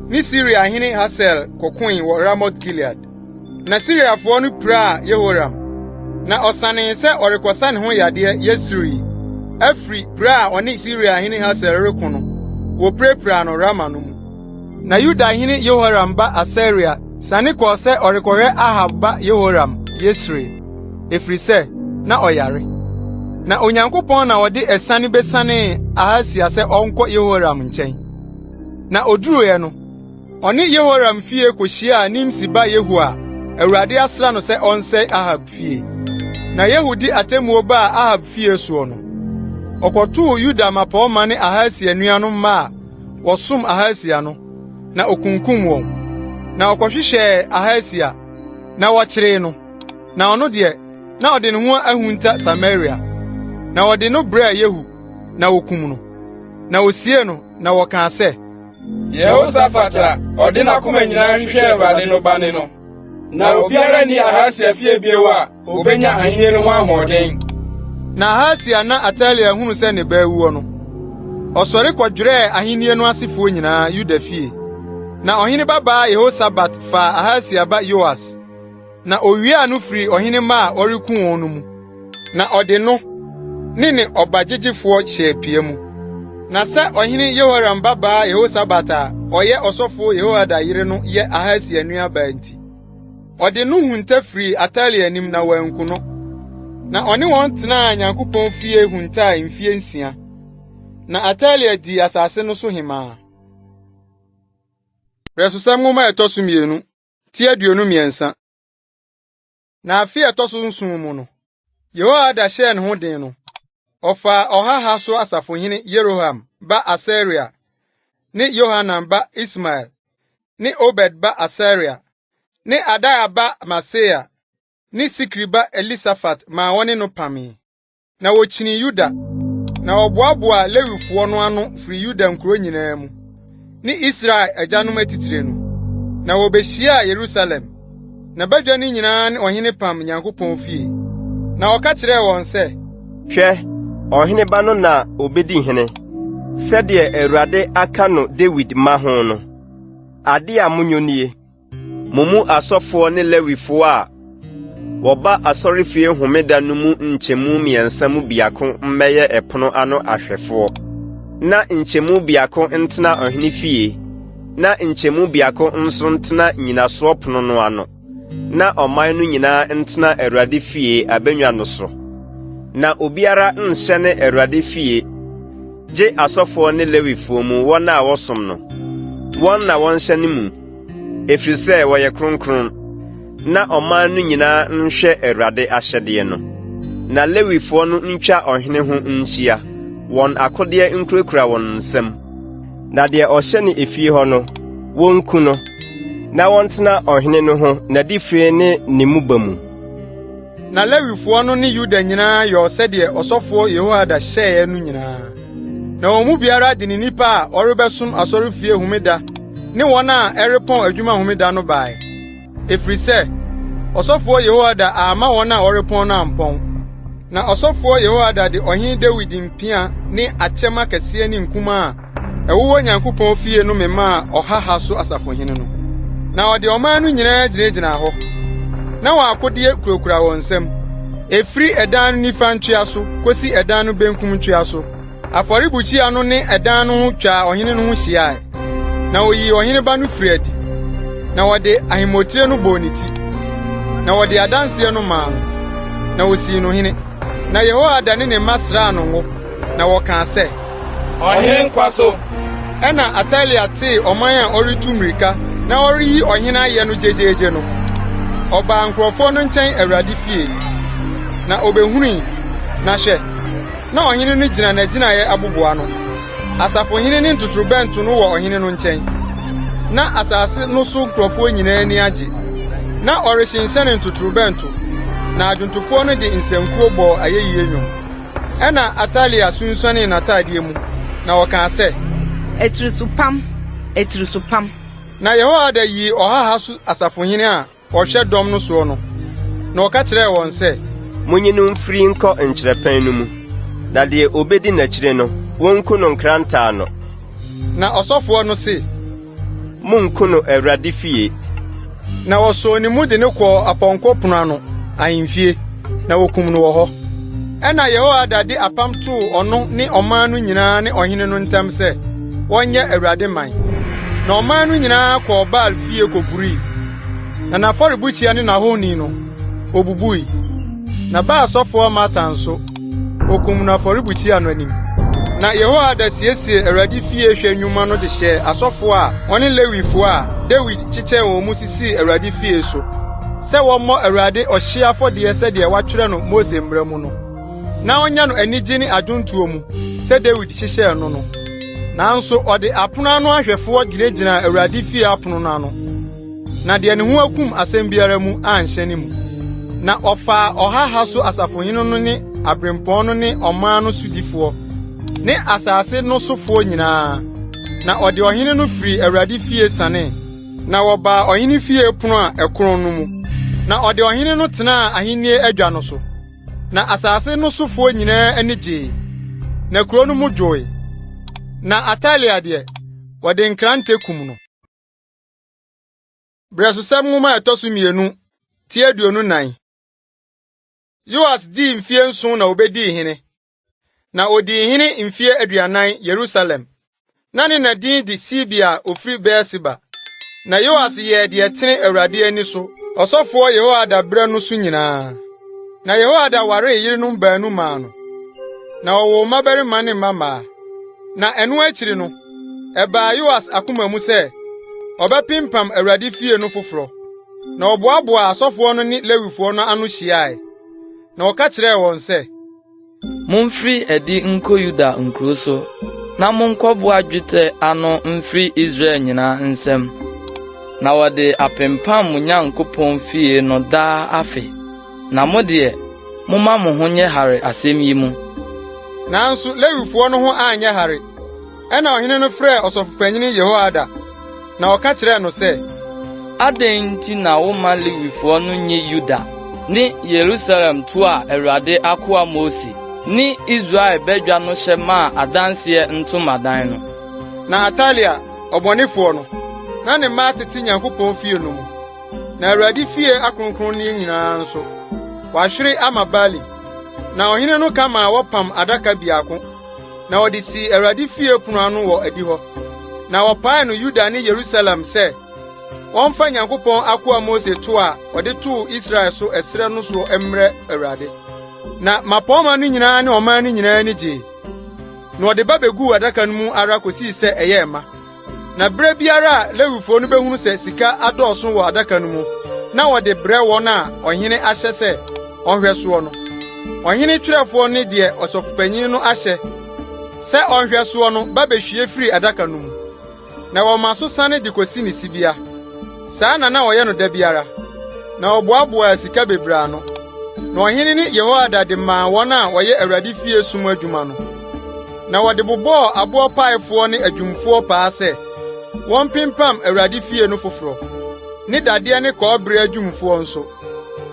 ne Syria hene Hasael kɔkoe wɔ Ramot Gilead. Na Syriafoɔ no piraa Yehoram. Na ɔsanee sɛ ɔrekɔsa ne ho yadeɛ Yesreel. Afiri piraa ɔne Syria hene Hasael reko no, wɔpirapira no Rama no mu. Na Yuda hene Yehoram ba Asaria sane kɔɔ sɛ ɔrekɔhwɛ Ahab ba Yehoram Yesreel. Efiri sɛ na ɔyare. Na Onyankopɔn na ɔde ɛsane besane Ahasia sɛ ɔnkɔ Yehoram nkyɛn. Na oduruɛ no, ɔne Yehoram fie kohyia Nimsi ba Yehu a Awurade asra no sɛ ɔnsɛ Ahab fie. Na Yehu di atemmuo ba Ahab fie soɔ no, ɔkɔtoo Yuda mapɔma ne Ahasia nuanom ma a wɔsom Ahasia no, na okunkum wɔn. Na ɔkɔhwehwɛ Ahasia, na wɔkyeree no. Na ɔno deɛ, na ɔde ne ho ahunta Samaria. Na ɔde no brɛ Yehu, na okum no. Na osie no, na wɔkaa sɛ, Yehosafat a ɔde n'akoma nyinaa hwehwɛ Awurade no bane no. Na obiara ni Ahasia fie bio a obenya ahene no ho ahoɔden. Na Ahasia na Atalia hunu sɛ ne ba awuo no, ɔsɔre kɔdwerɛɛ ahenni no asefoɔ nyinaa Yuda fie. Na ɔhene babaa Yehosabat fa Ahasia ba Yoas. Na owiaa no firi ɔhene ma a ɔreku wɔn no mu. Na ɔde no ne ɔbagyegyefoɔ hyɛ pie mu. Na sɛ ɔhene Yehoram babaa Yehosabat a ɔyɛ ɔsɔfo Yehoada yere no yɛ Ahasia nuabaa nti, ɔde no hunta firi Atalia anim na wanku no. Na ɔne wɔn tenaa Nyankopɔn fie huntaa mfie 6. Na Atalia di asase no so hemaa. Brɛsusɛm nwoma ɛtɔ so 2, tie 23. Na afe ɛtɔ so 7 mu no, Yehoada hyɛɛ ne ho den no, ɔfa ɔhaha so asafohene Yeroham ba Asaria, ne Yohanan ba Ismael, ne Obed ba Asaria, ne Adaya ba Maseya, ne Sikri ba Elisafat ma wɔne no pamee. Na wɔkyini Yuda, na wɔboaboa Lewifoɔ no ano firi Yuda nkuro nyinaa mu, ne Israel agyanom atitire no. Na wɔbehyiaa Yerusalem, na badwa no nyinaa ne ɔhene pam Nyankopɔn fie. Na ɔka kyerɛɛ wɔn sɛ, hwɛ, ɔhene ba no na obedi hene, sɛdeɛ Awurade aka no David ma ho no. Ade a monyo nie, mo mu asɔfoɔ ne Lewifoɔ a wɔba asɔrefie homeda no mu nkyɛmu 3 mu biako mmɛyɛ ɛpono ano ahwɛfoɔ. Na nkyɛmu biako ntena ɔhene fie, na nkyɛmu biako nso ntena nyinasoɔ pono no ano. Na ɔman no nyinaa ntena Awurade fie abennwa no so. Na obiara nhyɛ ne Awurade fie, gye asɔfoɔ ne Lewifoɔ mu wɔn a wɔsom no. Wɔn na wɔnhyɛ ne mu, efiri sɛ wɔyɛ kronkron. Na ɔman no nyinaa nhwɛ Awurade ahyɛdeɛ no. Na Lewifoɔ no ntwa ɔhene ho nhyia, wɔn akodeɛ nkurakura wɔn nsam. Na deɛ ɔhyɛ ne efie hɔ no, wonku no. Na wɔntena ɔhene no ho n'adifire ne ne mu ba mu. Na Lewifoɔ no ne Yuda nyinaa yɛ sɛdeɛ ɔsɔfo Yehoiada hyɛɛ no nyinaa. Na wɔn mu biara de ne nipa a ɔrebɛsom asɔrefie homeda ne wɔn a ɛrepɔn adwuma homeda no bae. Efiri sɛ, ɔsɔfo Yehoiada ama wɔn a ɔrepɔn no ampɔn. Na ɔsɔfo Yehoiada de ɔhene Dawid mpia ne atɛm akɛseɛ ne nkuma a ɛwowɔ Nyankopɔn fie no mema ɔhaha so asafohene no. Na ɔde ɔman no nyinaa gyinagyina hɔ. Na wɔn akode kurakura wɔn nsam. Efiri ɛdan no nifa ntwea so kosi ɛdan no benkum ntwea so. Afɔrebukyia no ne ɛdan no ho twa ɔhene no ho hyiae. Na oyi ɔhene ba no firi adi. Na wɔde ahemotire no bɔɔ ne ti. Na wɔde adanseɛ no maa no. Na osii no hene. Na Yehoiada ne mma sraa no ngo. Na wɔkaa sɛ, ɔhene nkwa so. Ɛna Atalia tee ɔman a ɔretu mmirika na ɔreyi ɔhene ayɛ no gyegyeegye no. Ɔbaa nkurɔfoɔ no nkyɛn Awurade fie. Na obehunui. Na hwɛ, na ɔhene no gyina n'agyinaeɛ aboboa no. Asafohene ne ntotorobɛnto no wɔ ɔhene no nkyɛn. Na asase no so nkurɔfoɔ nyinaa ani agye. Na ɔrehyenhyɛne ntotorobɛnto. Na adwontofoɔ no de nsankuo bɔ ayɛyie nnwom. Ɛna Atalia sunsuane n'ataadeɛ mu. Na wɔkaa sɛ, Etiri so pam. Na Yehoiada yi ɔhaha so asafohene a ɔhwɛ dɔm no soɔ no. Na ɔka kyerɛɛ wɔn sɛ, Munyi no mfiri nkɔ nkyerɛpɛn no mu. Na deɛ obedi n'akyire no, wonku no nkrantaa no. Na ɔsɔfoɔ no se, Munku no Awurade fie. Na wɔsɔɔ ne mu de ne kɔɔ apɔnkɔ pono ano, ahemfie, na wokum no wɔ hɔ. Ɛna Yehoiada de apam too ɔno ne ɔman no nyinaa ne ɔhene no ntam sɛ, wɔnyɛ Awurade man. Na ɔman no nyinaa kɔɔ Baal fie kɔgurii. Na n'afɔrebukyia ne n'ahoni no, obubui. Na Baal sɔfoɔ Mata nso, okum no afɔrebukyia no anim. Na Yehoiada siesie Awurade fie hwɛ nnwuma no de hyɛ asɔfoɔ a wɔne Lewifoɔ a Dawid kyekyɛɛ wɔn mu sisii Awurade fie so, sɛ wɔmmɔ Awurade ɔhye afɔdeɛ sɛdeɛ wɔatwerɛ no Mose mmara mu no. Na ɔnya no anigye ne adwontoɔ mu, sɛ Dawid hyehyɛɛ no no. Nanso ɔde apono ano ahwɛfoɔ gyinagyina Awurade fie apono no ano. Na deɛ ne ho akum asɛm biara mu anhyɛ ne mu. Na ɔfaa ɔhaha so asafohene no ne abrempɔn no ne ɔman no sodifoɔ ne asase no sofoɔ nyinaa. Na ɔde ɔhene no firi Awurade fie sane. Na wɔbaa ɔhene fie pono a ɛkron no mu. Na ɔde ɔhene no tenaa ahenni adwa no so. Na asase no sofoɔ nyinaa ani gyee. Na kuro no mu dwoe. Na Atalia deɛ, wɔde nkrante kum no. Brɛsosɛm nwoma ɛtɔ so 2, tie 24. Yoas dii mfie 7 na obedii hene. Na odii hene mfie 40 Yerusalem. Na ne nadin di Sibia ofiri Beersheba. Na Yoas yɛ deɛ tene Awurade ani so, ɔsɔfoɔ Yehoiada brɛ no so nyinaa. Na Yehoiada waree yerenom baanu maa no. Na ɔwɔ mmabarima ne mmammaa. Na ɛno akyiri no, ɛbaa Yoas akoma mu sɛ, ɔbɛpimpam Awurade fie no foforo. Na ɔboaboa asɔfoɔ no ne Lewifoɔ no ano hyiae. Na ɔka kyerɛɛ wɔn sɛ, Momfiri adi nkɔ Yuda nkuro so, na monkɔboa dwetɛ ano mfiri Israel nyinaa nsɛm. Na wɔde apempam mo Nyankopɔn fie no daa afe. Na mo deɛ, momma mo ho nyɛ hare asɛm yi mu. Nanso Lewifoɔ no ho anyɛ hare. Ɛna ɔhene no frɛɛ ɔsɔfopanyin Yehoiada. Na ɔka kyerɛɛ no sɛ, Adɛn nti na woma Lewifoɔ no nye Yuda ne Yerusalem to a Awurade akoa Mose ne Israel bɛdwa no hyɛ maa adanseɛ ntomadan no? Na Atalia, ɔbɔnefoɔ no, na ne mma tete Nyankopɔn fie no mu. Na Awurade fie akronkron ne nyinaa nso, wahwere ama Baalim. Na ɔhene no ka ma wɔpam adaka biako. Na ɔde si Awurade fie pono ano wɔ adi hɔ. Na wɔpae no Yuda ne Yerusalem sɛ, wɔmfa Nyankopɔn akoa Mose to a ɔde too Israel so ɛsrɛ no so mmerɛ Awurade. Na mapɔma no nyinaa ne ɔman no nyinaa ni gyee. Na ɔde ba begu adaka no mu ara kosii sɛ ɛyɛ ma. Na bere biara a Lewifoɔ no behunu sɛ sika adɔɔso wɔ adaka no mu, na wɔde brɛ wɔn a ɔhene ahyɛ sɛ ɔhwɛ soɔ no. Ɔhene twerɛfoɔ ne deɛ ɔsɔfopanyin no ahyɛ sɛ ɔhwɛ soɔ no ba behwie firi adaka no mu. Na wɔma so sane de kosi ne sibia. Saa na ɔyɛ no da biara. Na ɔboaboa sika bebree ano. Na ɔhene ne Yehoiada de maa wɔn a wɔyɛ Awurade fie som adwuma no. Na wɔde bobɔɔ aboɔ paefoɔ ne adwumfoɔ paa sɛ wɔn pimpam Awurade fie no foforo, ne dadeɛ ne kɔɔbere adwumfoɔ nso,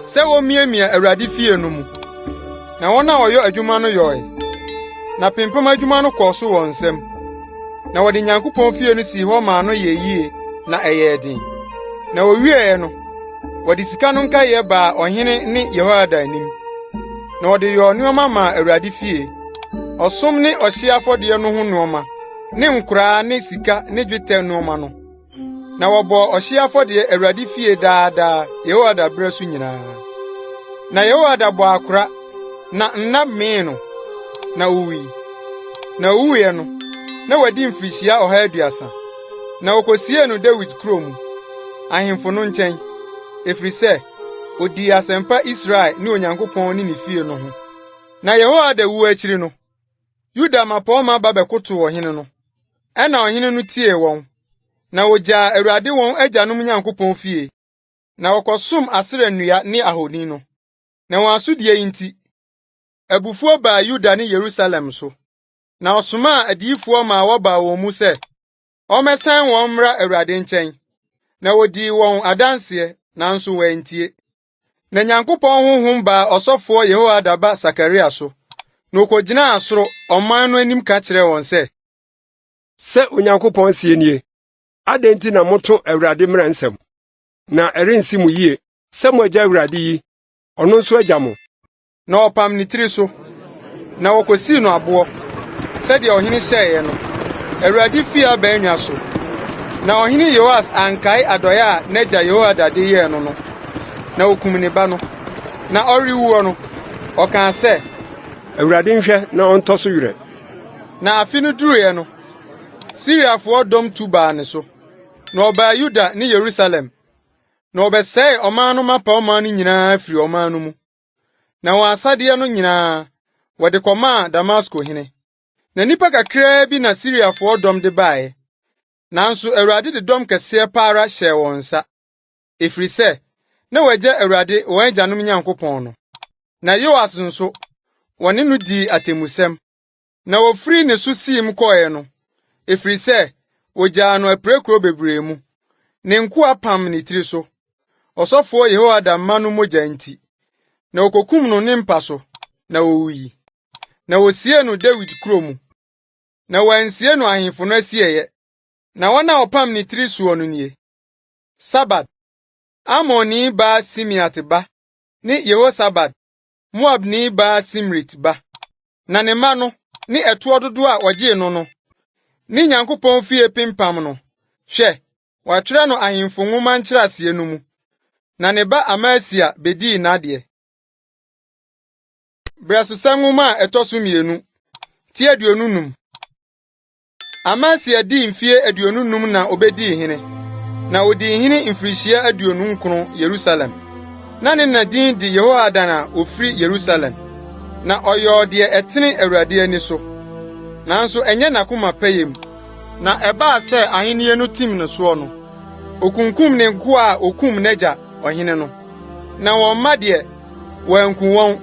sɛ wɔmiamia Awurade fie no mu. Na wɔn a wɔyɛ adwuma no yɔe. Na pimpam adwuma no kɔɔ so wɔ nsɛm. Na wɔde Nyankopɔn fie no sii hɔ maa no yɛ yie na ɛyɛ den. Na wɔwieɛ no, wɔde sika no nkayɛ baa ɔhene ne Yehoiada anim. Na wɔde yɔɔ nneɛma maa Awurade fie, ɔsom ne ɔhye afɔdeɛ no ho nneɛma, ne nkoraa ne sika ne dwetɛ nneɛma no. Na wɔbɔɔ ɔhye afɔdeɛ Awurade fie daadaa Yehoiada brɛ so nyinaa. Na Yehoiada bɔ akora, na nna mee no, na owui. Na owuiɛ no, na wadi mfirihyia 130. Na wokosie no Dawid kurom, ahemfo no nkyɛn, efiri sɛ odii asɛmpa Israel ne Onyankopɔn ne ne fie no ho. Na Yehoiada wu akyiri no, Yuda mapɔwma ba bɛkotow ɔhene no. Ɛna ɔhene no tie wɔn. Na wogyaa Awurade wɔn agyanom Nyankopɔn fie. Na wɔkɔsom Asera nnua ne ahoni no. Na wɔn asodie nti, abufuo baa Yuda ne Yerusalem so. Na ɔsomaa adiyifoɔ ma wɔbaa wɔn mu sɛ ɔmmɛsan wɔn mmra Awurade nkyɛn. Na wodii wɔn adanseɛ, nanso wɔantie. Na Nyankopɔn honhom baa ɔsɔfoɔ Yehoiada ba Sakaria so. Na okogyinaa soro ɔman no anim ka kyerɛɛ wɔn sɛ, sɛ Onyankopɔn sie nie, adɛn nti na moto Awurade mmara nsɛm? Na ɛrensi mo yie sɛ mo agya Awurade yi, ɔno nso agya mo. Na ɔpam ne tiri so, na wɔkosii no aboɔ, sɛdeɛ ɔhene hyɛeɛ no, Awurade fie abaannwa so. Na ɔhene Yoas ankae adɔeɛ a n'agya Yehoiada de yɛɛ no no. Na okum ne ba no. Na ɔrewuo no, ɔkaa sɛ, Awurade nhwɛ na ɔntɔ so werɛ. Na afi no duruiɛ no, Siriafoɔ dɔm tu baa ne so. Na ɔbaa Yuda ne Yerusalem. Na ɔbɛsɛe ɔman no mapawma no nyinaa firi ɔman no mu. Na wɔn asadeɛ no nyinaa, wɔde kɔmaa Damasko hene. Na nipa kakraa bi na Siriafoɔ dɔm de baeɛ. Nanso Awurade de dɔm kɛseɛ paara hyɛɛ wɔn nsa. Efiri sɛ, na wɔagya Awurade wɔn agyanom Nyankopɔn no. Na Yoas nso, wɔne no dii atemmusɛm. Na wofiri ne so siim kɔɛ no, efiri sɛ, wogyaa no apirakuro bebree mu. Ne nkoa pam ne tiri so, ɔsɔfoɔ Yehoiada mma no mogya nti. Na okokum no ne mpa so, na owui. Na wosie no Dawid kuro mu. Na wɔansie no ahemfo no asieɛ. Na wɔn a ɔpam ne tiri soɔ no nie: Sabad, Amonni ba Simeat ba, ne Yehosabad, Moabni ba Simrit ba. Na ne mma no, ne ɛtoɔ dodo a wɔgyee no no, ne Nyankopɔn fie pimpam no, hwɛ, wɔatwerɛ no ahemfo nwoma nkyerɛaseɛ no mu. Na ne ba Amasia bedii n'adeɛ. Brɛsosɛ nwoma a ɛtɔ so 2, ti 25. Amasia dii mfie 25 na obedii hene. Na odii hene mfirihyia 29 Yerusalem. Na ne na din di Yehoiada na ofiri Yerusalem. Na ɔyɔɔ deɛ ɛtene Awurade ani so. Nanso ɛnyɛ n'akoma pɛyɛ mu. Na ɛbaa sɛ ahenni no tim no soɔ no, okunkum ne nkoa a okum n'agya ɔhene no. Na wɔn mma deɛ, wɔanku wɔn,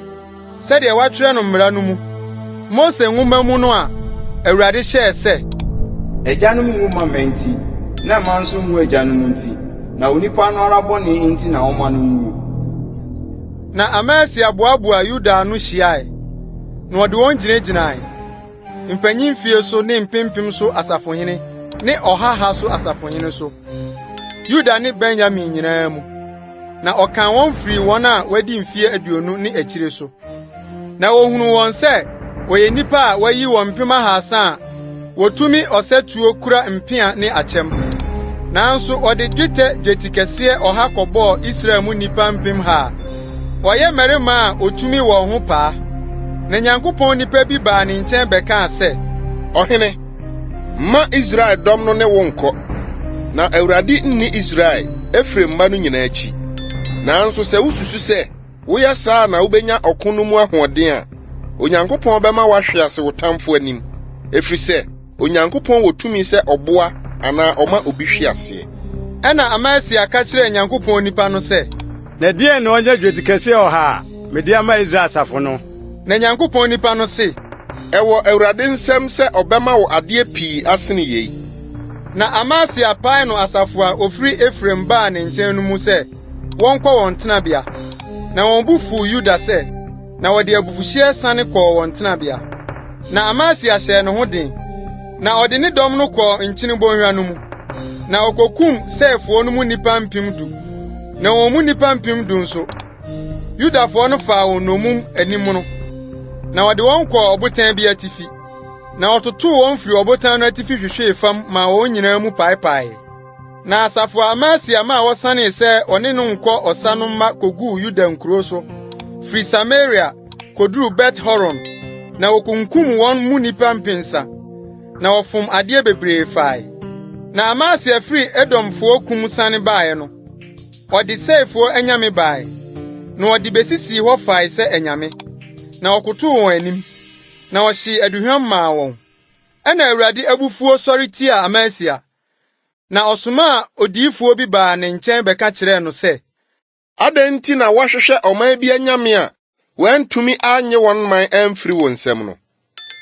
sɛdeɛ wɔatwerɛ no mmara no mu. Mose nwoma mu no a Awurade hyɛɛ sɛ, agyanom nwoma ma nti, na ma nso nwu agyanom nti, na onipa no ara bɔne nti na ɔma no nwu. Na Amasia boaboa Yuda no hyiae, na ɔde wɔn gyinagyinae. Mpanyin fie so ne mpempem so asafohene, ne ɔhaha so asafohene so. Yuda ne Benyamin nyinaa mu. Na ɔkan wɔn firi wɔn a wadi mfie 20 ne akyire so. Na ohunu wɔn sɛ, wɔyɛ nipa a wayi wɔn mpem 300 a wotumi ɔsɛtuo kura mpea ne akyɛm. Nanso ɔde dwetɛ dwetikɛseɛ 100 kɔbɔɔ Israel mu nipa mpem 100. Wɔyɛ mmarima a otumi wɔn ho paa. Na Nyankopɔn nipa bi baa ne nkyɛn bɛkaa sɛ, Ɔhene, ma Israel dɔm no ne wo nkɔ. Na Awurade nni Israel, Efraim mma no nyinaa akyi. Nanso sɛ wususu sɛ, woyɛ saa na wubenya ɔko no mu ahoɔden a, Onyankopɔn bɛma wahwe ase wo tamfo anim. Efiri sɛ, Onyankopɔn wɔ tumi sɛ ɔboa anaa ɔma obi hwe aseɛ. Ɛna Amasia ka kyerɛɛ Nyankopɔn nipa no sɛ, na deɛ na ɔnyɛ dwetikɛseɛ 100 a mede ama Israel asafo no. Na Nyankopɔn nipa no se, ɛwɔ Awurade nsɛm sɛ ɔbɛma wo adeɛ pii asene yei. na Amasia pae no asafo a ofiri Efraim baa ne nkyɛn no mu sɛ wɔnkɔ wɔn tenabea. Na wɔn bu fu Yuda sɛ, na wɔde abufuhyeɛ sane kɔɔ wɔn tenabea. Na Amasia hyɛɛ ne ho den, na ɔde ne dɔm no kɔɔ nkyene bɔnhwa no mu. Na okokum Sefoɔ no mu nnipa 10,000. Na wɔn mu nnipa 10,000 nso, Yudafoɔ no faa wɔn nomum anim no. Na wɔde wɔn kɔɔ ɔbotan bi atifi. Na ɔtotoo wɔn firi ɔbotan no atifi hwehwee fam ma wɔn nyinaa mu paepae. Na asafo Amasia ma wɔsanee sɛ ɔne no nkɔ ɔsa no mma koguu Yuda nkuro so, firi Samaria koduru Bet-Horon, na wokunkum wɔn mu nnipa 3,000, na wɔfom adeɛ bebree fae. Na Amasia firi Edomfoɔ kum sane bae no, ɔde Sefoɔ anyame bae, na ɔde besisi hɔ fae sɛ anyame, na ɔkotow wɔn anim, na ɔhye aduhwam maa wɔn. Ɛna Awurade abufuo sɔre tia Amasia, na ɔsomaa odiyifoɔ bi baa ne nkyɛn bɛka kyerɛɛ no sɛ, adɛn nti na wɔhwehwɛ ɔman bi anyame a wɔantumi anye wɔn man amfiri wɔn nsɛm no?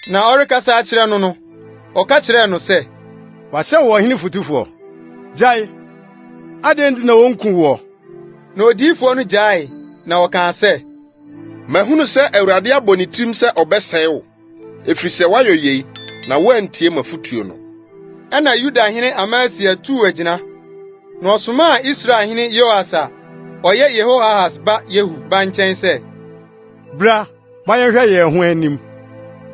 Na ɔrekasa akyerɛ no no, ɔka kyerɛɛ no sɛ, Wasɛ wɔ hene fotufoɔ. Gyae, adɛn nti na wonku wɔ? Na odiyifoɔ no gyae, na ɔkaa sɛ, mahunu sɛ Awurade abɔ ne tirim sɛ ɔbɛsɛe wo, efiri sɛ woayɔ yei, na woantie m'afotuo no. Ɛna Yudahene Amasia tuu agyina, na ɔsomaa Israelhene Yoas a ɔyɛ Yehoahas ba Yehu ba nkyɛn sɛ, Bra, ma yɛhwɛ yɛn ho anim.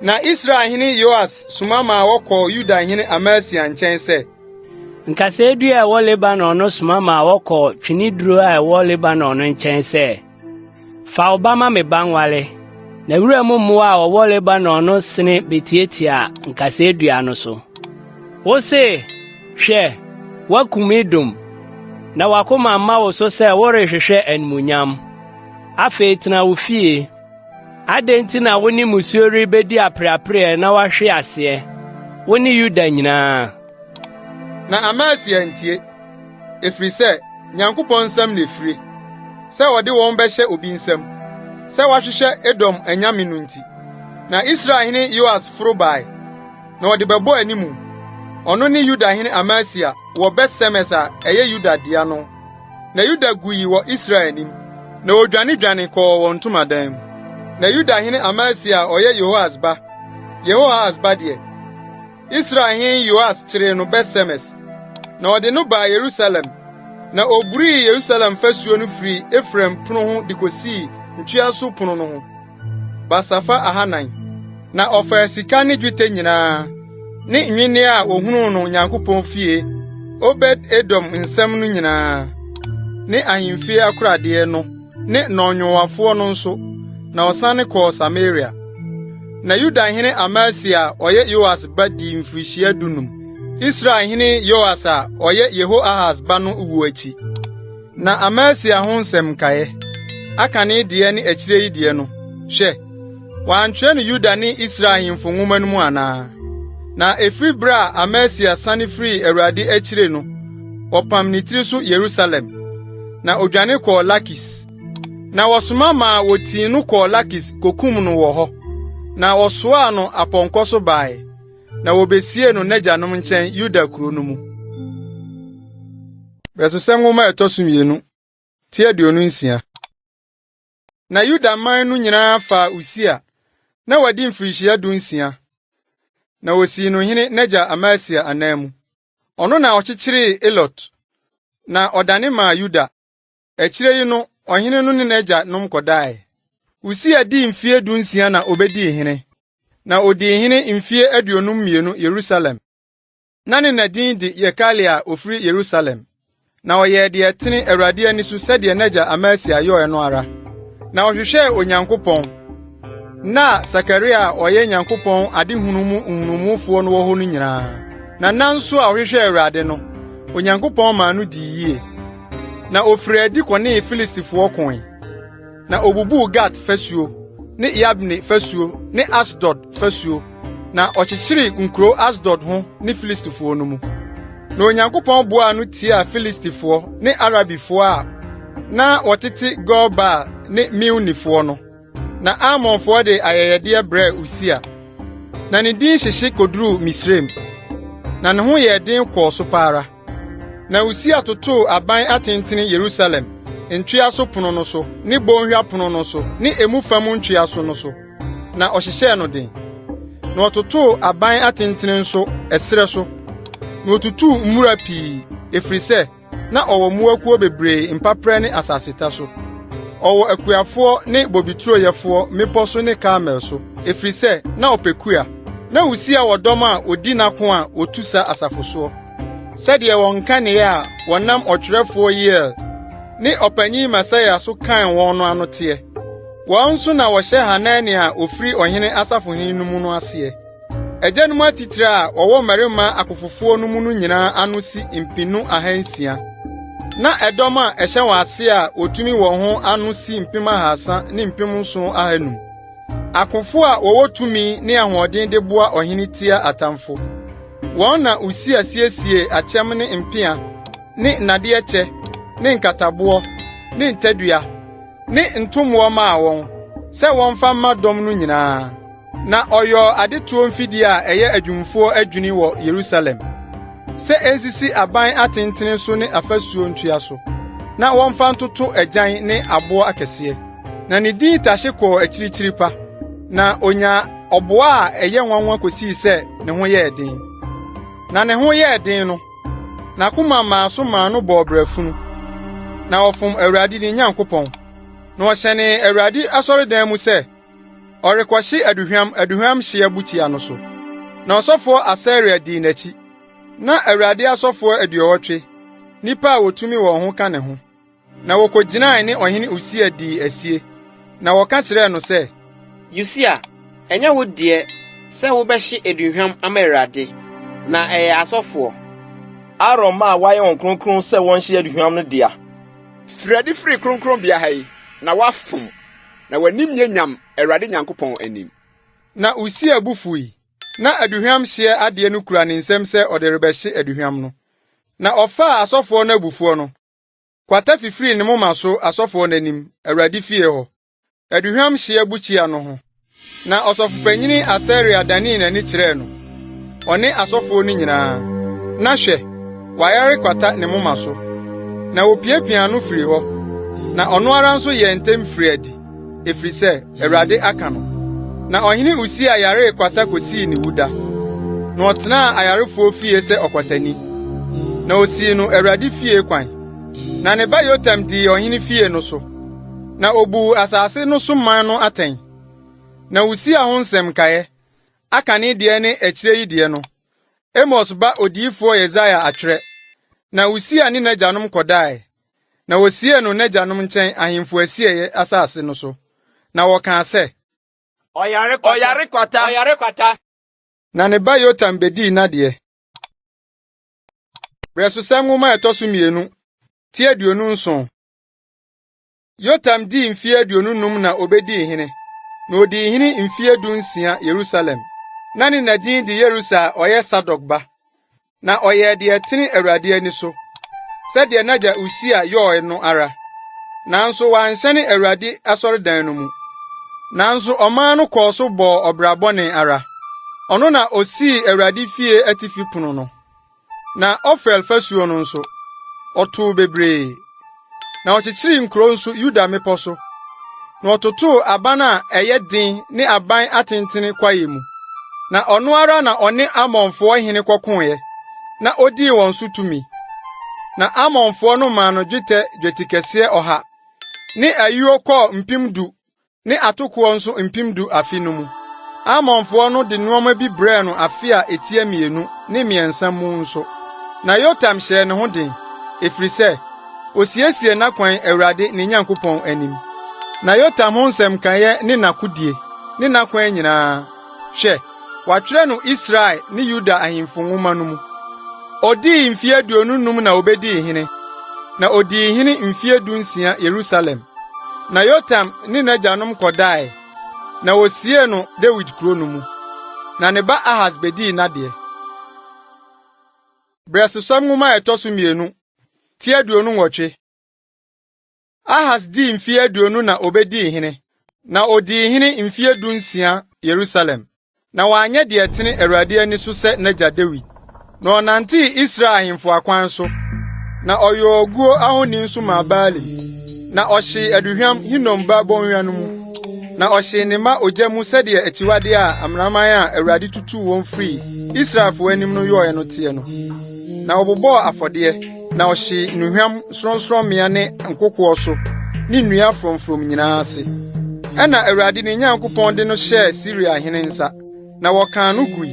Na Israelhene Yoas soma ma wɔkɔɔ Yudahene Amasia nkyɛn sɛ, Nkasaadua a ɛwɔ Lebanon no soma ma wɔkɔɔ tweneduro a ɛwɔ Lebanon no nkyɛn sɛ, fa wo ba ma me ba nwale, na wura mu mmoa a wɔwɔ Lebanon no sene betietia nkasaadua no so. Wo se, hwɛ, wakum Edom, na wakoma amma wo so sɛ worehwehwɛ animuonyam. Afei tena wo fie. Adɛn nti na wo ne musuo rebedi apreapre na wahwe aseɛ, wo ne Yuda nyinaa? Na Amasia ntie, efiri sɛ Nyankopɔn nsɛm na efiri, sɛ ɔde wɔn bɛhyɛ obi nsɛm, sɛ wahwehwɛ Edom anyame no nti. Na Israelhene Yoas foro bae, na ɔde bɛbɔ animu. Ɔno ne Yudahene Amasia wɔ Bet-Semes a ɛyɛ Yuda dea no. Na Yuda gui wɔ Israel anim, na odwane kɔɔ wɔn ntomadan mu. Na Yudahene Amasia ɔyɛ Yehoahas ba deɛ, Israelhene Yoas kyeree no Bet-Semes, na ɔde no baa Yerusalem, na oburii Yerusalem fasuo no firi Efraim pono ho de kosii ntweaso pono no ho, basafa 400, na ɔfaa sika ne dwetɛ nyinaa, ne nwinne a ohunu no Nyankopɔn fie, Obed-Edom nsɛm no nyinaa, ne ahemfie akoradeɛ no, ne nnɔnwowafoɔ no nso, na ɔsane kɔɔ Samaria. Na Yudahene Amasia ɔyɛ Yoas ba di mfirihyia 15. Israelhene Yoas a ɔyɛ Yehoahas ba no wu akyi. Na Amasia ho nsɛm kae, aka ne deɛ ne akyire yi deɛ no, hwɛ, wɔantwerɛ no Yuda ne Israel ahemfo nwoma no mu anaa? Na efiri bere a Amasia sane firi Awurade akyire no, ɔpam ne tiri so Yerusalem, na odwane kɔɔ Lakis. Na wɔsoma ma wotii no kɔɔ Lakis kokum no wɔ hɔ, na wɔsoaa no apɔnkɔ so bae, na wobesie no n'agyanom nkyɛn Yuda kuro no mu. Bɛsosɛm nwoma ɛtɔ so 2, tie 26. Na Yuda man no nyinaa faa Usia, na wadi mfirihyia 16, na wosii no hene n'agya Amasia anan mu. Ɔno na ɔkyekyeree Elot, na ɔdane maa Yuda. Akyire yi no, ɔhene no ne n'agya nom kɔdae. Usia dii mfie 16 na obedii hene, na odii hene mfie 52 Yerusalem. Na ne nadin de Yekalia ofiri Yerusalem, na ɔyɛɛ deɛ tene Awurade ani so sɛdeɛ n'agya Amasia yɔɛ no ara. Na ɔhwehwɛɛ Onyankopɔn. Na Sakaria a ɔyɛ Nyankopɔn adehunu mu nhunumufoɔ no wɔ hɔ no nyinaa. Na nanso a ɔhwehwɛɛ Awurade no, Onyankopɔn maa no dii yie. Na ofiri adi kɔnee Filistifoɔ koe. Na obubuu Gat fasuo, ne Yabne fasuo, ne Asdod fasuo, na ɔkyekyeree nkuro Asdod ho ne Filistifoɔ no mu. Na Onyankopɔn boaa no tia Filistifoɔ ne Arabifoɔ a na wɔtete Gobal ne Milnifoɔ no. na Amonfo de ayɛyɛde brɛ Usia. Na ne din hyehye koduru Misraim. Na ne ho yɛ den kɔɔ so paara. Na Usia totoo aban atentene Yerusalem, ntwea so pono no so, ne bɔnhwa pono no so, ne emu fam ntwea so no so. Na ɔhyehyɛ no den. Na ɔtotoo aban atentene nso ɛsrɛ so. Na ɔtutuu mmura pii, efiri sɛ na ɔwɔ mmuakuo bebree mpaprɛ ne asaseta so. Ɔwɔ akuafoɔ ne bobituroyɛfoɔ mmepɔ so ne Karmel so, efiri sɛ na ɔpɛkua. Na Usia wɔ dɔm a odi n'ako a otu sa asafo soɔ. Sɛdeɛ wɔn kanea a wɔnam ɔtwerɛfoɔ Yeiel ne ɔpanyin Masaia so kan wɔn no ano teɛ. Wɔn nso na wɔhyɛ Hanani a ofiri ɔhene asafohene no mu no aseɛ. Agyanom atitire a wɔwɔ mmarima akofofoɔ no mu no nyinaa ano si mpinu 600. Na ɛdɔm a ɛhyɛ wɔn ase a otumi wɔn ho ano si 300 ne 7,500. Akofo a wɔwɔ tumi ne ahoɔden de boa ɔhene tia atamfo. Wɔn na Usia siesie akyɛm ne mpea ne nnadeɛ kyɛ ne nkataboɔ ne ntadua ne ntomoɔ maa wɔn sɛ wɔmfa mma dɔm no nyinaa. Na ɔyɔ adetoɔ mfidie a ɛyɛ adwumfoɔ adwini wɔ Yerusalem sɛ ensisi aban atentene so ne afasuo ntua so na wɔmfa ntoto agyan ne aboɔ akɛseɛ. Na ne din tahye kɔɔ akyirikyiri pa na onya ɔboa a ɛyɛ nwanwa kosii sɛ ne ho yɛɛ den. Na ne ho yɛɛ den no, n'akoma maa so maa no bɔɔ brɛfunu. Na ɔfom Awurade ne Nyankopɔn. Na ɔhyɛne Awurade asɔredan mu sɛ ɔrekɔhye aduhwam hye bukyia no so. Na ɔsɔfoɔ Asaria dii n'akyi. Na Awurade asɔfoɔ 80, nipa a wotumi wɔn ho ka ne ho. Na wɔkɔgyinae ne ɔhene Usia dii asie. Na wɔka kyerɛɛ no sɛ, Usia, ɛnyɛ wo deɛ sɛ wobɛhye aduhwam ama Awurade, na ɛyɛ asɔfoɔ. Aaron ma wayɛ wɔn kronkron sɛ wɔnhye aduhwam no dea. Frɛde firi kronkron bea ha yi, na wafom, na w'anim nyam Awurade Nyankopɔn anim. Na Usia bu fui. Na aduhwam hye ade no kura ne nsɛm sɛ ɔde rebɛhye aduhwam no. Na ɔfaa asɔfoɔ no abufuo no. Kwata fifiri ne moma so asɔfoɔ n'anim, Awurade fie hɔ. Aduhwam hye bukyia no ho. Na ɔsɔfopanyini Asaria danii n'ani kyerɛɛ no. Ɔne asɔfoɔ no nyinaa. Na hwɛ, wayare kwata ne moma so. Na wopiapia no firi hɔ. Na ɔno ara nso yɛ ntɛm firi adi, efiri sɛ Awurade aka no. Na ɔhene Usia yare kwata kosii ne wuda. Na ɔtenaa ayarefoɔ fie sɛ ɔkwatani. Na osii no Awurade fie kwan. Na ne ba Yotam dii ɔhene fie no so. Na obu asase no so man no atɛn. Na Usia ho nsɛm kae. Akan deɛ ne akyire yi deɛ no. Immerse ba odiyifoɔ Hezekiah atwerɛ. Na Usia ne n'agyanom kɔdae. Na wosie no n'agyanom nkyɛn ahemfo asieye asase no so. Na wɔkaa sɛ, Ɔyare kwata. Na ne ba Yotam bedii n'adeɛ. Brɛsosɛm nwoma ɛtɔ so 2, ti 29. Yotam dii mfe 55 na obedii hene. Na odii hene mfe 16 Yerusalem. Na ne nadin de Yerusa ɔyɛ Sadok ba. Na ɔyɛ deɛ tene Awurade ani so. Sɛdeɛ n'agya Usia yɔɔ no ara. Nanso wanhyɛne Awurade asɔredan no mu. Nanso ɔman no kɔɔ so bɔɔ ɔbrabɔne ara. Ɔno na osii Awurade fie atifi pono no. Na Ofel fasuo no nso, ɔtoo bebree. Na ɔkyekyeree nkuro nso Yuda mmepɔ so. Na ɔtotoo aban a ɛyɛ den ne aban atentene kwae mu. Na ɔno ara na ɔne Amonfoɔ hene kɔkoe. Na odii wɔn so tumi. Na Amonfoɔ no maa no dwetɛ dwetikɛseɛ 100. Ne ayuo kɔɔ 10,000. Ne atokoɔ nso 10,000 afi no mu. Amonfoɔ no de nneɛma bi brɛɛ no afi a etia 2 ne 3 mu nso. Na Yotam hyɛɛ ne ho den, efiri sɛ osiesie n'akwan Awurade ne Nyankopɔn anim. Na Yotam ho nsɛm kaeɛ ne n'akodie ne n'akwan nyinaa. Hwɛ, watwerɛ no Israel ne Yuda ahemfo nwoma no mu. Odii mfe 55 na obedii hene. Na odii hene mfe 16 Yerusalem. Na Yotam ne n'agyanom kɔdae. Na wosie no Dawid kuro no mu. Na ne ba Ahas bedii n'adeɛ. Brɛsosɛm nwoma ɛtɔ so 2, ti 28. Ahas dii mfe 20 na obedii hene. Na odi hene mfie dunsia Yerusalem. Na wanya de etene Awurade ani so sɛ n'agya David. Na ɔnante Israel ahemfo akwan so. Na ɔyɛ oguo ahoni nso ma Baali. Na ɔhye aduhwam Hinom ba bɔnhwa no mu. Na ɔhye ne ma ogya mu sɛdeɛ akyiwade a amraman a Awurade tutu wɔn firi Israelfo anim no yɔɔ no tie no. Na ɔbobɔɔ afɔdeɛ, na ɔhye nnuhwam sorɔnsorɔmmea ne nkokoɔ so, ne nnua frɔmfrɔm nyinaa ase. Ɛna Awurade ne Nyankopɔn de no hyɛɛ Siria hene nsa, na wɔkaa no gui,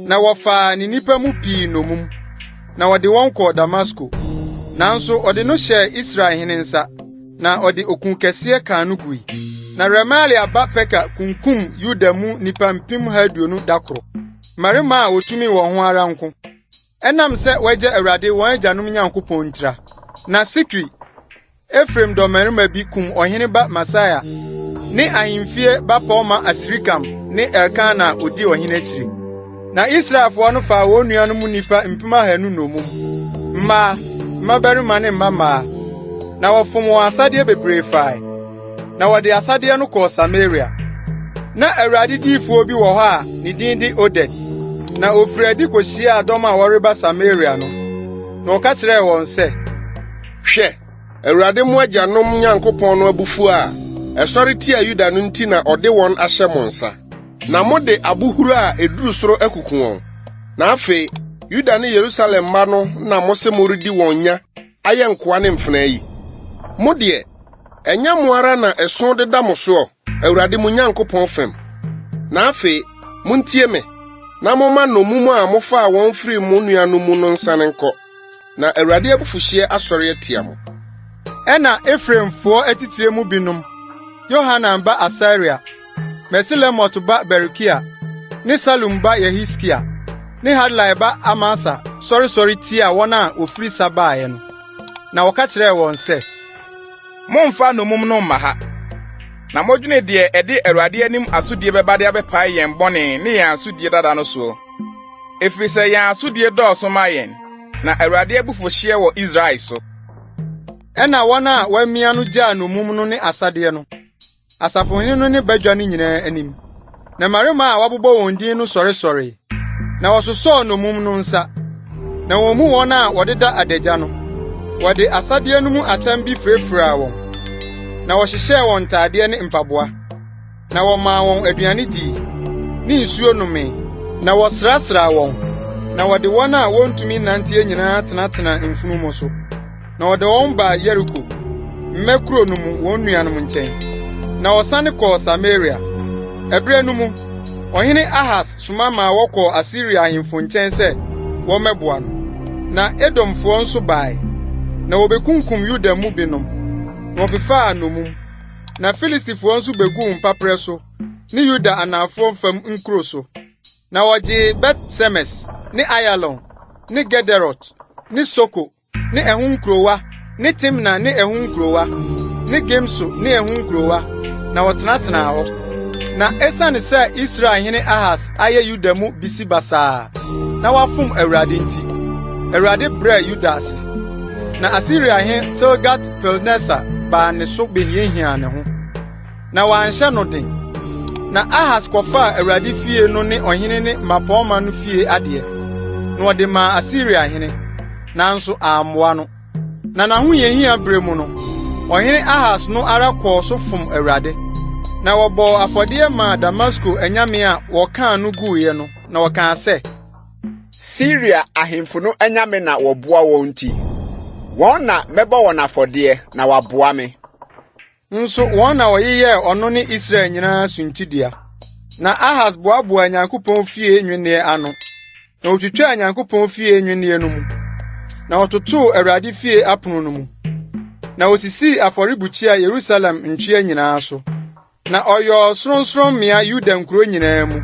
na wɔfaa ne nnipa mu pii nomum, na wɔde wɔn kɔɔ Damasko. Nanso ɔde no hyɛɛ Israel hene nsa, na ɔde okun kɛseɛ kaa no gui. Na Remalia ba Peka kunkum Yuda mu nipa mpem 220 dakoro. Marima a wotumi wɔn ho ara nko. Ɛnam sɛ wɔagya Awurade wɔn agyanom Nyankopɔn ntira. Na Sikri, Efraim dɔmarima bi kum ɔhene ba Masaia, ne ahemfie ba Pɔma Asrikam ne Elkan a odi ɔhene akyiri. Na Israelfoɔ no faa wɔn nuanom mu nipa mpem 200 nomum. Mmaa, mmabarima ne mmammaa. Na wɔfom wɔn asadeɛ bebree fae. Na wɔde asadeɛ no kɔɔ Samaria. Na Awurade diifoɔ bi wɔ hɔ a ne din de Oded. Na ofiri adi kɔhyiaa dɔm a wɔreba Samaria no. Na ɔka kyerɛɛ wɔn sɛ, hwɛ, Awurade mo agyanom Nyankopɔn no abufuo a ɛsɔre tia Yuda no nti na ɔde wɔn ahyɛ mo nsa. Na mode abohuru a eduru soro akuku wɔn. Na afei, Yuda ne Yerusalem mma no na mo se moridi wɔn nya ayɛ nkoa ne mfena yi. Mo de enya mo ara na ɛso deda mo so, Awurade mo Nyankopɔn fam. Na afei, muntie me, na momma nomum a mofa wɔn firi mo nuanom mu no nsane nkɔ. Na Awurade abufuhye asɔre atia mo. Ɛna Efraimfoɔ atitire mu binom, Yohanan ba Asaria, Mesilemot ba Berekia, ne Salum ba Yehiskia, ne Hadlai ba Amasa, sɔre tia wɔn a ofiri Sabaeɛ no. Na wɔka kyerɛɛ wɔn sɛ, momfa nomum no mma ha. Na modwene deɛ ɛde Awurade anim asodie bɛba de abɛpae yɛn bɔne ne yɛn asodie dada no so. Ɛfiri sɛ yɛn asodie dɔɔso ma yɛn, na Awurade abufuhyeɛ wɔ Israel so. Ɛna wɔn a wɔamia no gyaa nomum no ne asadeɛ no. Asafohene no ne badwa no nyinaa anim. Na mmarima a wɔabobɔ wɔn din no sɔre. Na wɔsosɔɔ nomum no nsa. Na wɔn mu wɔn a wɔdeda adagya no, wɔde asadeɛ no mu atam bi firafira wɔn. Na wɔhyehyɛɛ wɔn ntadeɛ ne mpaboa. Na wɔmaa wɔn aduane dii, ne nsuo nomee. Na wɔsrasraa wɔn. Na wɔde wɔn a wɔntumi nanteɛ nyinaa tenatena mfunumu so. Na wɔde wɔn baa Yeriko, mmɛkuro no mu wɔn nuanom nkyɛn. Na wɔsane kɔɔ Samaria. Ɛberɛ no mu, ɔhene Ahas soma ma wɔkɔɔ Asiria ahemfo nkyɛn sɛ wɔmmɛboa no. Na Edomfoɔ nso bae. Na wɔbekunkum Yuda mu binom. Na wɔfefaa nomum. Na Filistifoɔ nso begu mpaprɛ so, ne Yuda anafoɔ fam nkuro so. Na wɔgye Bet-Semes, ne Ayalon, ne Gederot, ne Soko, ne ɛho nkurowa, ne Timna ne ɛho nkurowa, ne Gemso ne ɛho nkurowa, na wɔtenatenaa hɔ. Na esiane sɛ Israel hene Ahas ayɛ Yuda mu bisi basaa, na wafom Awurade nti, Awurade brɛ Yuda ase. Na Asiria hene Tilgat-Pilneser baa ne so behiahia ne ho. Na wanhyɛ no den. Na Ahas kɔfaa Awurade fie no ne ɔhene ne mapɔma no fie adeɛ. Na wɔde maa Asiria hene, nanso ammoa no. Na n'ahoyehia bere mu no, ɔhene Ahas no ara kɔɔ so fom Awurade. Na wɔbɔɔ afɔdeɛ maa Damasko anyame a wɔkaa no guiɛ no, na wɔkaa sɛ, Siria ahemfo no anyame na wɔboa wɔn nti. Wɔn na mɛbɔ wɔn afɔdeɛ na wɔaboa me. Nso wɔn na wɔyeyɛɛ ɔno ne Israel nyinaa suntidua. Na Ahas boaboa Nyankopɔn fie nwenneɛ ano. Na otwitwaa Nyankopɔn fie nwenneɛ no mu. Na wɔtotoo Awurade fie apono no mu. Na osisii afɔrebukyia Yerusalem ntwea nyinaa so. Na ɔyɔɔ soronsorommea Yuda nkuro nyinaa mu,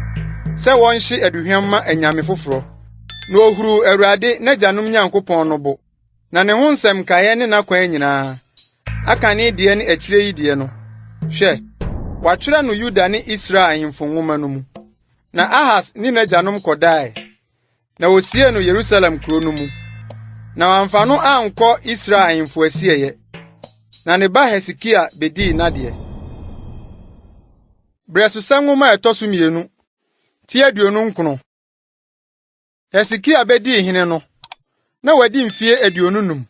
sɛ wɔnhye aduhwam ma anyame foforo. Na ohuru Awurade n'agyanom Nyankopɔn no bo. Na ne ho nsɛm kaeɛ ne n'akwan nyinaa. Akan ne deɛ ne akyire yi deɛ no. Hwɛ, wɔatwerɛ no Yuda ne Israel ahemfo nwoma no mu. Na Ahas ne n'agyanom kɔdae. Na wosie no Yerusalem kuro no mu. Na wamfa no ankɔ Israel ahemfo asieyɛ. Na ne ba Hezekiah bedii n'adeɛ. Bresusa nwoma etosu mienu. Ti aduonu nkono. Hezekiah bedi hene no. Na wadi mfie aduonu num.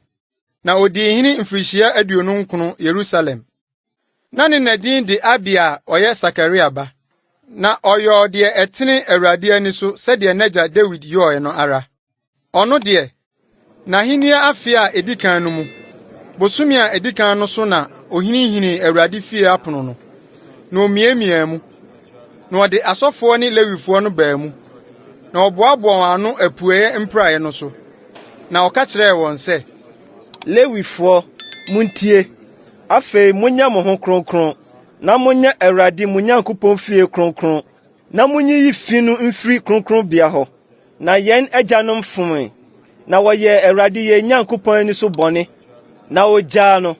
Na odi hene mfirihia aduonu nkono Yerusalem. Na ne nadin de Abia oye Sakaria ba. Na oyo de etene Awurade ani so sede naja David yoye no ara. Ono de na hinia afia edikan no mu. Bosumi a edikan no so na ohini Awurade fie apono no. Na omiemia mu. Na ode asofo ne lewifo no baa mu. Na oboaboa ano apueye mprae no so. Na oka kire won se lewifo muntie afei munya mo ho kronkron na munya Awurade munyankopɔn fie kronkron na munyi fi no mfiri kronkron bia hɔ na yen agyanom fome na wɔyɛ Awurade ye nyankopɔn ani so bɔne na ogya no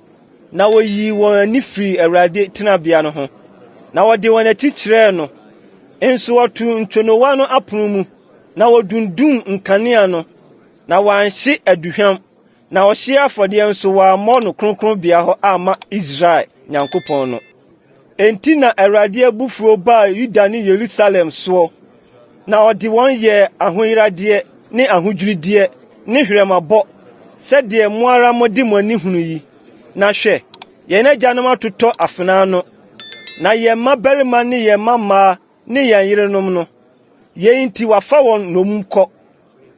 na woyi wɔn ani firi Awurade tenabea no ho na wɔde wɔn akyi kyerɛ no enso wɔto ntwonowa no apono mu na wɔdundum nkanea no na wɔanhye aduhwam na ɔhye afɔde nso wɔammɔ no kronkron bia hɔ ama Israel nyankopɔn no enti na Awurade abufuo baa Yuda ne Yerusalem so na ɔde wɔn yɛ ahoyradeɛ ne ahodwirideɛ ne hwɛmabɔ sɛdeɛ mo ara mode mo ani hunu yi na hwɛ yɛn agyanom atotɔ afena no na yɛn mmabarima ne yɛn mmammaa ne yɛn yerenom no yɛn nti wafa wɔn nomum kɔ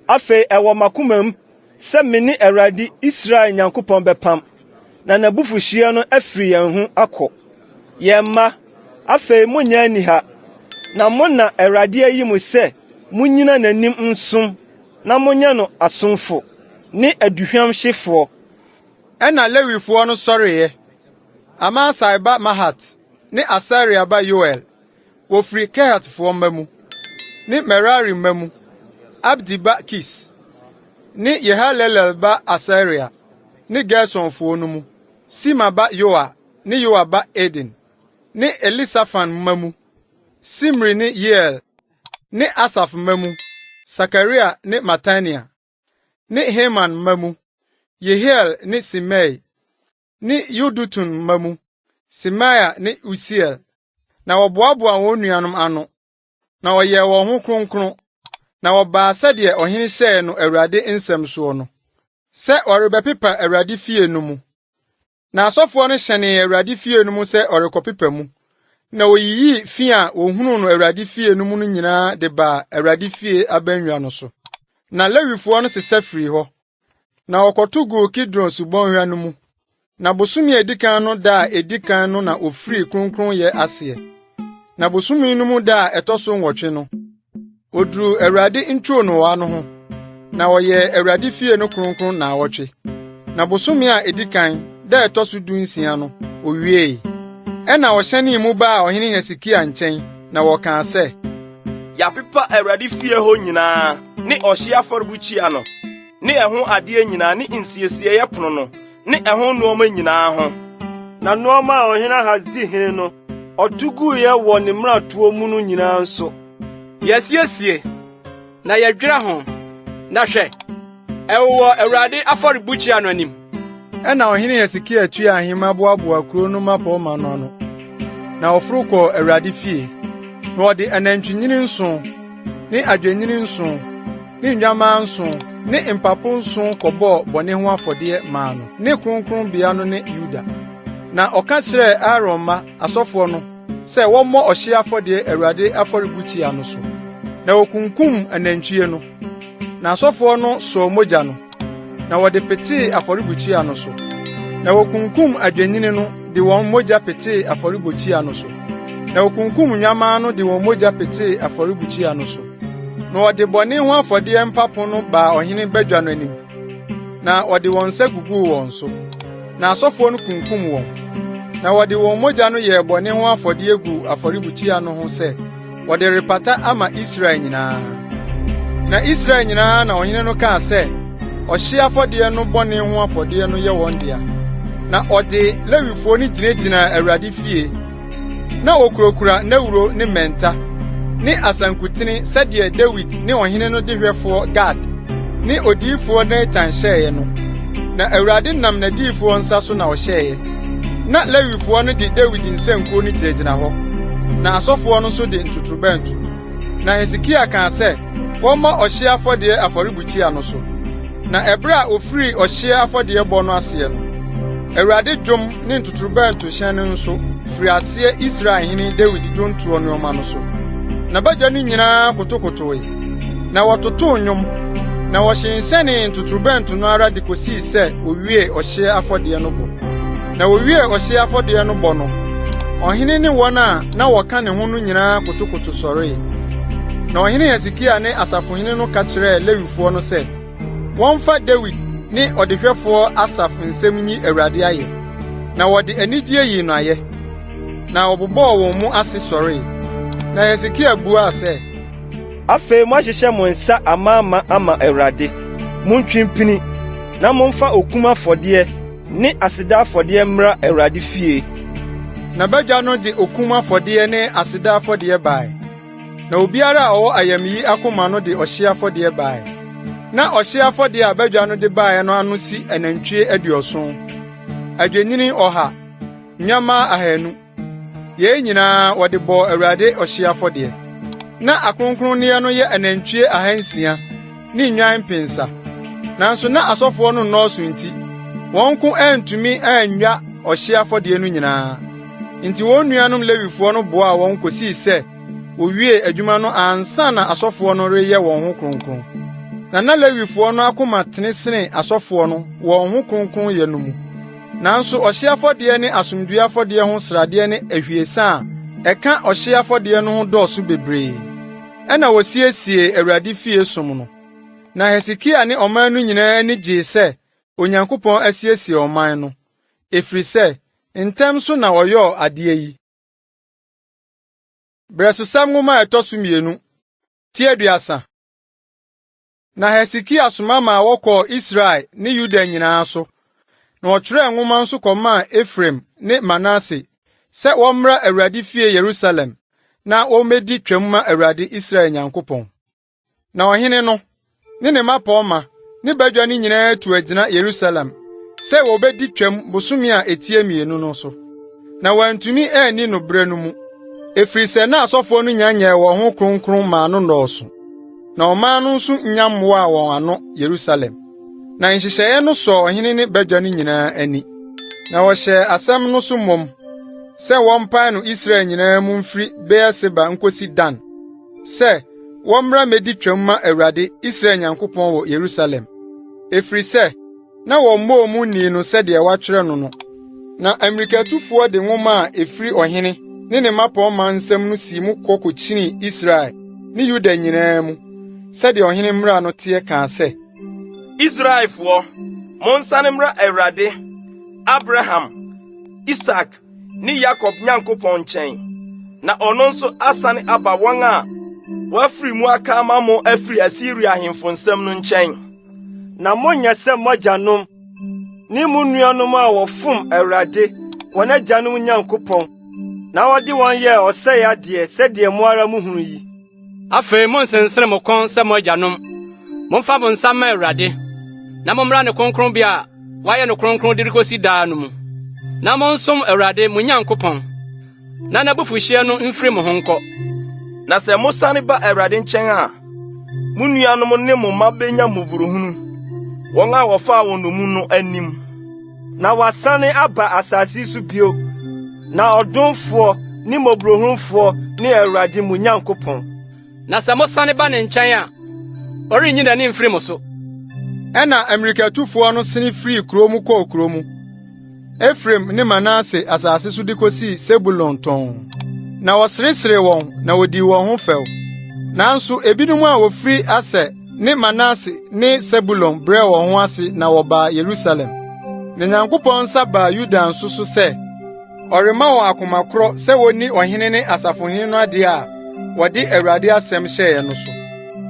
afei ɛwɔ makomam sɛ me ne Awurade Israel nyankopɔn bɛpam na n'abufuhyeɛ no afiri yɛn ho akɔ yɛn mma afei monyɛ ani ha na mo na Awurade ayi mo sɛ munyina n'anim nsom na monyɛ no asomfo ne aduhwam hyefoɔ ɛna lewifo no sɔreyɛ Amasai ba Mahat ne Asaria ba Yoel wofiri Kehatfo mamu ne Merari mamu Abdi ba Kis ne Yehalelel ba Asaria ne Gersonfo no mu Sima ba Yoa ne Yoa ba Eden ne Elisafan mamu Simri ne Yeel ne Asaf mamu Sakaria ne Matania ne Heman mamu Yehiel ne Simei ne Yudutun mamu Simaya ne Usiel na wɔboaboa wɔn nuanom ano na wɔyɛ wɔn ho kronkron na wɔbaa sɛdeɛ ɔhene hyɛɛ no Awurade nsɛm so no sɛ ɔrebɛpepa Awurade fie no mu na asɔfoɔ no hyɛnee Awurade fie no mu sɛ ɔrekɔpepa mu na oyiyi fi a wohunu no Awurade fie no mu no nyinaa de ba Awurade fie abanwa no so na lewifoɔ no sesa firi hɔ na wɔkɔto gu Kidron subɔnhwa no mu na bosumi edikan no da edikan no na ofiri kronkron yɛ aseɛ na bosumi no mu da ɛtɔso nwɔtwe no oduru Awurade nturo no wa no ho na wɔyɛ Awurade fie no kronkron na awɔtwe na bosumi a edikan da ɛtɔso 16 no owie ɛna wɔhyɛne mu ba ɔhene Hezekiah nkyɛn na wɔka sɛ yapepa Awurade fie hɔ nyinaa ne ɔhye afɔrebukyia no ne ɛho adeɛ nyinaa ne nsiesie yɛ pono no ne ɛho nneɛma nyinaa ho na nneɛma a ɔhene Ahas di hene no ɔtugu yɛ wɔ ne mmaratoɔ mu no nyinaa nso yɛsiesie na yɛdwira ho na hwɛ ɛwɔ Awurade afɔrebukyia no anim ɛna ɔhene Hezekiah tua ahema boaboa kuro no mapɔma no ano na ɔforo kɔ Awurade fie na ɔde anantwinyini nson ne adwanyini nson ne nnwammaa nson ne mpapo nson kɔbɔ bɔne ho afɔdeɛ maa no ne kronkron bea no ne Yuda na ɔka kyerɛɛ Aaron ma asɔfoɔ no sɛ wɔmmɔ ɔhye afɔdeɛ Awurade afɔrebukyia no so na wokunkum anantwie no na asɔfoɔ no sɔɔ mogya no na wɔde petee afɔrebukyia no so na wokunkum adwanyini no de wɔn mogya petee afɔrebukyia no so na wokunkum nnwammaa no de wɔn mogya petee afɔrebukyia no so na wɔde bɔne ho afɔdeɛ mpapo no baa ɔhene badwa no anim na wɔde wɔn nsa guguu wɔn so na asɔfoɔ no kunkum wɔn na wɔde wɔn mogya no yɛ bɔne ho afɔdeɛ gu afɔrebukyia no ho sɛ wɔde repata ama Israel nyinaa na Israel nyinaa na ɔhene no kaa sɛ ɔhye afɔdeɛ no bɔne ho afɔdeɛ no yɛ wɔn dea na ɔde lewifoɔ no gyinagyina Awurade fie na okurokura nnawuro ne mmɛnta ne asankutene sɛdeɛ David ne ɔhene no de hwɛfoɔ Gad ne odiyifoɔ Natan hyɛeɛ no na Awurade nam n'adiyifoɔ nsa so na ɔhyɛeɛ na lewifoɔ no de David nsankuo no gyinagyina hɔ na asɔfoɔ no nso de ntotorobɛnto. Na Hezekiah kaa sɛ wɔmmɔ ɔhye afɔdeɛ afɔrebukyia no so. Na ɛbere a ofiri ɔhye afɔdeɛ bɔ no aseɛ no, Awurade dwom ne ntotorobɛnto hyɛn no nso firi aseɛ Israelhene Dawid dwontoɔ nneɛma no so. Na badwa no nyinaa kotokotoe, na wɔtotoo nnwom, na wɔhyɛnhyɛnee ntotorobɛnto no ara de kosii sɛ owie ɔhye afɔdeɛ no bɔ. Na wowie ɔhye afɔdeɛ no bɔ no, ɔhene ne wɔn a na wɔka ne ho no nyinaa kotokoto sɔree. Na ɔhene Hezekiah ne asafohene no ka kyerɛɛ Lewifoɔ no sɛ, wɔmfa Dawid ne ɔdehwɛfoɔ Asaf nsɛm nyi Awurade ayɛ. Na wɔde anigye yi no ayɛ. Na wɔbobɔɔ wɔn mu ase sɔree. Na Hezekiah buaa sɛ, afei moahyehyɛ mo nsa ama Awurade. Montwimpini na momfa okum afɔdeɛ ne aseda afɔdeɛ mmra Awurade fie. Na badwa no de okum afɔdeɛ ne aseda afɔdeɛ bae. Na obiara a ɔwɔ ayamyi akoma no de ɔhye afɔdeɛ bae. Na ɔhye afɔdeɛ a badwa no de bae no ano si anantwie 70, adwennini 100, nnwammaa 200. Yei nyinaa wɔde bɔɔ Awurade ɔhye afɔdeɛ. Na akronkronneɛ no yɛ anantwie 600 ne nnwan mpensa. Nanso na asɔfoɔ no nnɔɔso nti, wɔn ko antumi annwa ɔhye afɔdeɛ no nyinaa. Nti wɔn nuanom Lewifoɔ no boaa wɔn kosii sɛ wowie adwuma no ansa na asɔfoɔ no reyɛ wɔn ho kronkron. Na Lewifoɔ no akoma tene sene asɔfoɔ no wɔn ho kronkron yɛ no mu. Nanso ɔhye afɔdeɛ ne asomdwoe afɔdeɛ ho sradeɛ ne ahwiesa a ɛka ɔhye afɔdeɛ no ho dɔɔso bebree. Ɛna wosiesie Awurade fie som no. Na Hezekiah ne ɔman no nyinaa ani gyee sɛ Onyankopɔn asiesie ɔman no, efiri sɛ ntɛm so na wɔyɔɔ adeɛ yi. Brɛsosɛm nwoma a ɛtɔ so 2, Tiaduasa. Na Hezekiah soma ma wɔkɔɔ Israel ne Yuda nyinaa so. Na wɔtwerɛɛ nwoma nso kɔmaa Efraim ne Manase sɛ wɔmmra Awurade fie Yerusalem na wɔmmedi twam ma Awurade Israel Nyankopɔn. Na ɔhene no ne ne mmapɔmma ne badwa no nyinaa tu agyina Yerusalem sɛ wɔbedi twam bosome a etie 2 no so. Na wɔantumi anni no brɛ no mu, efiri sɛ na asɔfoɔ no nyanyɛ wɔn ho kronkron maa no nnɔɔso. Na ɔman no nso nya mmoa wɔn ano Yerusalem. Na nhyehyɛeɛ no sɔɔ ɔhene ne badwa no nyinaa ani. Na wɔhyɛ asɛm no so mmom sɛ wɔmpae no Israel nyinaa mu mfiri Beer-Seba nkosi Dan, sɛ wɔmmra medi twam ma Awurade Israel Nyankopɔn wɔ Yerusalem. Efiri sɛ na wɔmmɔɔ mu nii no sɛdeɛ wɔatwerɛ no no. Na Amerikatufoɔ de nwoma a efiri ɔhene ne ne mmapɔmma nsɛm no si mu kɔkɔkyinii Israel ne Yuda nyinaa mu, sɛdeɛ ɔhene mmara no teɛ kaa sɛ, Israelfoɔ, monsane mmra Awurade, Abraham, Isak ne Yakob Nyankopɔn nkyɛn, na ɔno nso asane aba wɔn a wɔafiri mu aka ama mo afiri Asiria ahemfo nsɛm no nkyɛn. Na monyɛ sɛ mogyanom ne mo nuanom a wɔfom Awurade, wɔn agyanom Nyankopɔn, na wɔde wɔn yɛɛ ɔsɛe adeɛ sɛdeɛ mo ara muhunu yi. Afei monsensere mo kɔn sɛ mo agyanom. Momfa mo nsa ma Awurade, na mommra ne kronkronbea a wɔayɛ no kronkron de rekosi daa no mu. Na monsom Awurade mo Nyankopɔn, na n'abufuhyeɛ no mfiri mo ho nkɔ. Na sɛ mosane ba Awurade nkyɛn a, mo nuanom ne mo mma benya mmɔborɔhunu, wɔn a wɔfaa wɔn mu no anim. Na wɔasane aba asase so bio, na ɔdomfoɔ ne mmɔborɔhunufoɔ ne Awurade mo Nyankopɔn. Na sɛ mosane ba ne nkyɛn a, ɔrenyi n'ani mfiri mo so. Ɛna Amerikatufoɔ no sene firi kurow mu kɔɔ kurow mu. Efraim ne Manase asase so de kosi Sebulon tɔn. Na wɔseresere wɔn na wodi wɔn ho fɛw. Nanso ebinom a wofiri Aser ne Manase ne Sebulon brɛ wɔn ho ase na wɔbaa Yerusalem. Na Nyankopɔn nsa baa Yuda nso so sɛ ɔrema wɔn akoma korɔ sɛ wonni ɔhene ne asafohene no ade a wɔde Awurade asɛm hyɛɛ no so.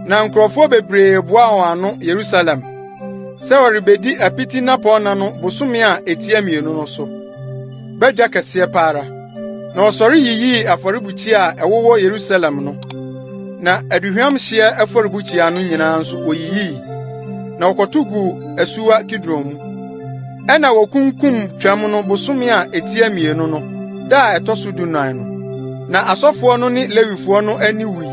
Na nkurɔfoɔ bebree boaa wɔn ano Yerusalem sɛ wɔrebedi apiti napɔna no bosome a etia 2 no so. Badwa kɛseɛ paara. Na ɔsɔre yiyii afɔrebukyia a ɛwowɔ Yerusalem no. Na aduhuamhyeɛ afɔrebukyia no nyinaa nso oyiyii. Na wɔkɔto gu asuwa Kidron mu. Ɛna wɔkunkum twam no bosome a etia 2 no da a ɛtɔ so 14 no. Na asɔfoɔ no ne Lewifoɔ no ani wui,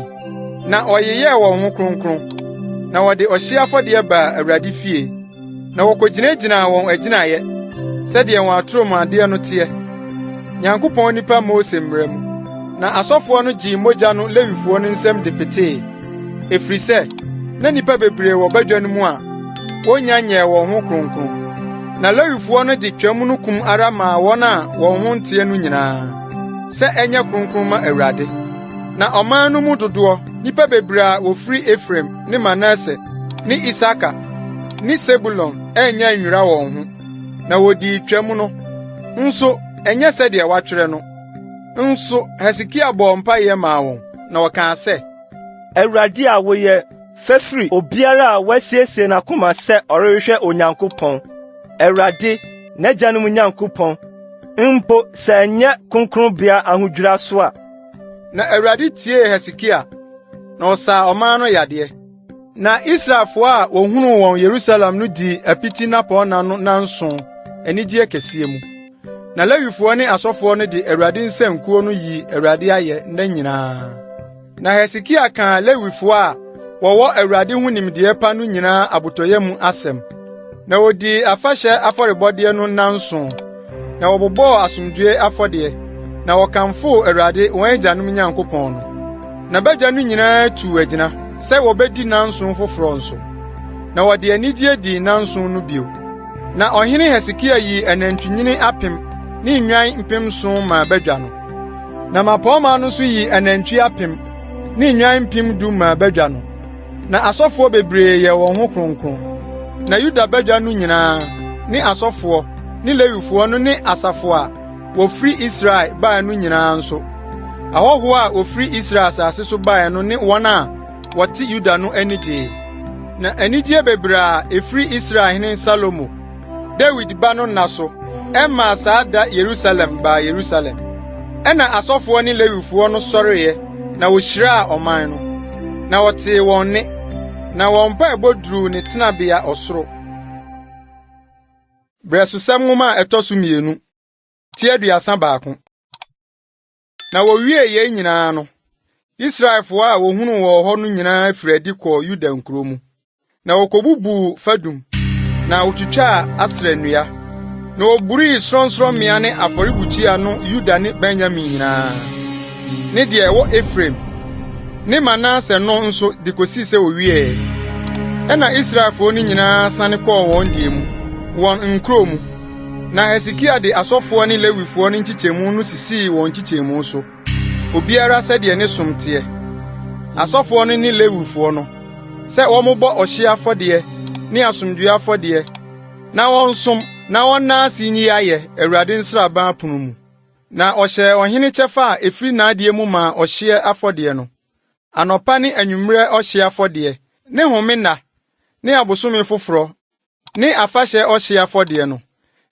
na ɔyeyɛɛ wɔn ho kronkron, na wɔde ɔhye afɔdeɛ baa Awurade fie, na wɔkogyinagyinaa wɔn agyinaeɛ, sɛdeɛ wɔn atoromadeɛ no teɛ, Nyankopɔn nipa Mose mmara mu. Na asɔfoɔ no gyee mogya no Lewifoɔ no nsam de petee, efiri sɛ na nnipa bebree wɔ badwa no mu a wonya nyɛɛ wɔn ho kronkron. Na Lewifoɔ no de twam no kum ara maa wɔn a wɔn ho nteɛ no nyinaa, sɛ ɛnyɛ kronkron ma Awurade. Na ɔman no mu dodoɔ, nnipa bebree a wofiri Efraim ne Manase ne Isaka ne Sebulon ɛnyɛ nwira wɔn ho, na wodii twam no, nso ɛnyɛ sɛdeɛ wɔatwerɛ no. Nso Hezekiah bɔɔ mpaeɛ maa wɔn, na wɔkaa sɛ, Awurade a woyɛ fɛfiri obiara a wasiesie n'akoma sɛ ɔrehwehwɛ Onyankopɔn, Awurade, n'agyanom Nyankopɔn, mpo sɛ ɛnyɛ kronkronbea ahodwira so a. Na Awurade tiee Hezekiah, na ɔsaa ɔman no yadeɛ. Na Israelfoɔ a wohunu wɔn Yerusalem no di apiti napɔɔna no nanson anigye kɛseɛ mu. Na Lewifoɔ ne asɔfoɔ no de Awurade nsankuo no yi Awurade ayɛ nna nyinaa. Na Hezekiah kaa Lewifoɔ a wɔwɔ Awurade ho nimdeɛ pa no nyinaa abotɔyɛ mu asɛm. Na wodi afahyɛ afɔrebɔdeɛ no nanson, na wɔbobɔɔ asomdwoe afɔdeɛ, na wɔkamfoo Awurade wɔn agyanom Nyankopɔn no. Na badwa no nyinaa tuu agyina sɛ wɔbedi nanson foforɔ nso. Na wɔde anigye dii nanson no bio. Na ɔhene Hezekiah yi anantwinini 1,000 ne nnwan 7,000 maa badwa no. Na mapɔɔma no nso yi anantwi 1,000 ne nnwan 10,000 maa badwa no. Na asɔfoɔ bebree yɛ wɔn ho kronkron. Na Yuda badwa no nyinaa ne asɔfoɔ ne Lewifoɔ no ne asafo a wofiri Israel baa no nyinaa nso. Ahɔhoɔ a wofiri Israel asase so baa no ne wɔn a wɔte Yuda no ani gyee. Na anigye bebree a efiri Israel hene Salomo, Dawid ba no nna so, ɛmaa saa da Yerusalem baa Yerusalem. Ɛna asɔfoɔ ne Lewifoɔ no sɔreeɛ, na wohyiraa ɔman no. Na wɔtee wɔn nne, na wɔn mpaebɔ duruu ne tenabea ɔsoro. Brɛsosɛm nwoma a ɛtɔ so 2, tiaduasa baako. Na wowie yɛn nyinaa no, Israelfoɔ a wohunu wɔ hɔ no nyinaa firi adi kɔɔ Yuda nkuro mu. Na wɔkɔbubuu fadum, na wotwitwaa Asera nnua, na woburii sorɔnsorɔmmea ne afɔrebukyia no Yuda ne Benyamin nyinaa, ne deɛ ɛwɔ Efraim ne Manase no nso de kosii sɛ wowie. Ɛna Israelfoɔ no nyinaa sane kɔɔ wɔn die mu, wɔn nkuro mu. Na Hezekiah de asɔfoɔ ne Lewifoɔ no nkyikyɛmu no sisii wɔn nkyikyɛmu so, obiara sɛdeɛ ne som teɛ. Asɔfoɔ no ne Lewifoɔ no, sɛ wɔmobɔ ɔhye afɔdeɛ ne asomdwoe afɔdeɛ, na wɔnsom na wɔnnaase nyi ayɛ Awurade nsraban apono mu. Na ɔhyɛ ɔhene kyɛfa a efiri n'adeɛ mu ma ɔhye afɔdeɛ no, anɔpa ne anwummere ɔhye afɔdeɛ, ne homenna, ne abosome foforɔ, ne afahyɛ ɔhye afɔdeɛ no,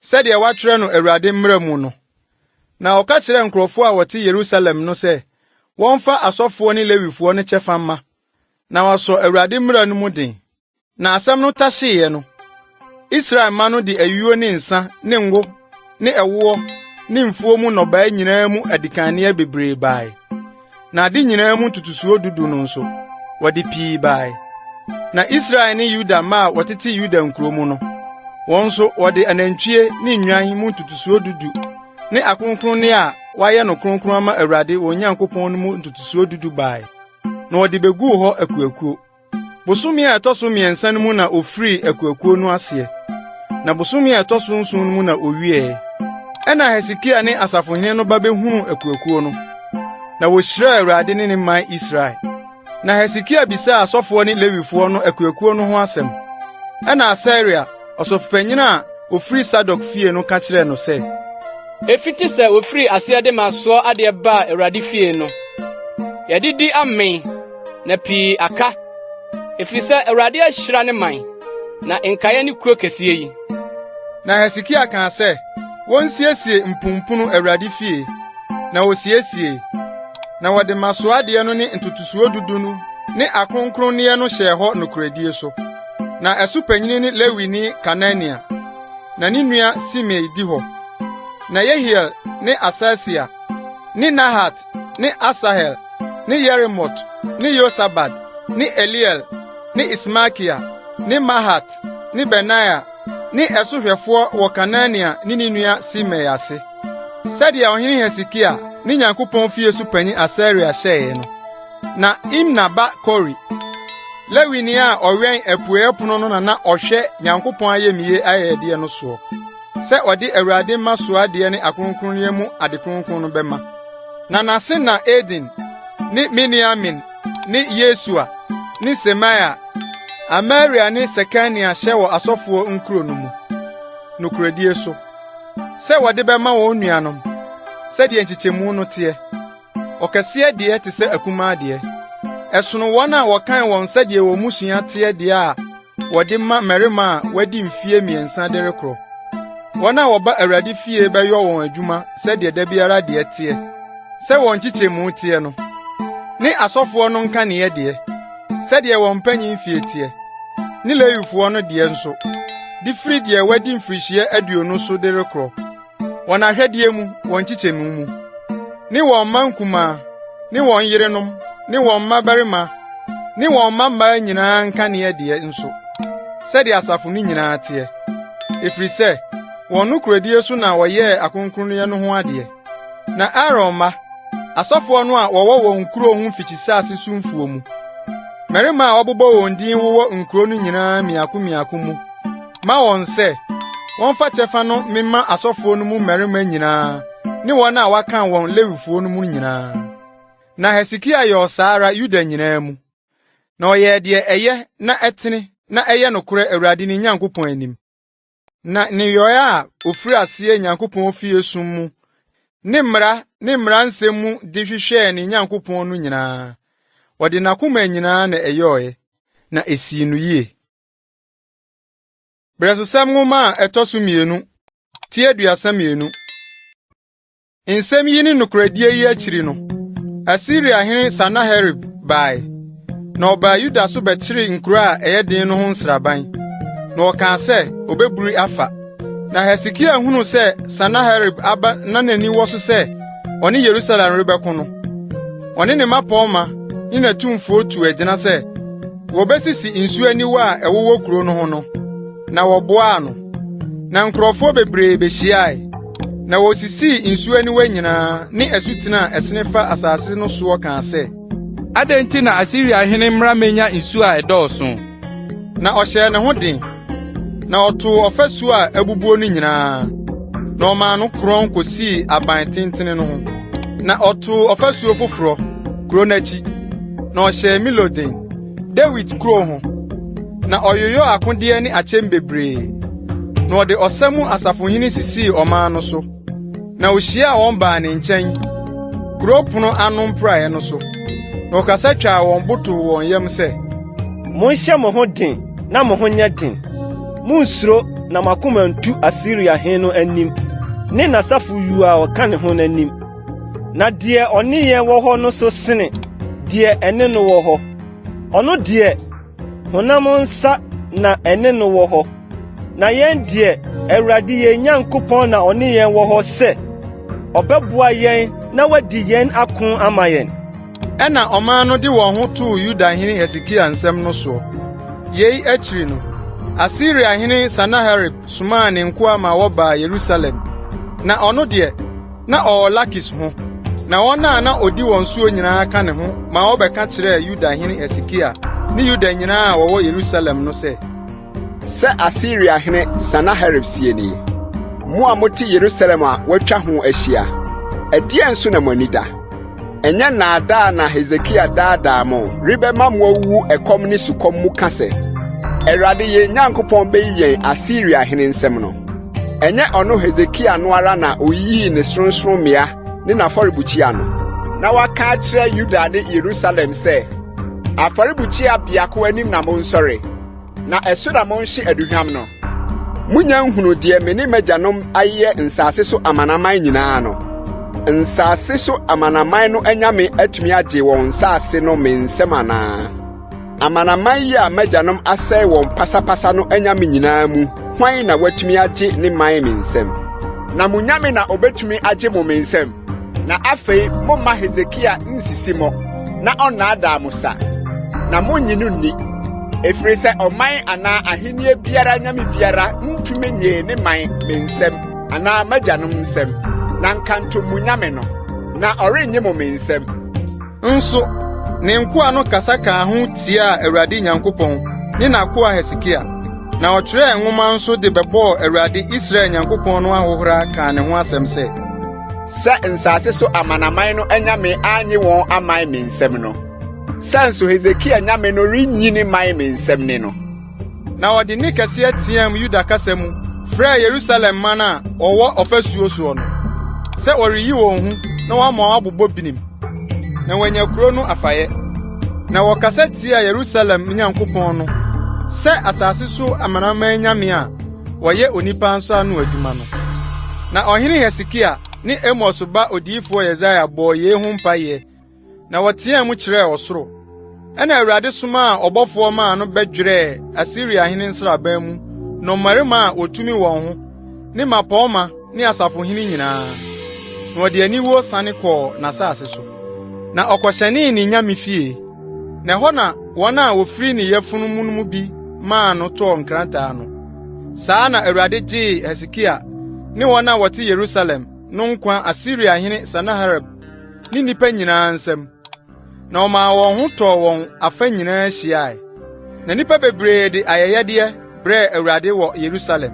sɛdeɛ wɔatwerɛ no Awurade mmara mu no. Na ɔka kyerɛ nkurɔfoɔ a wɔte Yerusalem no sɛ, wɔmfa asɔfoɔ ne Lewifoɔ no kyɛfa mma, na wɔasɔ Awurade mmara no mu den. Na asɛm no tahyeeɛ no, Israel ma no de ayuo ne nsa ne ngo ne ɛwoɔ ne mfuo mu nnɔbae nyinaa mu adikanneɛ bebree bae. Na ade nyinaa mu ntutusuo 10 no nso, wɔde pii bae. Na Israel ne Yuda ma a wɔtete Yuda nkuro mu no, wɔn nso wɔde anantwie ne nnwan mu ntutusuo 10 ne akronkronne a wɔayɛ no kronkron ama Awurade wɔn Nyankopɔn no mu ntutusuo 10 bae. Na wɔde beguu hɔ akuakuo. Bosome a ɛtɔ so 3 no mu na ofiri akuakuo no aseɛ. Na bosome a ɛtɔ so 9 no mu na owie. Ɛna Hezekiah ne asafohene no ba behunu akuakuo no, na wohyiraa Awurade ne ne man Israel. Na Hezekiah bisaa asɔfoɔ ne Lewifoɔ no akuakuo no ho asɛm. Ɛna Asaria, ɔsɔfopanyin a ofiri Sadok fie no ka kyerɛɛ no sɛ, efiti sɛ ofiri aseade masoɔ adeɛ baa Awurade fie no, yɛdidi amen, na pii aka, efiri sɛ Awurade ahyira ne man, na nkaeɛ ne kuo kɛseɛ yi. Na Hezekiah kaa sɛ, wɔnsiesie mpumpunu Awurade fie, na wosiesie. Na wɔde masoadeɛ no ne ntutusuo 10 no ne akronkronneɛ no hyɛɛ hɔ nokoredie so. Na ɛsopanyini ne Lewini Kanania, na ne nua Simei di hɔ. Na Yehiel ne Asasia ne Nahat ne Asahel, ne Yerimot, ne Yosabad, ne Eliel, ne Ismakia, ne Mahat, ne Benaya, ne ɛsohwɛfoɔ wɔ Kanania ne ne nua Simei ase. Sɛdeɛ ɔhene Hezekiah ne Nyankopɔn fie so panyin Asaria hyɛe no. Na Imna ba Kori, Lewini a ɔwɛn apuei pono no na ɔhwɛ Nyankopɔn ayɛmie ayɛdeɛ no soɔ. Sɛ ɔde Awurade ma soadeɛ ne akronkronneɛ mu ade kronkron no bɛma. Na n'ase na Edin, ne Miniamin, ne Yesua, ne Semaia, Amaria ne Sekania hyɛ wɔ asɔfoɔ nkuro no mu. Nokoredie so. Sɛ wɔde bɛma wɔn nuanom, sɛdeɛ nkyekyɛmu no teɛ. Ɔkɛseɛ deɛ te sɛ akumaa deɛ. Ɛsono wɔn a wɔkan wɔn sɛdeɛ wɔn musua teɛ deɛ a wɔde ma mmarima a wɔadi mfie 3 de rekoro. Wɔn a wɔba Awurade fie bɛyɔ wɔn adwuma sɛdeɛ da biara deɛ teɛ. Sɛ wɔn nkyekyɛmu teɛ no. Ne asɔfoɔ no nka neɛ deɛ. Sɛdeɛ wɔn panyin fie teɛ. Ne Lewifoɔ no deɛ nso. Di firi deɛ wɔadi mfirihyia 20 so de rekoro. Wɔn ahwɛdeɛ mu, wɔn nkyekyɛmu mu. Ne wɔn mma nkumaa, ne wɔn yerenom, ne wɔn mmabarima, ne wɔn mmabaa nyinaa nka neɛ deɛ nso. Sɛdeɛ asafo no nyinaa teɛ. Efiri sɛ, wɔn nokoredie so na wɔyɛɛ akronkronneɛ no ho adeɛ. Na Aaron mma, asɔfoɔ no a wɔwɔ wɔn nkuro ho mfikyisase so mfuo mu. Mmarima a wɔbobɔ wɔn din wowɔ nkuro no nyinaa miako mu. Ma wɔn sɛ, wɔmfa kyɛfa no mema asɔfoɔ no mu mmarima nyinaa, ne wɔn a wɔaka wɔn Lewifoɔ no mu nyinaa. Na Hezekiah yɛ ɔsaara Yuda nyinaa mu. Na ɔyɛ deɛ ɛyɛ na ɛtene na ɛyɛ nokore Awurade ne Nyankopɔn anim. Na ne yɔɛ a ofiri aseɛ Nyankopɔn fie sum mu, ne mmara nsɛm mu de hwehwɛɛ ne Nyankopɔn no nyinaa. Wɔde n'akoma nyinaa na ɛyɔɔɛ, na esii no yie. Brɛsosɛm nwoma a ɛtɔ so 2, tie 32. Nsɛm yi ne nokoredie yi akyiri no, Asiriahene Sanaherib bae, na ɔbaa Yuda so bɛkyere nkuro a ɛyɛ den no ho nsraban, na ɔkaa sɛ obɛburi afa. Na Hezekiah hunu sɛ Sanaherib aba na n'ani wɔ so sɛ ɔne Yerusalem rebɛko no. Ɔne ne mmapɔmma ne n'atumfoɔ tu agyina sɛ wɔbɛsisi nsu aniwa a ɛwowɔ kuro no ho no, na wɔboaa no. Na nkurɔfoɔ bebree behyiae. Na wɔsisii nsu aniwa nyinaa ne asutena a ɛsene fa asase no soɔ kaa sɛ, adɛn nti na Asiriahene mmra menya nsu a ɛdɔɔso? Na ɔhyɛɛ ne ho den. Na ɔtoo ɔfasu a abubuo no nyinaa. Na ɔmaa no korɔn kosii aban tentene no ho. Na ɔtoo ɔfasuo foforo, kuro n'akyi. Na ɔhyɛɛ Milo den, Dawid kuro ho. Na ɔyoyɔ akodeɛ ne akyɛm bebree. Na ɔde ɔsamu asafohene sisii ɔman no so. Na ohyiaa wɔn baa ne nkyɛn, kuro pono ano mpraeɛ no so. Na ɔkasa twaa wɔn boto wɔn yam sɛ, monhyɛ mo ho den na mo ho nyɛ den. Munsuro na makoma ntu Asiriahene no anim, ne n'asafo yu a ɔka ne ho n'anim. Na deɛ ɔne yɛn wɔ hɔ no so sene deɛ ɛne no wɔ hɔ. Ɔno deɛ honam nsa na ɛne no wɔ hɔ. Na yɛn deɛ Awurade yɛn Nyankopɔn na ɔne yɛn wɔ hɔ sɛ ɔbɛboa yɛn na wadi yɛn ako ama yɛn. Ɛna ɔman no de wɔn ho too Yudahene Hezekiah nsɛm no soɔ. Yei akyiri no, Asiriahene Sanaherib somaa ne nkoa ma wɔbaa Yerusalem. Na ɔno deɛ, na ɔwɔ Lakis ho. Na wɔn a na odi wɔn suo nyinaa ka ne ho ma wɔbɛka kyerɛɛ Yudahene Hezekiah ne Yuda nyinaa a wɔwɔ Yerusalem no sɛ Asiriahene Sanaherib sie ni. Mo a mote Yerusalem a watwa ho ahyia. Ɛdeɛn nso na mo ani da. Ɛnyɛ naadaa na Hezekiah daadaa mo rebɛma mo awu ɛkɔm ne sukɔm mu ka sɛ Awurade yɛn Nyankopɔn bɛyi yɛn Asiriahene nsɛm no. Ɛnyɛ ɔno Hezekiah no ara na oyii ne soronsorommea ne n'afɔrebukyia no. Na waka akyerɛ Yuda ne Yerusalem sɛ afɔrebukyia biako anim na mo nsɔre. Na ɛso na monhye aduhwam no. Munya nhunu deɛ me ne magyanom ayɛ nsase so amanaman nyinaa no. Nsase so amanaman no anyame atumi agye wɔn nsase no me nsɛm anaa. Amanaman yi a magyanom asɛe wɔn pasapasa no anyame nyinaa mu, hwan na watumi agye ne man me nsɛm? Na munyame na obetumi agye mo me nsɛm? na afei momma Hezekiah nsisi mo na ɔnaadaa mo sa na monyinu nni efiri sɛ ɔman anaa ahenni biara nyame biara ntumi nye ne man me nsɛm anaa magyanom nsɛm na nkanto mu nyame no na ɔrenye mo me nsɛm nso ne nkoa no kasa kaa ho tia Awurade Nyankopɔn ne n'akoa Hezekiah na ɔtwerɛ nwoma nso de bɛbɔɔ Awurade Israel Nyankopɔn no ahohora kaa ne ho asɛm sɛ nsase so amanaman no anyame anye wɔn aman me nsɛm no sɛ nso Hezekiah nyame no renyi ne man me nsɛm ne no na ɔde ne kɛseɛ tiam Yuda kasa mu frɛ Yerusalem man a ɔwɔ ɔfasuo soɔ no sɛ ɔreyi wɔn ho na wɔama abobɔ binim na wɔanya kuro no afaye na wɔkasa tia Yerusalem Nyankopɔn no sɛ asase so amanaman nyame a wɔyɛ onipa nso ano adwuma no na ɔhene Hezekiah ne Immerse ba odiifo Yesaia bɔ ye ho mpaye na wɔteɛ mu kyerɛ ɔsoro ɛna Awurade soma a ɔbɔfoɔ maa no bɛdwerɛ Asiria hene nsraban mu no mmarima a otumi wɔn ho ne mapɔma ne asafo hene nyinaa na wɔde aniwo sane kɔɔ n'asase so na ɔkɔhyɛnee ne nyame fie na hɔ na wɔn a wofiri ne yɛfunu mu no bi maa no tɔɔ nkrantaa no saa na Awurade gyee Hezekiah ne wɔn a wɔte Yerusalem no nkwa Asiria hene Sanaherib ne nipa nyinaa nsɛm na ɔmaa wɔn ho tɔɔ wɔn afa nyinaa hyiae na nipa bebree de ayɛyɛdeɛ brɛɛ Awurade wɔ Yerusalem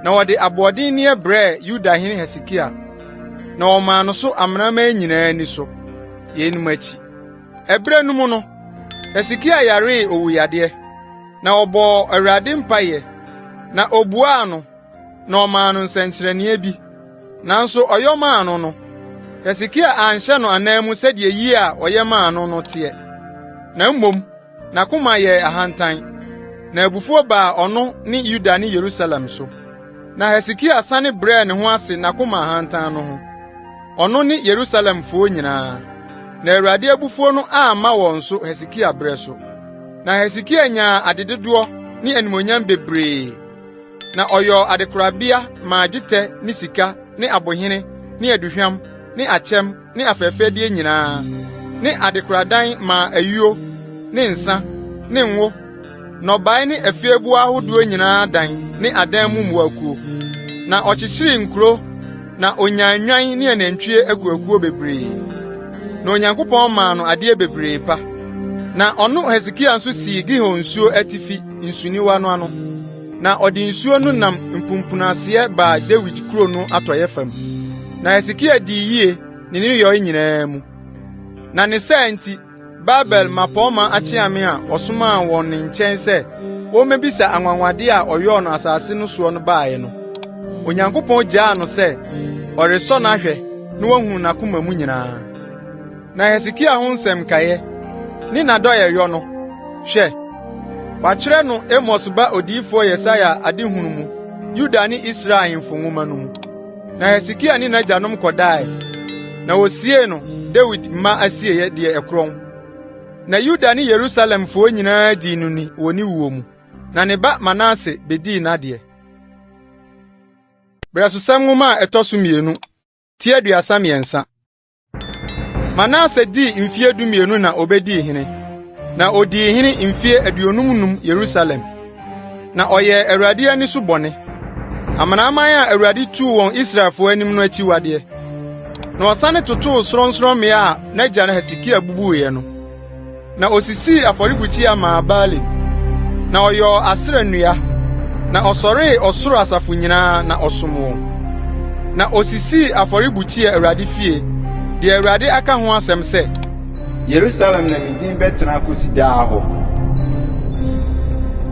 na wɔde aboɔdenneɛ brɛɛ Yuda hene Hezekiah na ɔmaa no so amanaman nyinaa ni so yenim akyi ɛbrɛ no mu no Hezekiah yaree owuyadeɛ na ɔbɔɔ Awurade mpaeɛ na obuaa no na ɔmaa no nsɛnkyerɛnneɛ bi nanso ɔyɔmaa no Hezekiah anhyɛ no anan mu sɛdeɛ yi a ɔyɛ maa no teɛ na mmom n'akoma yɛ ahantan na abufuo baa ɔno ne Yuda ne Yerusalem so na Hezekiah sane brɛɛ ne ho ase n'akoma ahantan no ho ɔno ne Yerusalemfo nyinaa na Awurade abufuo no amma wɔn so Hezekiah brɛ so na Hezekiah nyaa adedodoɔ ne animonyam bebree na ɔyɔ adekorabea maa dwetɛ ne sika ne abohene ne aduhwam ne akyɛm ne afɛfɛdeɛ nyinaa ne adekoradan maa ayuo ne nsa ne ngo nɔbae ne afiebu ahodoɔ nyinaa dan ne adan mu mmuakuo na ɔkyekyere nkuro na onyanwan ne anantwie akuakuo bebree na Onyankopɔn maa no adeɛ bebree pa na ɔno Hezekiah nso sii Gihon nsuo atifi nsuniwa no ano na ɔde nsuo no nam mpumpunaseɛ baa David kuro no atɔyɛ fam na Hezekiah di yie ne ne yɔe nyinaa mu na ne saa nti Babel mapɔma akyeame a ɔsomaa wɔn ne nkyɛn sɛ wɔmmebisa anwanwade a ɔyɔɔ no asase no soɔ no baeɛ no Onyankopɔn gyaa no sɛ ɔresɔ n'ahwɛ na wahu n'akoma mu nyinaa na Hezekiah ho nsɛm kaeɛ ne n'adɔyɛ yɔ no hwɛ wɔakyerɛ no Immerse ba odiifo Yesaia adehunu mu Yuda ne Israel ahemfo nwoma no mu na Hezekiah ne n'agyanom kɔdae na wosie no David mma asieɛ deɛ ɛkorɔn na Yuda ne Yerusalemfo nyinaa dii no ni wɔ ne wuo mu na ne ba Manase bedii n'adeɛ Brɛsosɛm nwoma a ɛtɔ so 2 tie 33 Manase dii mfie 12 na obedii hene na odii hene mfie 55 Yerusalem na ɔyɛ Awurade ani so bɔne amanaman a Awurade tuu wɔn Israelfo anim no akyiwadeɛ na ɔsane totoo sorɔnsorɔmmea a n'agya Hezekiah bubuiɛ no na osisii afɔrebukyia maa Baalim na ɔyɔɔ Asera nnua na ɔsɔree ɔsoro asafo nyinaa na ɔsom wɔn na osisii afɔrebukyia Awurade fie deɛ Awurade aka ho asɛm sɛ Yerusalem na medin bɛtena kosi daa hɔ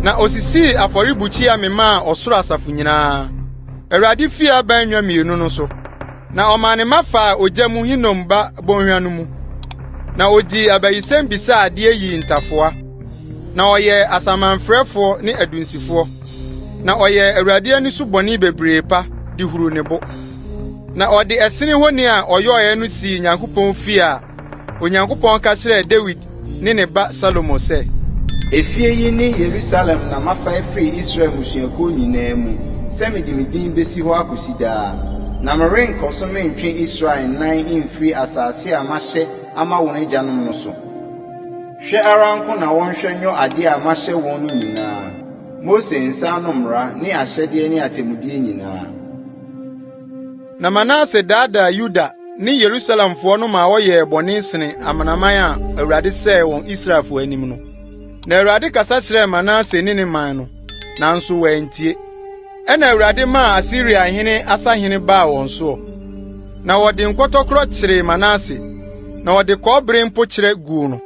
na osisii afɔrebukyia maa ɔsoro asafo nyinaa Awurade fie abanwa 2 no so na ɔma ne mafa ogya mu Hinom ba bɔnhwa no mu na odi abayisɛm bisa adeɛ yi ntafoa na ɔyɛ asamanfrɛfoɔ ne adunsifoɔ na ɔyɛ Awurade ani so bɔne bebree pa de huru ne bo na ɔde ɛsene honi a ɔyɔɔɛ no sii Nyankopɔn fie a Onyankopɔn ka kyerɛɛ David ne ne ba Salomo sɛ efie yi ne Yerusalem na mafa efiri Israel musuakuo nyinaa mu sɛ mede me din besi hɔ akosi daa na merenkɔ so mentwe Israel nan mfiri asase a mahyɛ ama wɔn agyanom no so. Hwɛ ara nko na wɔnhwɛ nyɔ ade a mahyɛ wɔn no nyinaa, Mose nsa no mmara ne ahyɛdeɛ ne atemmudeɛ nyinaa. Na Manase daadaa Yuda ne Yerusalemfoɔ no ma wɔyɛɛ bɔne sene amanaman a Awurade sɛee wɔn Israelfo anim no. Na Awurade kasa kyerɛɛ Manase ne ne man no, nanso wɔantie. Ɛna Awurade maa Asiriahene asahene baa wɔn soɔ. Na wɔde nkɔtɔkorɔ kyeree Manase, na wɔde kɔbere mpo kyerɛ guu no,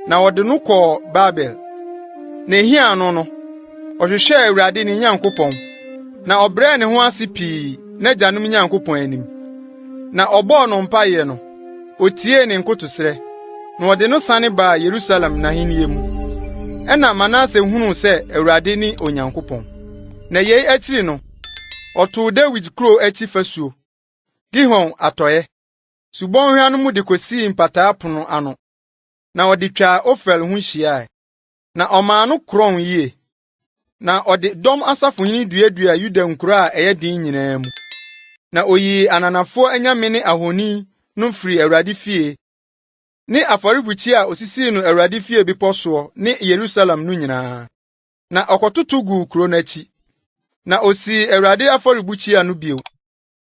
na wɔde no kɔɔ Babel. Na ehia no, ɔhwehwɛɛ Awurade ne Nyankopɔn, na ɔbrɛɛ ne ho ase pii n'agyanom Nyankopɔn anim. Na ɔbɔɔ no mpaeɛ no, otiee ne nkotosrɛ, na wɔde no sane baa Yerusalem n'ahenni mu. Ɛna Manase hunuu sɛ Awurade ne Onyankopɔn. Na yei akyiri no, ɔtoo Dawid kuro akyi fasuo, Gihon atɔe, subɔnhwa no mu de kosii mpataa pono ano, na ɔde twaa Ofel ho hyiae. Na ɔmaa no korɔn yie, na ɔde dɔm asafohene duadua Yuda nkuro a ɛyɛ den nyinaa mu. Na oyii ananafoɔ anyame ne ahoni no firi Awurade fie, ne afɔrebukyia a osisii no Awurade fie bepɔ soɔ ne Yerusalem no nyinaa. Na ɔkɔtoto gu kuro n'akyi. Na osii Awurade afɔrebukyia no bio.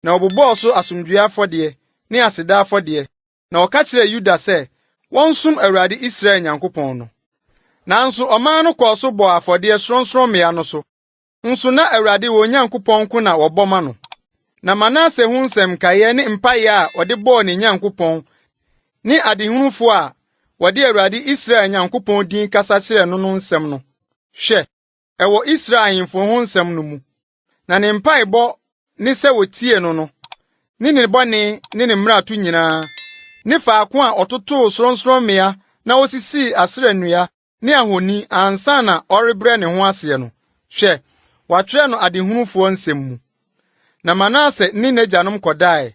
Na ɔbobɔɔ so asomdwoe afɔdeɛ ne aseda afɔdeɛ. Na ɔka kyerɛɛ Yuda sɛ wɔnsom Awurade Israel Nyankopɔn no. Nanso ɔman no kɔɔ so bɔ afɔdeɛ sorɔnsorɔmmea no so. Nso na Awurade wɔ Nyankopɔn ko na wɔbɔ ma no. Na Manase ho nsɛm kaeɛ ne mpaeɛ a ɔde bɔɔ ne Nyankopɔn ne adehunufo a wɔde Awurade Israel Nyankopɔn din kasa kyerɛ no no nsɛm no. Hwɛ, ɛwɔ Israel ahemfo ho nsɛm no mu. Na ne mpaebɔ ne sɛ wotie no, ne bɔne ne ne mmarato nyinaa, ne faako a ɔtotoo sorɔnsorɔmmea na osisii Asera nnua ne ahoni ansa na ɔrebrɛ ne ho aseɛ no. Hwɛ, wɔatwerɛ no adehunufoɔ nsɛm mu. Na Manase ne n'agyanom kɔdae,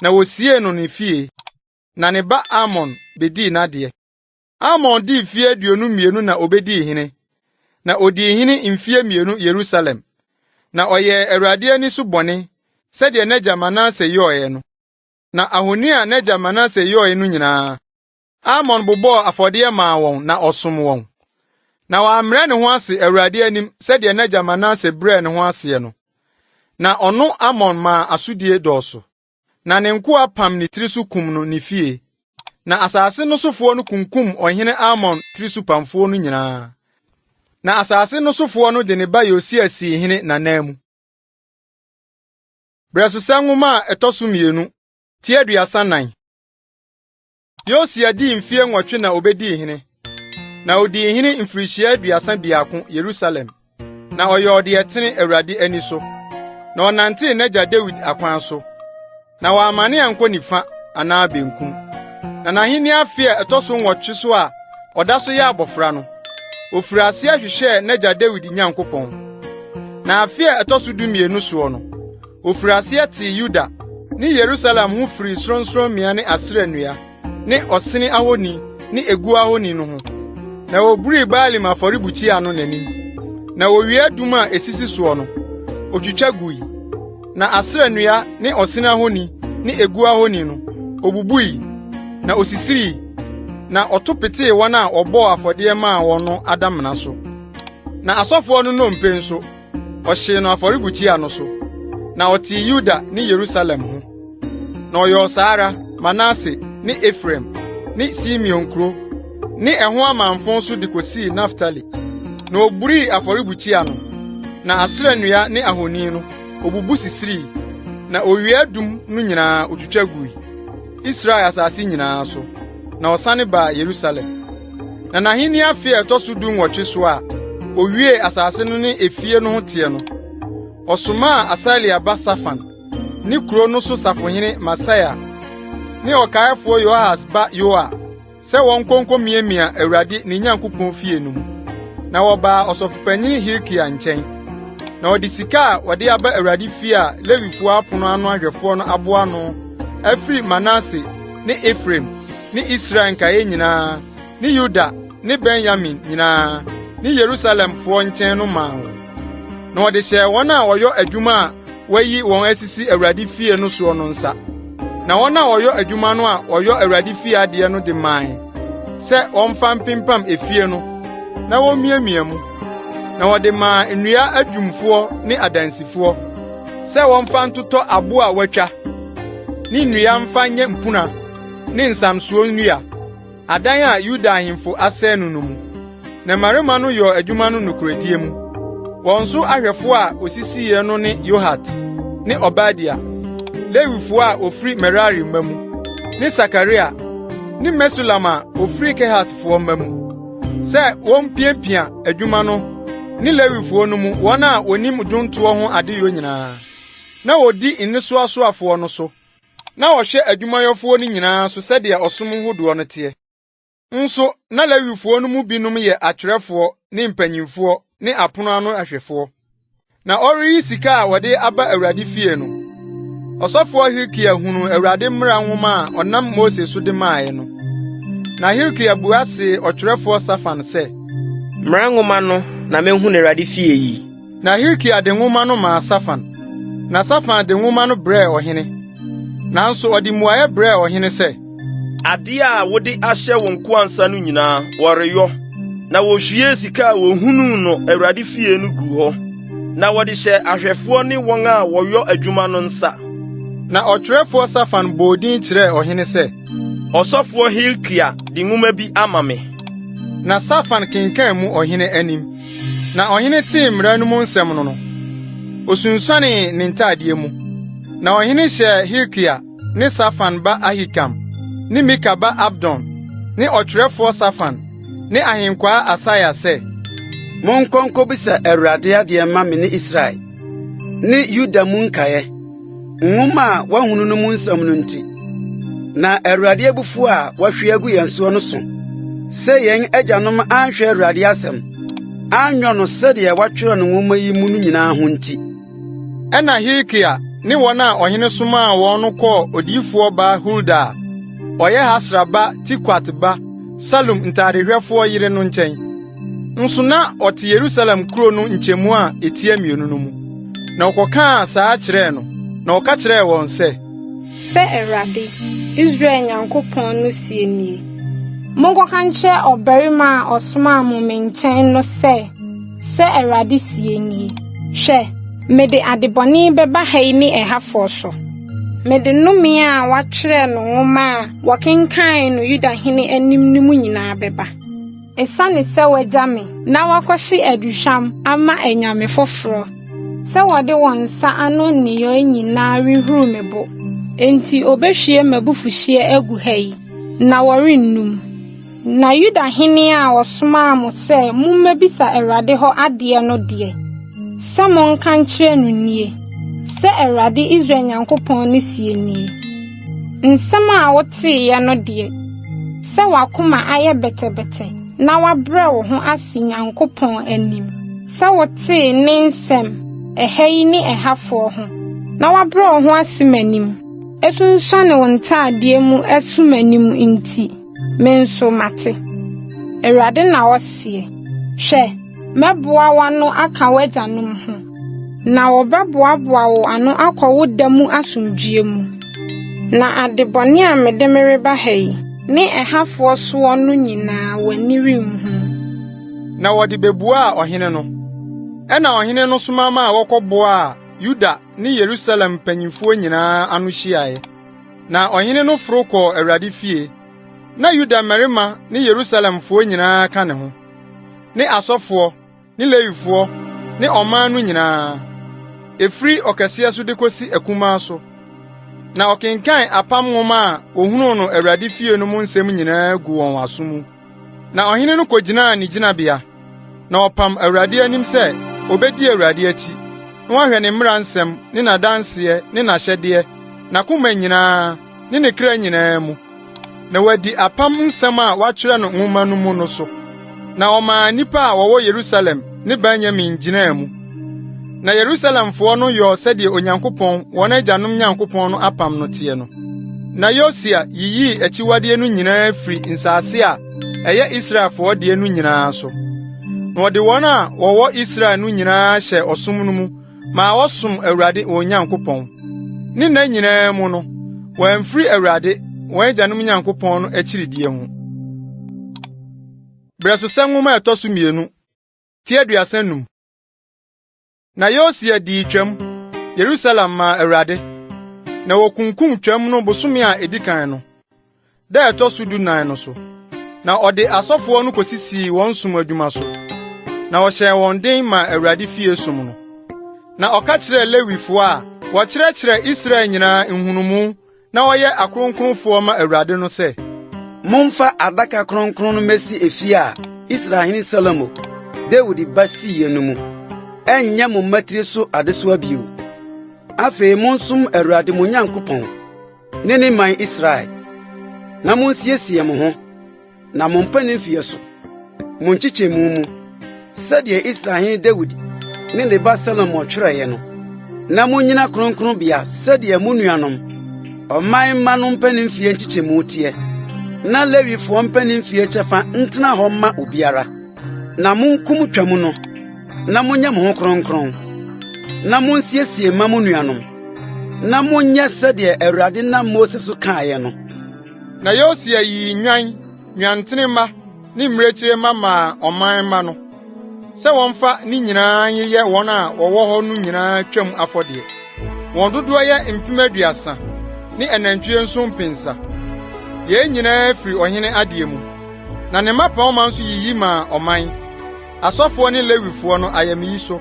na wosiee no ne fie, na ne ba Amon bedii n'adeɛ. Amon dii mfeɛ 22 na obedii hene, na odii hene mfeɛ 2 Yerusalem. Na ɔyɛɛ Awurade ani so bɔne, sɛdeɛ n'agya Manase yɔɔɛ no. Na ahoni a n'agya Manase yɔɔɛ no nyinaa, Amon bobɔɔ afɔdeɛ maa wɔn na ɔsom wɔn. Na wammrɛ ne ho ase Awurade anim sɛdeɛ n'agya Manase brɛɛ ne ho aseɛ no. Na ɔno Amon maa asodie dɔɔso. Na ne nkoa pam ne tiri so kum no ne fie. Na asase no sofoɔ no kunkum ɔhene Amon tiri so pamfoɔ no nyinaa. Na asase no sofoɔ no de ne ba Yosia sii hene n'anan mu. Brɛsosa nwoma a ɛtɔ so 2, tie 34. Yosia dii mfeɛ 8 na obedii hene. Na odii hene mfirihyia 32 Yerusalem. Na ɔyɛ ɔde ɛtene Awurade ani so. Na ɔnantee n'agya Dawid akwan so. Na wɔamane ankɔ nifa anaa benkum. Na n'ahenni afe a ɛtɔ so 8 so a ɔda so yɛ abɔfra no, ofiri ase ahwehwɛɛ n'agya Dawid Nyankopɔn. Na afe a ɛtɔ so 12 soɔ no, ofiri ase tee Yuda ne Yerusalem ho firi sorɔnsorɔmmea ne Asera nnua ne ɔsene ahoni ne egu ahoni no ho. Na woburii Baalim afɔrebukyia no n'anim. Na wowie adum a esisi soɔ no, otwitwa gui. Na Asera nnua ne ɔsene ahoni ne egu ahoni no, obubui na osisiri. Na ɔto petee wɔn a ɔbɔɔ afɔdeɛ maa wɔn no adamena so. Na asɔfoɔ no nnompe nso, ɔhyee no afɔrebukyia no so. Na ɔtee Yuda ne Yerusalem ho. Na ɔyɛ ɔsaara Manase ne Efraim ne Simeon kuro ne ɛho amanfo nso de kosii Naftali. Na oburii afɔrebukyia no. Na Asera nnua ne ahoni no, obubu sisiri. Na owie adum no nyinaa otwitwa gui Israel asase nyinaa so. Na ɔsane baa Yerusalem. Na n'ahenni afe a ɛtɔ so 18 so a owie asase no ne efie no ho teɛ no, ɔsomaa Asalia ba Safan ne kuro no so safohene Masaia ne ɔkaefoɔ Yoahas ba Yoa sɛ wɔn nkɔnkɔmiamia Awurade ne Nyankopɔn fie no mu. Na wɔbaa ɔsɔfopanyin Hezekiah nkyɛn. Na ɔde sika a wɔde aba Awurade fie a Lewifoɔ apono ano ahwɛfoɔ no aboa no afiri Manase ne Efraim ne Israel nkae nyinaa ne Yuda ne Benyamin nyinaa ne Yerusalemfoɔ nkyɛn no maa wɔn. Na ɔde hyɛɛ wɔn a wɔyɔ adwuma a wayi wɔn asisi Awurade fie no so no nsa. Na wɔn a wɔyɔ adwuma no a wɔyɔ Awurade fie ade no de man sɛ wɔmfa mpimpam efie no na wɔmiamia mu. Na wɔde maa nnua adwumfoɔ ne adansifoɔ sɛ wɔmfa ntotɔ abo a wɔatwa ne nnua mfa nyɛ mpuna ne nsamsuo nnua adan a Yuda ahemfo asɛe no mu. Na mmarima no yɔ adwuma no nokoredie mu. Wɔn nso ahwɛfo a osisiiɛ no ne Yohat ne Obadia, Lewifo a ofiri Merari mma mu ne Sakaria ne Mesulam a ofiri Kehatfoɔ mma mu, sɛ wɔmpiapia adwuma no ne Lewifo no mu wɔn a onim dwontoɔ ho adeyɔ nyinaa, na wodi nnesoasoafoɔ no so, na wɔhwɛ adwumayɛfoɔ no nyinaa so sɛdeɛ ɔsom hodoɔ no teɛ. Nso na Lewifo no mu binom yɛ atwerɛfoɔ ne mpanyimfoɔ ne apono ano ahwɛfoɔ. Na ɔreyi sika a wɔde aba Awurade fie no, ɔsɔfoɔ Hezekiah hunu Awurade mmara nwoma a ɔnam Mose so de maae no. Na Hezekiah buase ɔtwerɛfoɔ Safan sɛ, mmara nwoma no na mehu Awurade fie yi. Na Hezekiah de nwoma no maa Safan. Na Safan de nwoma no brɛɛ ɔhene. Nanso ɔde mmuaeɛ brɛɛ ɔhene sɛ, ade a wode ahyɛ wɔn nkoansa no nyinaa wɔreyɔ, na wohwie sika a wohunu no Awurade fie no gu hɔ, na wɔde hyɛ ahwɛfoɔ ne wɔn a wɔyɔ adwuma no nsa. Na ɔtwerɛfoɔ Safan bɔɔ din kyerɛɛ ɔhene sɛ, ɔsɔfoɔ Hezekiah de nwoma bi ama me. Na Safan kenkan mu ɔhene anim. Na ɔhene tee mmara no mu nsɛm no, osunsuanee ne ntadeɛ mu. Na ɔhene hyɛ Hezekiah ne Safan ba Ahikam ne Mika ba Abdon ne ɔtwerɛfoɔ Safan ne ahenkwaa Asaia sɛ, monkɔ nkɔbisa Awurade adeɛ ma me ne Israel ne Yuda mu nkaeɛ, nwoma a wahunu no mu nsɛm no nti. Na Awurade abufuw a wahwie agu yɛn so no so, sɛ yɛn agyanom anhwɛ Awurade asɛm, anyɔ no sɛdeɛ watwerɛ no nwoma yi mu no nyinaa ho nti. Ɛna Hezekiah ne wɔn a ɔhene somaa wɔn no kɔɔ odiyifoɔ ba Hulda a ɔyɛ Hasra ba Tikwat ba Salum ntarehwɛfoɔ yere no nkyɛn. Nso na ɔte Yerusalem kuro no nkyɛmu a etia mmienu no mu. Na ɔkɔkaa saa kyerɛɛ no, na ɔka kyerɛɛ wɔn sɛ, sɛ Awurade, Israel Nyankopɔn no sie nie. Monkɔka nkyerɛ ɔbarima a ɔsomaa mo me nkyɛn no sɛ Awurade sie nie. Hwɛ, mede adebɔne bɛba ha yi ne ɛhafoɔ so. Mede nnome a watwerɛ no nwoma a wɔkenkan no Yudahene anim no mu nyinaa bɛba. Esiane sɛ wagya me na wakɔhye aduhwam ama anyame foforɔ, sɛ wɔde wɔn nsa ano nneyɔe nyinaa rehuru me bo, enti obehwie m'abufuhyeɛ agu ha yi, na wɔrennum. Na Yudahene a wɔsomaa mo sɛ mummebisa Awurade hɔ adeɛ no deɛ, sɛ monka nkyerɛ no nie, sɛ Awurade Israel Nyankopɔn no sie nie. Nsɛm a woteeɛ no deɛ, sɛ wakoma ayɛ bɛtɛbɛtɛ na wabrɛ wo ho asi Nyankopɔn anim, sɛ wotee ne nsɛm ɛha yi ne ɛhafoɔ ho, na wabrɛ wo ho asi m'anim, esunsuane wo ntadeɛ mu asu m'anim nti, me nso mate. Awurade na ɔseɛ, hwɛ, mɛboa w'ano aka w'agyanom ho, na wɔbɛboaboa wo ano akɔ wo da mu asomdwie mu. Na adebɔne a mede mereba ha yi ne ɛhafoɔ soɔ no nyinaa w'ani renhu. Na wɔde bebuaa ɔhene no. Ɛna ɔhene no soma ma a wɔkɔboaa Yuda ne Yerusalem mpanyimfoɔ nyinaa ano hyiae. Na ɔhene no foro kɔɔ Awurade fie. Na Yuda mmarima ne Yerusalemfoɔ nyinaa ka ne ho, ne asɔfoɔ, ne Lewifoɔ, ne ɔman no nyinaa, efiri ɔkɛseɛ so de kosi akumaa so. Na ɔkenkan apam nwoma a ohunu no Awurade fie no mu nsɛm nyinaa gu wɔn aso mu. Na ɔhene no kogyinaa ne gyinabea, na ɔpam Awurade anim sɛ obedi Awurade akyi, na wahwɛ ne mmara nsɛm ne n'adanseɛ ne n'ahyɛdeɛ, n'akoma nyinaa ne ne kra nyinaa mu. Na wadi apam nsɛm a watwerɛ no nwoma no mu no so. Na ɔmaa nnipa a wɔwɔ Yerusalem ne Benyamin gyinaa mu. Na Yerusalemfoɔ no yɔɔ sɛdeɛ Onyankopɔn, wɔn agyanom Nyankopɔn no apam no teɛ no. Na Yosia yiyii akyiwadeɛ no nyinaa firi nsase a ɛyɛ Israelfoɔ deɛ no nyinaa so. Na wɔde wɔn a wɔwɔ Israel no nyinaa hyɛ ɔsom no mu ma wɔsom Awurade wɔn Nyankopɔn. Ne nna nyinaa mu no, wɔamfiri Awurade wɔn agyanom Nyankopɔn no akyiridie ho. Brɛsosɛ nwoma ɛtɔ so 2 tie 35. Na Yosia dii twam Yerusalem ma Awurade, na wɔkunkum twam no bosome a edikan no, da ɛtɔ so 14 no so. Na ɔde asɔfoɔ no kosisi wɔn som adwuma so, na ɔhyɛ wɔn den ma Awurade fie som no. Na ɔka kyerɛ Lewifoɔ a wɔkyerɛkyerɛ Israel nyinaa nhunumu na wɔyɛ akronkronfoɔ ma Awurade no sɛ, momfa adaka kronkron no mesi efie a Israelhene Salomo Dawid ba siiye no mu. Ɛnyɛ mo matiri so adesoa bio. Afei monsom Awurade mo Nyankopɔn ne ne man Israel. Na monsiesie mo ho, na mo mpanim fie so, mo nkyekyɛmu mu, sɛdeɛ Israelhene Dawid ne ne ba Salomo twerɛeɛ no. Na monyina kronkronbea sɛdeɛ mo nuanom ɔman ma no mpanim fie nkyekyɛmu teɛ. Na Lewifoɔ mpanim fie kyɛfa ntena hɔ ma obiara. Na monkum twam no, na monyɛ mo ho kronkron. Na monsiesie ma mo nuanom. Na monyɛ sɛdeɛ Awurade na Mose so kaeɛ no. Na Yosia yi nwantenema ne mmirekyirema ma ɔman ma no, sɛ wɔmfa ne nyinaa yɛ wɔn a wɔwɔ hɔ no nyinaa twam afɔdeɛ. Wɔn dodoɔ yɛ 30,000 ne anantwie nso mpensa. Yɛn nyinaa firi ɔhene adeɛ mu. Na ne mapɔma nso yiyi ma ɔman. Asɔfoɔ ne Lewifoɔ no ayɛmeyi so.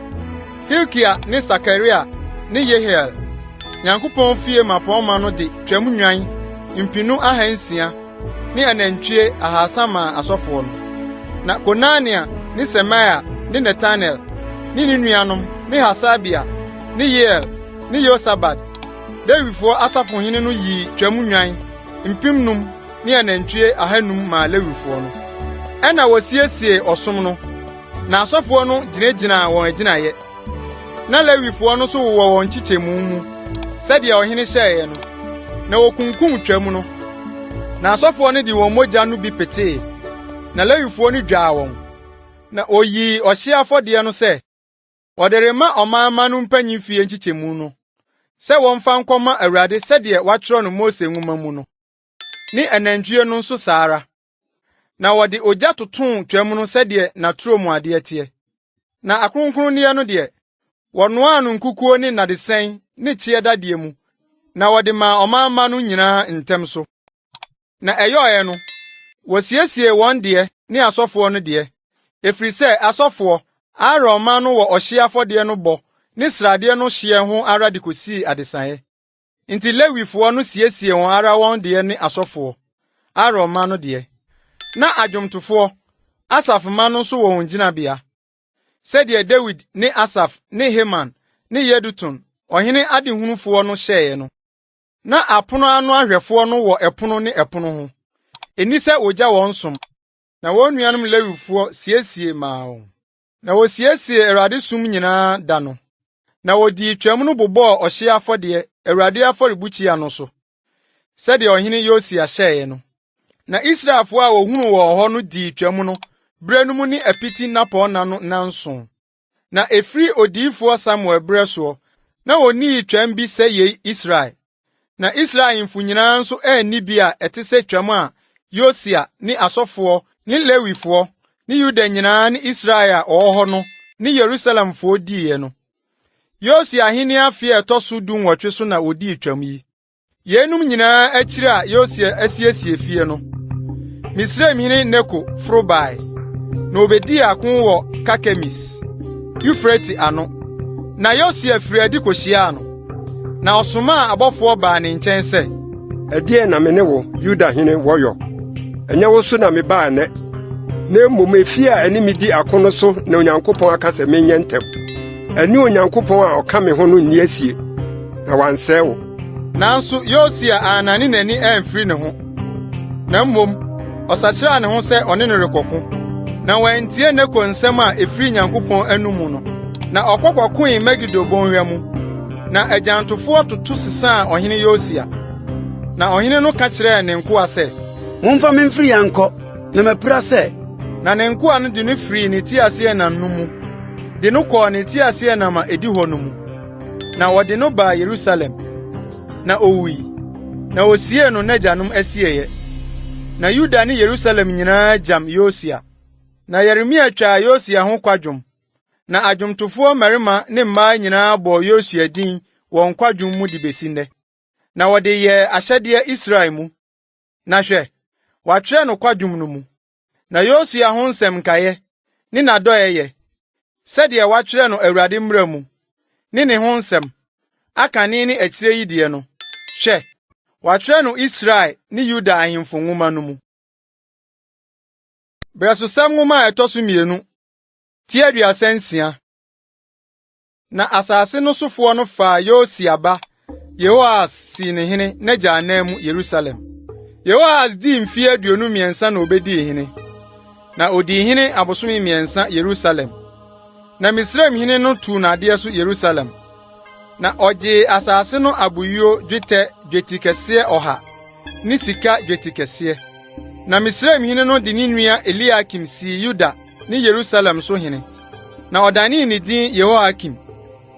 Hezekiah ne Sakaria ne Yehiel, Nyankopɔn fie mapɔma no de twam nwan 600 ne anantwie 300 ma asɔfoɔ no. Na Konania ne Semaia ne Netanel ne nuanom ne Hasabia ne Yeiel ne Yosabad, Lewifoɔ asafohene no yi twam nwan 5,000 ne anantwie 200 ma Lewifoɔ no. Ɛna wɔsiesie ɔsom no, na asɔfoɔ no gyinagyina wɔn agyinaeɛ. Na Lewifoɔ no so wɔ wɔn nkyekyɛmu mu, sɛdeɛ ɔhene hyɛeɛ no, na wɔkunkum twam no. Na asɔfoɔ no de wɔn mogya no bi petee, na Lewifoɔ no dwaa wɔn. Na oyi ɔhye afɔdeɛ no sɛ, wɔde rema ɔmanma no mpanyin fie nkyekyɛmu no, sɛ wɔmfa nkɔma Awurade sɛdeɛ wɔatwerɛ no Mose nwoma mu no, ne anantwie no nso saa ara. Na wɔde ogya totoo twam no sɛdeɛ naturo mu adeɛ teɛ. Na akronkronneɛ no deɛ, wɔnoaa no nkukuo ne nnadesɛn ne kyeɛ dadeɛ mu, na wɔde ma ɔmanma no nyinaa ntɛm so. Na ɛyɔɔɛ no, wɔsiesie wɔn deɛ ne asɔfoɔ no deɛ, efiri sɛ asɔfoɔ Aaron ma no wɔ ɔhye afɔdeɛ no bɔ ne sradeɛ no hyeɛ ho ara de kosii adesaeɛ. Nti Lewifoɔ no siesie wɔn ara wɔn deɛ ne asɔfoɔ Aaron ma no deɛ. Na adwomtofoɔ Asaf ma no nso wɔ wɔn gyinabea, sɛdeɛ Dawid ne Asaf ne Heman ne Yedutun ɔhene adehunufoɔ no hyɛeɛ no. Na apono ano ahwɛfoɔ no wɔ ɛpono ne ɛpono ho. Eni sɛ ogya wɔn som, na wɔn nuanom Lewifoɔ siesie maa wɔn. Na wɔsiesie Awurade som nyinaa da no. Na wɔdii twam no bobɔɔ ɔhye afɔdeɛ Awurade afɔrebukyia no so, sɛdeɛ ɔhene Yosia hyɛeɛ no. Na Israelfoɔ a wohunu wɔ hɔ no dii twam no brɛ no mu ne apiti napɔna no nanson. Na efiri odiyifoɔ Samuel brɛ soɔ, na wonii twam bi sɛ yei Israel. Na Israel mfu nyinaa nso anni bi a ɛte sɛ twam a Yosia ne asɔfoɔ ne Lewifoɔ ne Yuda nyinaa ne Israel a ɔwɔ hɔ no ne Yerusalemfoɔ diiɛ no. Yosia ahenni afe a ɛtɔ so 18 so na odii twam yi. Yenum nyinaa akyiri a Yosia asiesie fie no, Misraimhene Neko foro bae, na obedii akon wɔ Kakemis, Eufrate ano. Na Yosia firi adi kohyiaa no, na ɔsomaa abɔfoɔ baa ne nkyɛn sɛ, ɛdeɛ na me ne wo Yudahene wɔyɔ. Ɛnyɛ wo so na me baa nɛ, na mmom efie a ɛne me di akono so na Onyankopɔn aka sɛ menyɛ ntɛm. Ɛne Onyankopɔn a ɔka me ho no nni asie, na wansɛe wo. Nanso Yosia anane n'ani amfiri ne ho. Na mmom, ɔsakyerɛɛ ne ho sɛ ɔne no rekɔko. Na wantie Neko nsɛm a efiri Nyankopɔn anumu no. Na ɔkɔkɔkoe Megido bɔnhwa mu. Na agyantofoɔ toto sesaa ɔhene Yosia. Na ɔhene no ka kyerɛɛ ne nkoa sɛ, momfa me mfiri yankɔ, na mapira sɛ. Na ne nkoa no de no firi ne tiaseɛnam no mu, de no kɔɔ ne tiaseɛnam a edi hɔ no mu. na wɔde no baa Yerusalem, na owui, na osie no n'agyanom asieye. Na Yuda ne Yerusalem nyinaa jam Yosia. Na Yeremia twa Yosia ho kwadwom, na adwomtofo mmarima ne mmaa nyinaa bɔ Yosia din wɔn kwadwom mu de besi nnɛ. Na wɔde yɛ ahyɛdeɛ Israel mu. Na hwɛ, wɔatwerɛ no kwadwom no mu. Na Yosia ho nsɛm nkaeɛ ne n'adɔyɛ, sɛdeɛ wɔatwerɛ no Awurade mmara mu, ne ho nsɛm, akane ne akyire yi deɛ no. Hwɛ, wɔatwerɛ no Israel ne Yuda ahemfo nwoma no mu. Brɛsosɛm nwoma a ɛtɔ so 2, tie 36. Na asase no sofoɔ no faa Yosia ba Yehoahas sii ne hene n'agya anan mu Yerusalem. Yehoahas dii mfe 23 na obedii hene. Na odii hene abosom 3 Yerusalem. Na Misraim hene no tuu n'adeɛ so Yerusalem. Na ɔgye asase no aboyo dwetɛ dwetikɛseɛ 100 ne sika dwetikɛseɛ. Na Misraim hene no de ne nua Eliakim sii Yuda ne Yerusalem so hene. Na ɔdanee ne din Yehoakim.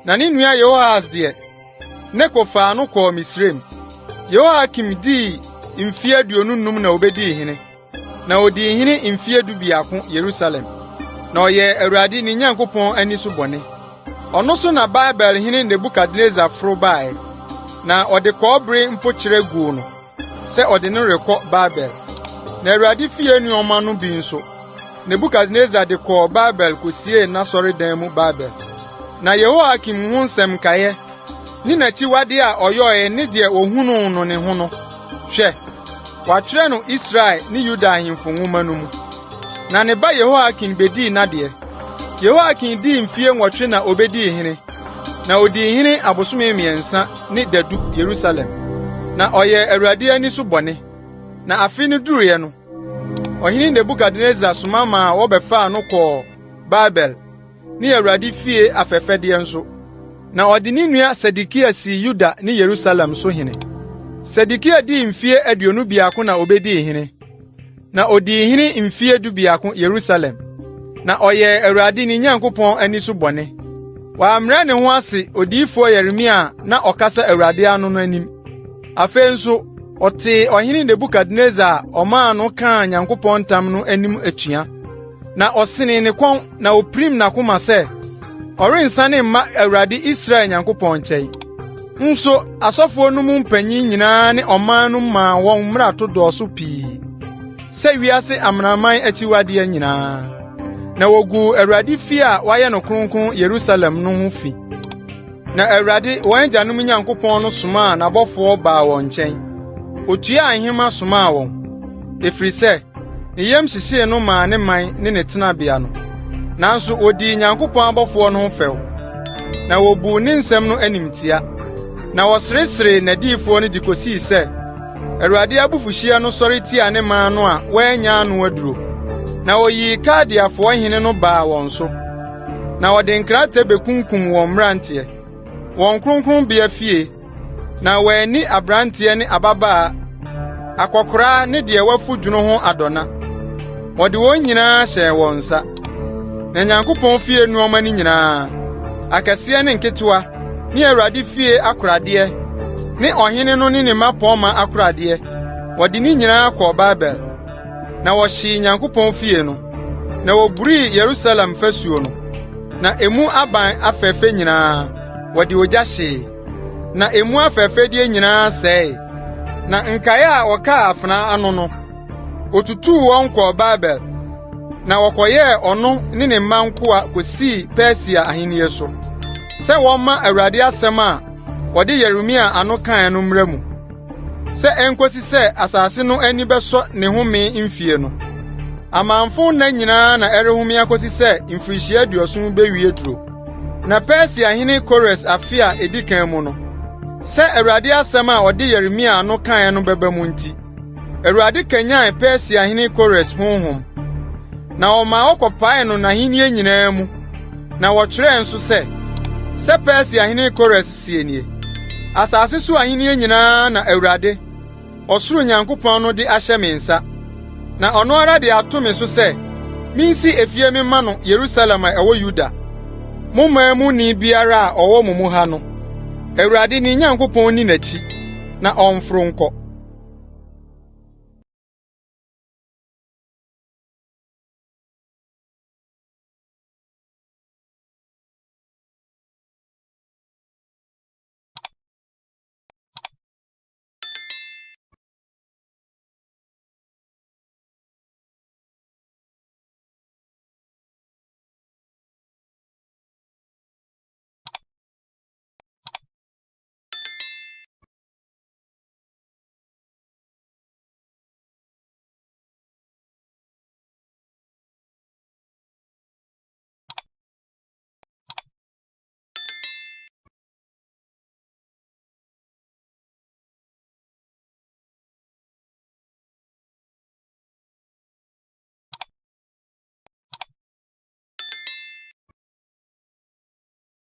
Na ne nua Yehoahas deɛ, ne kɔfaa no kɔɔ Misraim. Yehoakim dii mfe 55 na obedii hene. Na odii hene mfe 12 Yerusalem. Na ɔyɛ Awurade ne Nyankopɔn ani so bɔne. Ɔno so na Babel hene Nebukadnezar foro bae. Na ɔde kɔɔbere mpokyerɛ guu no, sɛ ɔde no rekɔ Babel. Na Awurade fie nneɔma no bi nso, Nebukadnezar de kɔɔ Babel kosie n'asɔredan mu Babel. Na Yehoakim ho nsɛm kaeɛ ne n'akyiwade a ɔyɔe ne deɛ ohunu no ne ho no. Hwɛ, wɔatwerɛ no Israel ne Yuda ahemfo nwoma no mu. Na ne ba Yehoakim bedii n'adeɛ. Yehoakim dii mfe 8 na obedii hene. Na odii hene abosom 3 ne dadu Yerusalem. Na ɔyɛ Awurade ani so bɔne. Na afe no duruye no, ɔhene Nebukadnezar soma ma wɔbɛfaa no kɔɔ Babel ne Awurade fie afɛfɛdeɛ nso. Na ɔde ne nua Hezekiah sii Yuda ne Yerusalem so hene. Hezekiah dii mfe 21 na obedii hene. Na odii hene mfe 12 Yerusalem. Na ɔyɛ Awurade ne Nyankopɔn ani so bɔne. Wɔamrɛ ne ho ase odiifo Yeremia na ɔkasa Awurade ano no anim. Afei nso, ɔte ɔhene Nebukadnezar ɔmaa no kaa Nyankopɔn ntam no anim atua. Na ɔsene ne kɔn na opirim n'akoma sɛ, ɔrensane mma Awurade Israel Nyankopɔn nkyɛn. Nso, asɔfoɔ no mu mpanyin nyinaa ne ɔman no maa wɔn mmarato dɔɔso pii, sɛ wiase amanaman akyiwadeɛ nyinaa. Na wogu Awurade fie a wɔayɛ no kronkron Yerusalem no ho fi. Na Awurade wɔn agyanom Nyankopɔn no somaa n'abɔfoɔ baa wɔn nkyɛn. Otua ahema somaa wɔn, efiri sɛ ne yam hyehyee no maa ne man ne ne tenabea no. Nanso odii Nyankopɔn abɔfoɔ no ho fɛw. Na wobu ne nsɛm no animtia. Na wɔseresere n'adiyifoɔ no de kosii sɛ Awurade abufuhyia no sɔre tia ne man no a wɔanya ano aduro. Na oyi Kaldeafoɔ hene no baa wɔn so. Na wɔde nkrata bekunkum wɔn mmeranteɛ, wɔn kronkronbea fie. Na wɔani abranteɛ ne ababaa, akɔkora ne deɛ wafu dwono ho adɔna. Wɔde wɔn nyinaa hyɛɛ wɔn nsa. Na Nyankopɔn fie nneɔma no nyinaa, akɛseɛ ne nketewa, ne Awurade fie akoradeɛ, ne ɔhene no ne ne mmapɔmma akoradeɛ, wɔde ne nyinaa kɔɔ Babel. Na wɔhyee Nyankopɔn fie no, na woburii Yerusalem fasuo no. Na emu aban afɛfɛ nyinaa, wɔde ogya hyee. Na emu afɛfɛdeɛ nyinaa sɛe. Na nkae a wɔkaa afena ano no, otutuu wɔn kɔɔ Babel. Na wɔkɔyɛɛ ɔno ne ne mma nkoa kosii Persia ahenni so, sɛ wɔmma Awurade asɛm a wɔde Yeremia ano kae no mmra mu, sɛ enkosi sɛ asase no ani bɛsɔ ne home mfie no. Amanfo nna nyinaa na ɛrehome akosi sɛ mfirihyia 70 bewie duro. Na Persia hene Kores afe a edi kan mu no, sɛ Awurade asɛm a ɔde Yeremia ano kae no bɛba mu nti, Awurade kanyan Persia hene Kores honhom. Na ɔma ɔkɔpae no n'ahenni nyinaa mu. Na wɔtwerɛ nso sɛ Persia hene Kores sie nie, asase so ahenni nyinaa na Awurade, ɔsoro Nyankopɔn no de ahyɛ me nsa. Na ɔno ara de ato me so sɛ minsi efie me ma no Yerusalem a ɛwɔ Yuda. Mommaa mu ni biara a ɔwɔ mo mu ha no, Awurade ne Nyankopɔn ni n'akyi na ɔmforo nkɔ.